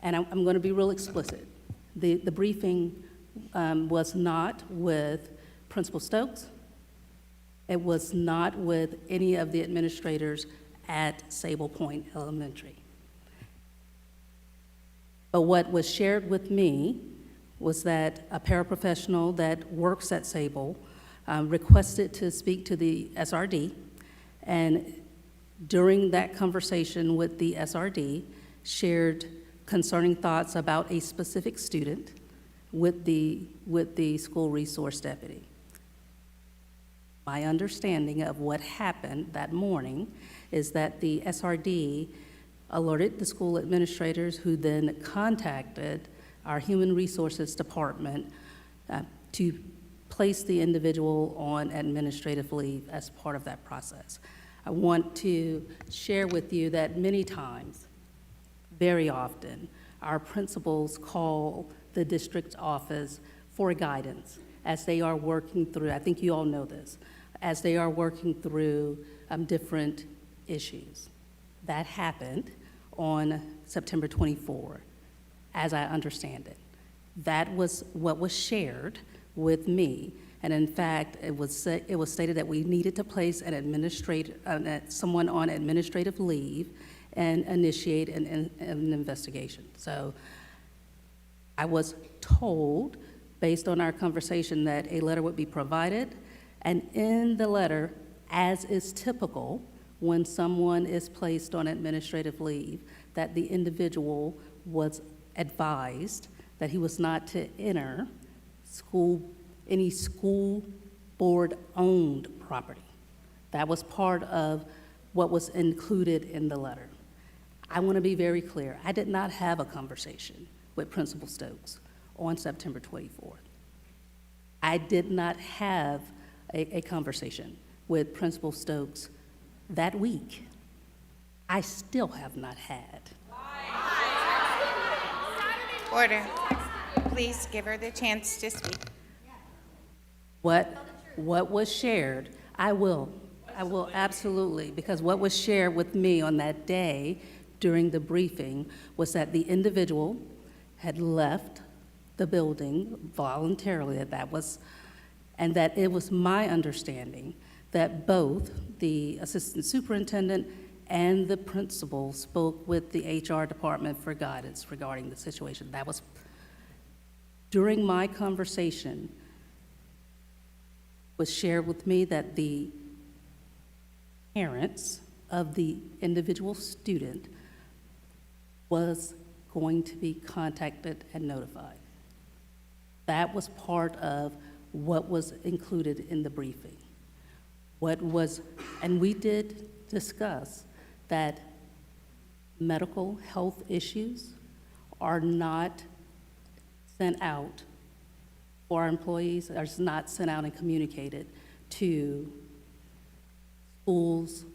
and I'm going to be real explicit. The briefing was not with Principal Stokes. It was not with any of the administrators at Sable Point Elementary. But what was shared with me was that a paraprofessional that works at Sable requested to speak to the SRD, and during that conversation with the SRD, shared concerning thoughts about a specific student with the school resource deputy. My understanding of what happened that morning is that the SRD alerted the school administrators, who then contacted our human resources department to place the individual on administrative leave as part of that process. I want to share with you that many times, very often, our principals call the district office for guidance as they are working through, I think you all know this, as they are working through different issues. That happened on September 24, as I understand it. That was what was shared with me, and in fact, it was stated that we needed to place someone on administrative leave and initiate an investigation. So I was told, based on our conversation, that a letter would be provided, and in the letter, as is typical when someone is placed on administrative leave, that the individual was advised that he was not to enter any school board-owned property. That was part of what was included in the letter. I want to be very clear. I did not have a conversation with Principal Stokes on September 24th. I did not have a conversation with Principal Stokes that week. I still have not had. Order. Please give her the chance to speak. What was shared, I will absolutely, because what was shared with me on that day during the briefing was that the individual had left the building voluntarily, and that it was my understanding that both the assistant superintendent and the principal spoke with the HR department for guidance regarding the situation. That was during my conversation, was shared with me that the parents of the individual student was going to be contacted and notified. That was part of what was included in the briefing. And we did discuss that medical health issues are not sent out for our employees, are not sent out and communicated to schools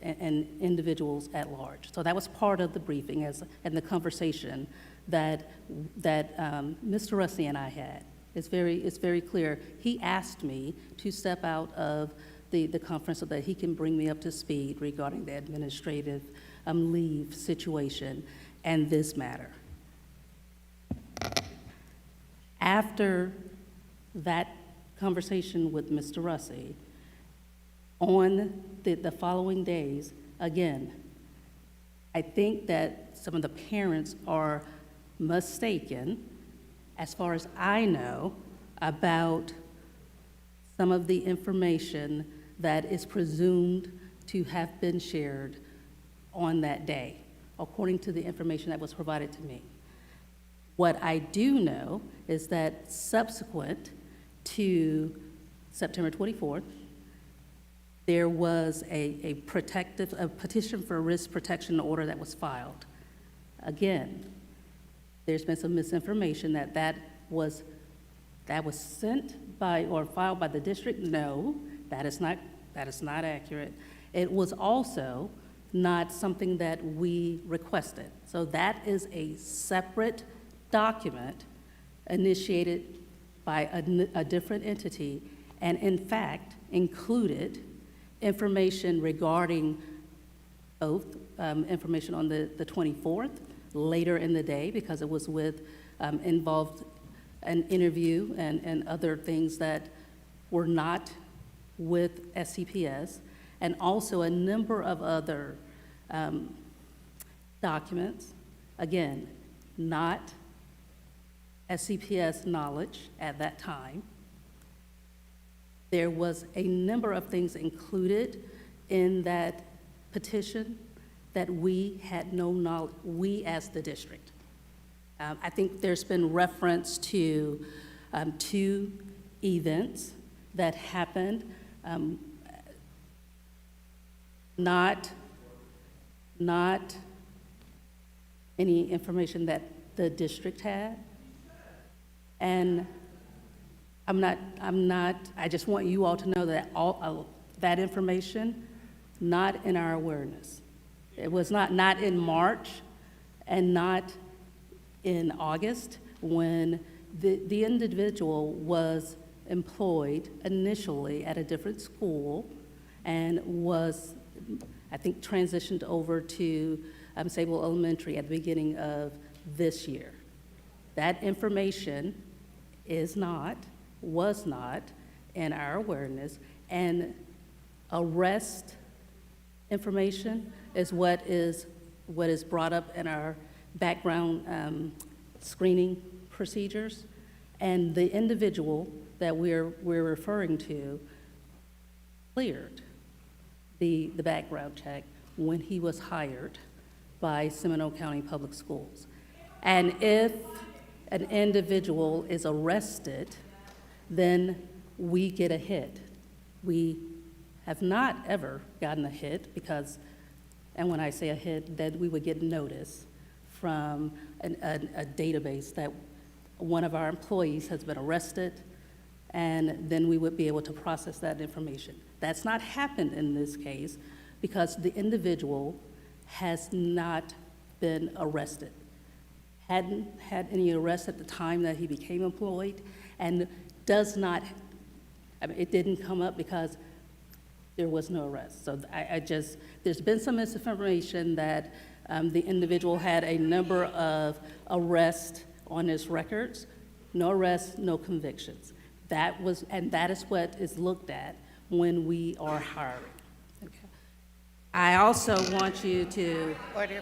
and individuals at large. So that was part of the briefing and the conversation that Mr. Rusty and I had. It's very clear. He asked me to step out of the conference so that he can bring me up to speed regarding the administrative leave situation and this matter. After that conversation with Mr. Russi, on the following days, again, I think that some of the parents are mistaken, as far as I know, about some of the information that is presumed to have been shared on that day, according to the information that was provided to me. What I do know is that subsequent to September 24th, there was a petition for a risk protection order that was filed. Again, there's been some misinformation that was sent by or filed by the district. No, that is not accurate. It was also not something that we requested. So that is a separate document initiated by a different entity, and in fact included information regarding both information on the 24th, later in the day, because it was involved an interview and other things that were not with SCPS, and also a number of other documents, again, not SCPS knowledge at that time. There was a number of things included in that petition that we had no knowledge, we as the district. I think there's been reference to 2 events that happened, not any information that the district had. And I just want you all to know that all that information, not in our awareness. It was not in March and not in August when the individual was employed initially at a different school and was, I think, transitioned over to Sable Elementary at the beginning of this year. That information was not in our awareness, and arrest information is what is brought up in our background screening procedures, and the individual that we're referring to cleared the background check when he was hired by Seminole County Public Schools. And if an individual is arrested, then we get a hit. We have not ever gotten a hit because, and when I say a hit, then we would get notice from a database that one of our employees has been arrested, and then we would be able to process that information. That's not happened in this case because the individual has not been arrested, hadn't had any arrests at the time that he became employed, and does not, it didn't come up because there was no arrest. So there's been some misinformation that the individual had a number of arrests on his records. No arrests, no convictions. That is what is looked at when we are hiring. Okay. I also want you to... Order.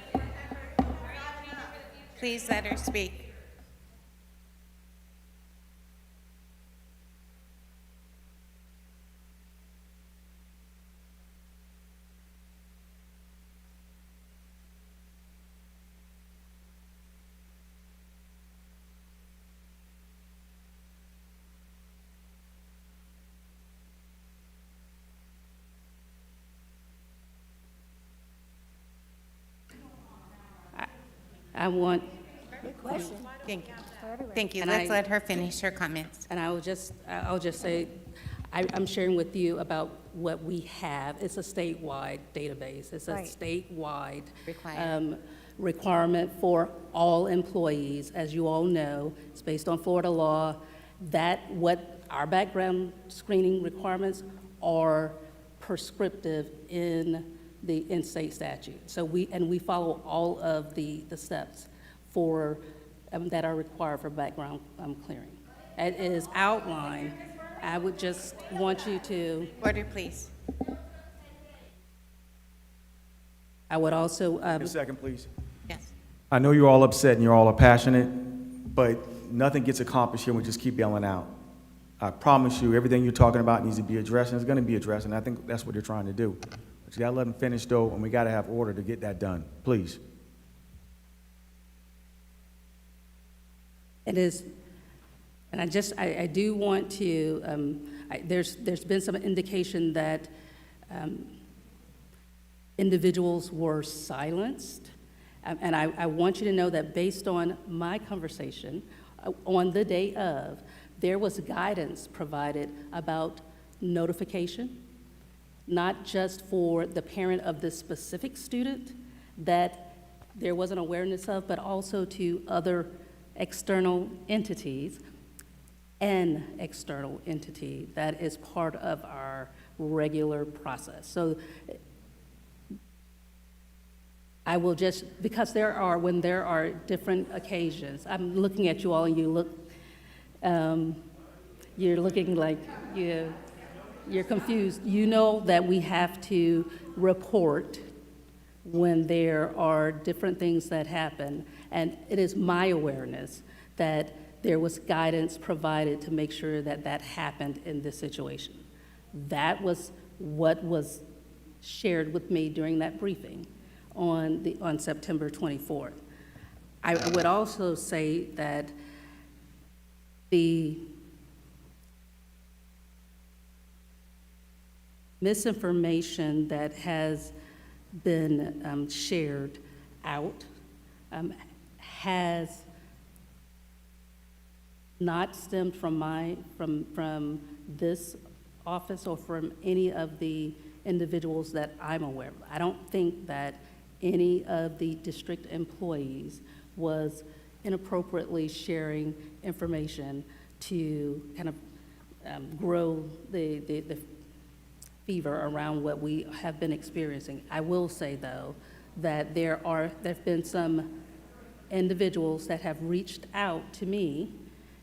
Please let her speak. I want... Good question. Thank you. Thank you. And Let's let her finish her comments. And I'll just say, I'm sharing with you about what we have. It's a statewide database. It's a statewide requirement for all employees. As you all know, it's based on Florida law. What our background screening requirements are prescriptive in the in-state statute. So we follow all of the steps for that are required for background clearing. that is outlined. I would just want you to. Order, please. I would also. A second, please. Yes. I know you're all upset and you're all passionate, but nothing gets accomplished here when we just keep yelling out. I promise you, everything you're talking about needs to be addressed, and it's going to be addressed, and I think that's what you're trying to do. But you got to let them finish, though, and we got to have order to get that done. Please. It is, and I do want to, there's been some indication that individuals were silenced. And I want you to know that based on my conversation, on the day of, there was guidance provided about notification, not just for the parent of this specific student that there was an awareness of, but also to other external entities, an external entity that is part of our regular process. So I will just, because when there are different occasions, I'm looking at you all and you look, you're looking like you're confused. You know that we have to report when there are different things that happen. And it is my awareness that there was guidance provided to make sure that that happened in this situation. That was what was shared with me during that briefing on September 24th. I would also say that the misinformation that has been shared out has not stemmed from this office or from any of the individuals that I'm aware of. I don't think that any of the district employees was inappropriately sharing information to kind of grow the fever around what we have been experiencing. I will say, though, that there have been some individuals that have reached out to me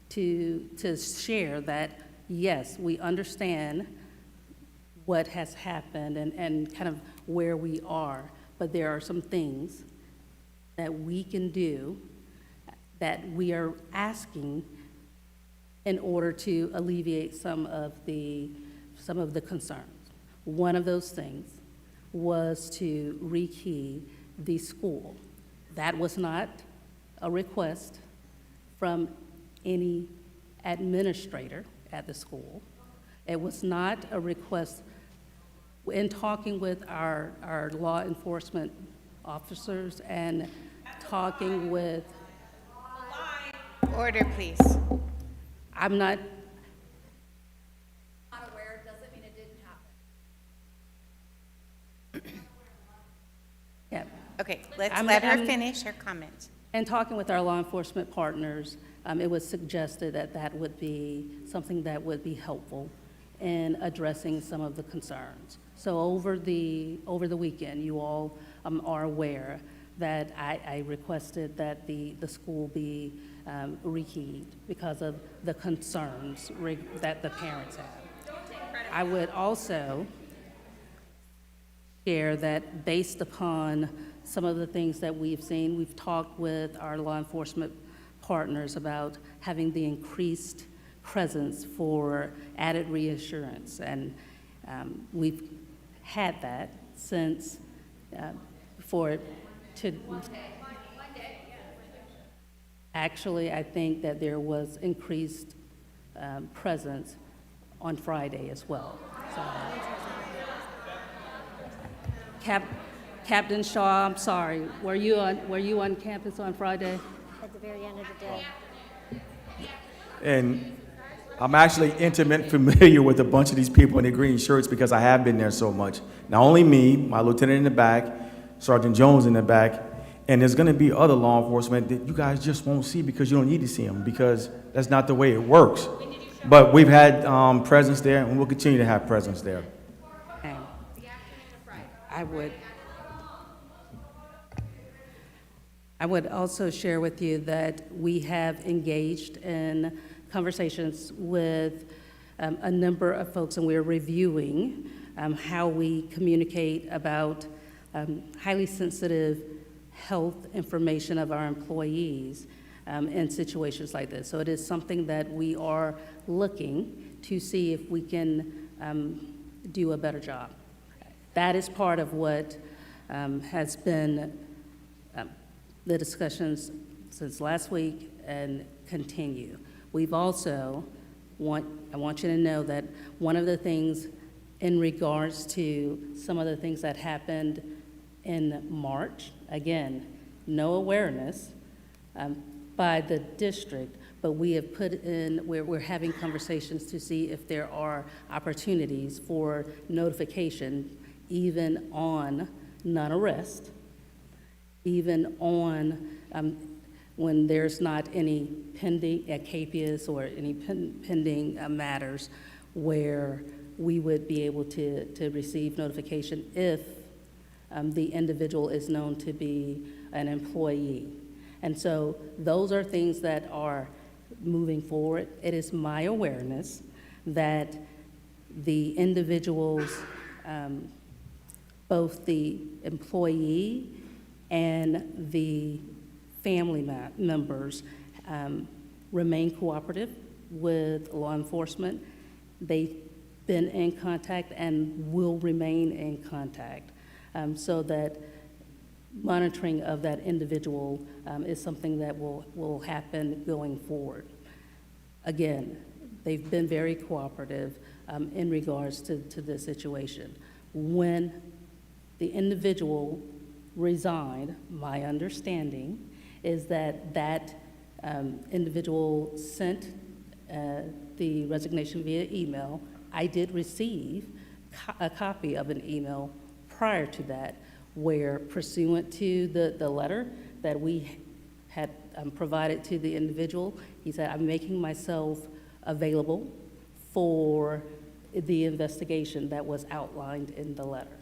to share that, yes, we understand what has happened and kind of where we are, but there are some things that we can do that we are asking in order to alleviate some of the concerns. One of those things was to rekey the school. That was not a request from any administrator at the school. It was not a request. In talking with our law enforcement officers and talking with... Order, please. I'm not... Not aware doesn't mean it didn't happen. Yeah. Okay, let her finish her comments. And talking with our law enforcement partners, it was suggested that that would be something that would be helpful in addressing some of the concerns. So over the weekend, you all are aware that I requested that the school be rekeyed because of the concerns that the parents have. I would also share that based upon some of the things that we've seen, we've talked with our law enforcement partners about having the increased presence for added reassurance, and we've had that since actually, I think that there was increased presence on Friday as well. So, Captain Shaw, I'm sorry. Were you on campus on Friday? At the very end of the day. And I'm actually intimate familiar with a bunch of these people in the green shirts because I have been there so much. Not only me, my lieutenant in the back, Sergeant Jones in the back, and there's going to be other law enforcement that you guys just won't see because you don't need to see them because that's not the way it works. But we've had presence there, and we'll continue to have presence there. I would also share with you that we have engaged in conversations with a number of folks, and we're reviewing how we communicate about highly sensitive health information of our employees in situations like this. So it is something that we are looking to see if we can do a better job. That is part of what has been the discussions since last week and continue. We've also I want you to know that one of the things in regards to some of the things that happened in March, again, no awareness by the district, but we have put in, we're having conversations to see if there are opportunities for notification, even on non-arrest, even on when there's not any pending CAPIAS or any pending matters where we would be able to receive notification if the individual is known to be an employee. And so those are things that are moving forward. It is my awareness that the individuals, both the employee and the family members, remain cooperative with law enforcement. They've been in contact and will remain in contact, so that monitoring of that individual is something that will happen going forward. Again, they've been very cooperative in regards to this situation. When the individual resigned, my understanding is that that individual sent the resignation via email. I did receive a copy of an email prior to that, where pursuant to the letter that we had provided to the individual, he said, I'm making myself available for the investigation that was outlined in the letter.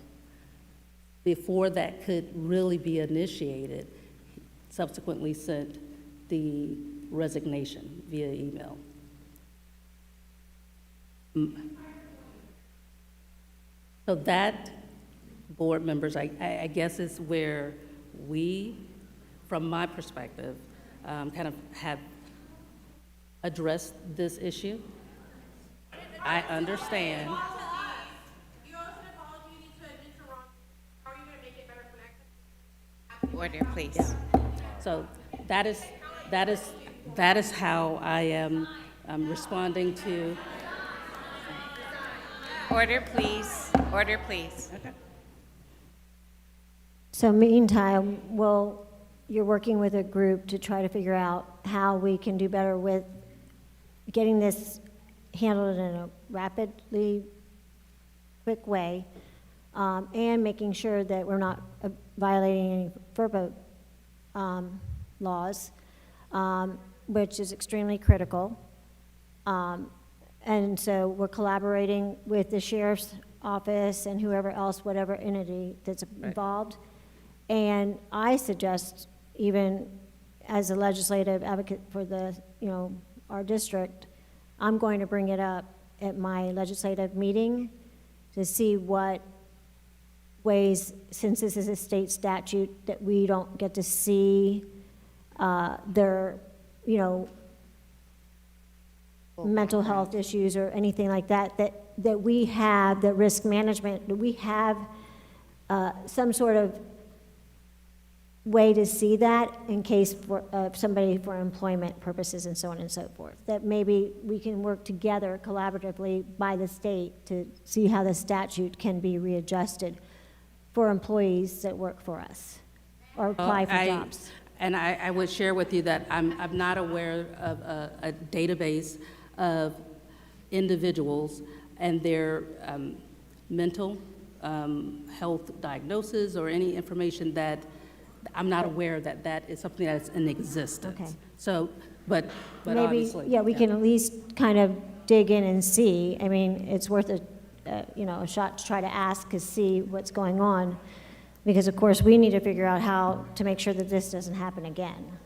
Before that could really be initiated, he subsequently sent the resignation via email. So that, board members, I guess is where we, from my perspective, kind of have addressed this issue. I understand. Order, please. Yeah. So that is how I am responding to. Order, please. Order, please. Okay. So meantime, you're working with a group to try to figure out how we can do better with getting this handled in a rapidly, quick way, and making sure that we're not violating any FERPA laws, which is extremely critical. And so we're collaborating with the sheriff's office and whoever else, whatever entity that's involved. And I suggest, even as a legislative advocate for our district, I'm going to bring it up at my legislative meeting to see what ways, since this is a state statute, that we don't get to see their, mental health issues or anything like that, that we have the risk management, that we have some sort of way to see that in case for somebody for employment purposes and so on and so forth. That maybe we can work together collaboratively by the state to see how the statute can be readjusted for employees that work for us or apply for jobs. And I would share with you that I'm not aware of a database of individuals and their mental health diagnosis or any information that I'm not aware that is something that's in existence. Okay. So, but Maybe, obviously. yeah, we can at least kind of dig in and see. I mean, it's worth a shot to try to ask to see what's going on, because of course we need to figure out how to make sure that this doesn't happen again.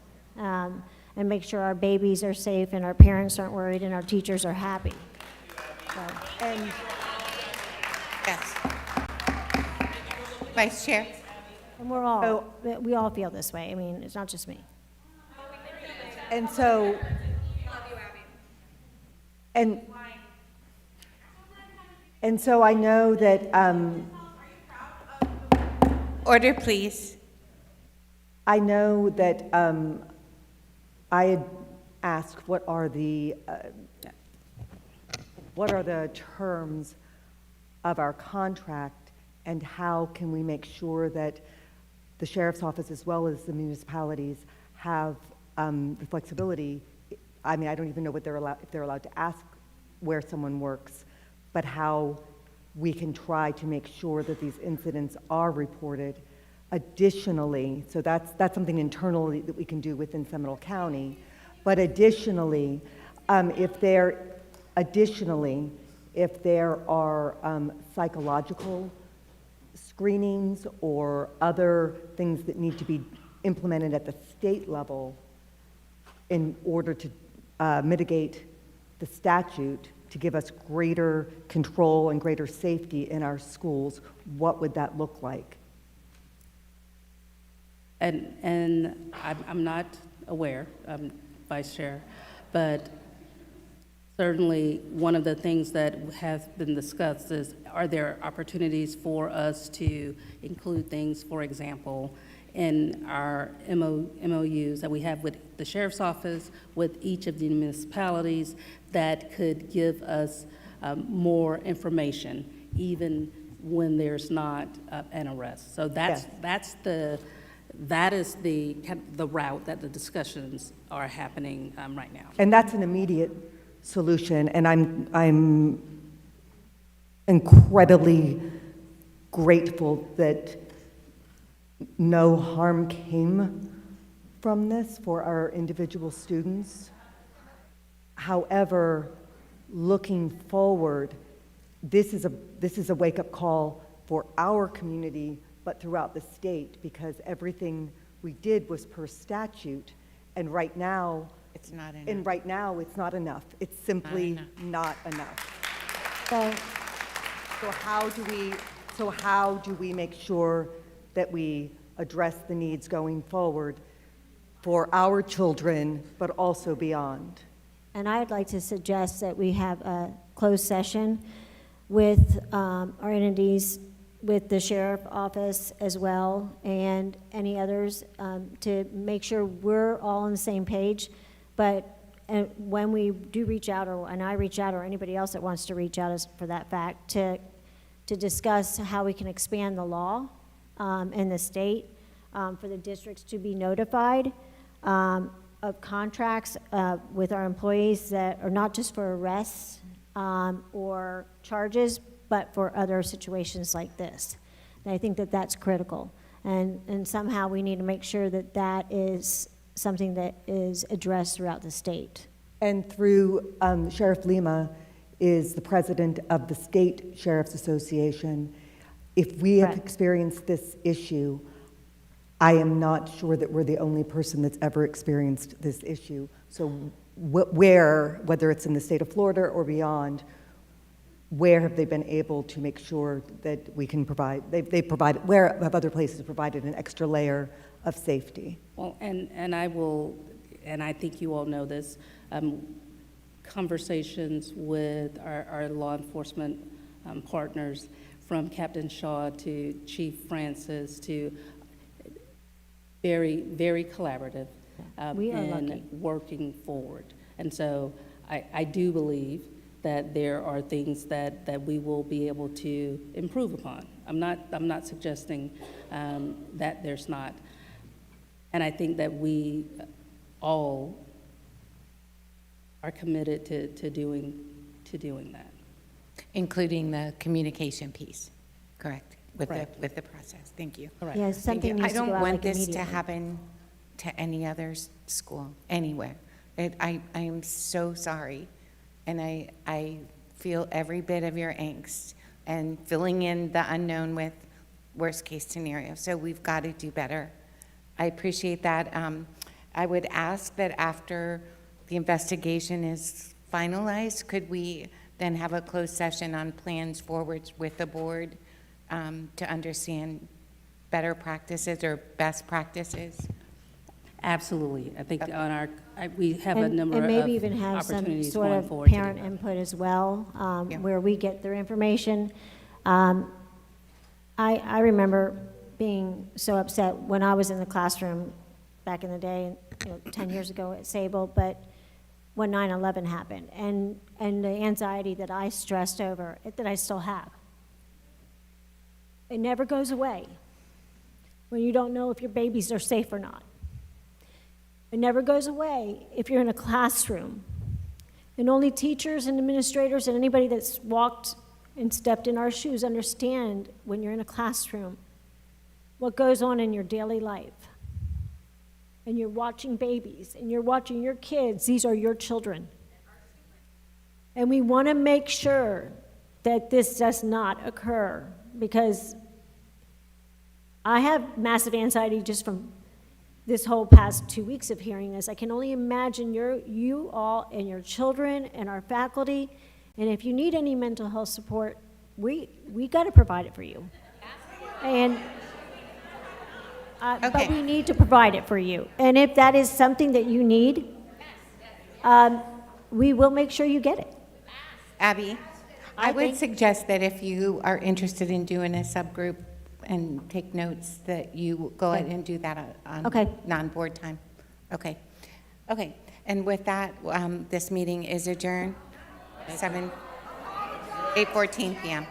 and make sure our babies are safe and our parents aren't worried and our teachers are happy. So, And Yes. Vice Chair? and we all feel this way. I mean, it's not just me. And so, and so I know that, Order, please. I know that I had asked what are the terms of our contract, and how can we make sure that the sheriff's office as well as the municipalities have the flexibility. I mean, I don't even know what if they're allowed to ask where someone works, but how we can try to make sure that these incidents are reported. Additionally, so that's something internally that we can do within Seminole County, but additionally, if there are psychological screenings or other things that need to be implemented at the state level in order to mitigate the statute, to give us greater control and greater safety in our schools, what would that look like? And I'm not aware, Vice Chair, but certainly one of the things that has been discussed is, are there opportunities for us to include things, for example, in our MOUs that we have with the Sheriff's Office, with each of the municipalities, that could give us more information, even when there's not an arrest. So that is the route that the discussions are happening right now. And that's an immediate solution, and I'm incredibly grateful that no harm came from this for our individual students. However, looking forward, this is a wake-up call for our community, but throughout the state, because everything we did was per statute, and right now it's not enough. And right now it's not enough. It's simply not enough. So how do we make sure that we address the needs going forward for our children, but also beyond? And I'd like to suggest that we have a closed session with our entities, with the sheriff office as well, and any others, to make sure we're all on the same page. But when we do reach out, and I reach out, or anybody else that wants to reach out, is for that fact, to discuss how we can expand the law in the state for the districts to be notified of contracts with our employees that are not just for arrests or charges, but for other situations like this. And I think that that's critical. And somehow we need to make sure that that is something that is addressed throughout the state. And through Sheriff Lima is the president of the State Sheriff's Association. If we have experienced this issue, I am not sure that we're the only person that's ever experienced this issue. So whether it's in the state of Florida or beyond, where have they been able to make sure that we can provide, they've provided, where have other places provided an extra layer of safety? Well, and I think you all know this, conversations with our law enforcement partners, from Captain Shaw to Chief Francis, to very, very collaborative in working forward. And so I do believe that there are things that we will be able to improve upon. I'm not suggesting that there's not. And I think that we all are committed to doing that. Including the communication piece, correct? With the process. Thank you. Correct. Yes, something needs to go out I don't want like this to immediately. happen to any other school, anywhere. I am so sorry, and I feel every bit of your angst and filling in the unknown with worst case scenario. So we've got to do better. I appreciate that. I would ask that after the investigation is finalized, could we then have a closed session on plans forwards with the board to understand better practices or best practices? Absolutely. I think we have a number and of maybe even have some opportunities sort going of forward to do parent that. input as well, where we get their information. I remember being so upset when I was in the classroom back in the day, 10 years ago at Sable, but when 9/11 happened, and the anxiety that I stressed over, that I still have. It never goes away when you don't know if your babies are safe or not. It never goes away if you're in a classroom. And only teachers and administrators and anybody that's walked and stepped in our shoes understand when you're in a classroom what goes on in your daily life. And you're watching babies, and you're watching your kids. These are your children. And we want to make sure that this does not occur, because I have massive anxiety just from this whole past 2 weeks of hearing this. I can only imagine you all and your children and our faculty, and if you need any mental health support, we got to provide it for you. And but we need to provide it for you. And if that is something that you need, we will make sure you get it. Abby, I would suggest that if you are interested in doing a subgroup and take notes, that you go ahead and do that on non-board time. Okay. Okay. And with that, this meeting is adjourned. 8:14 p.m.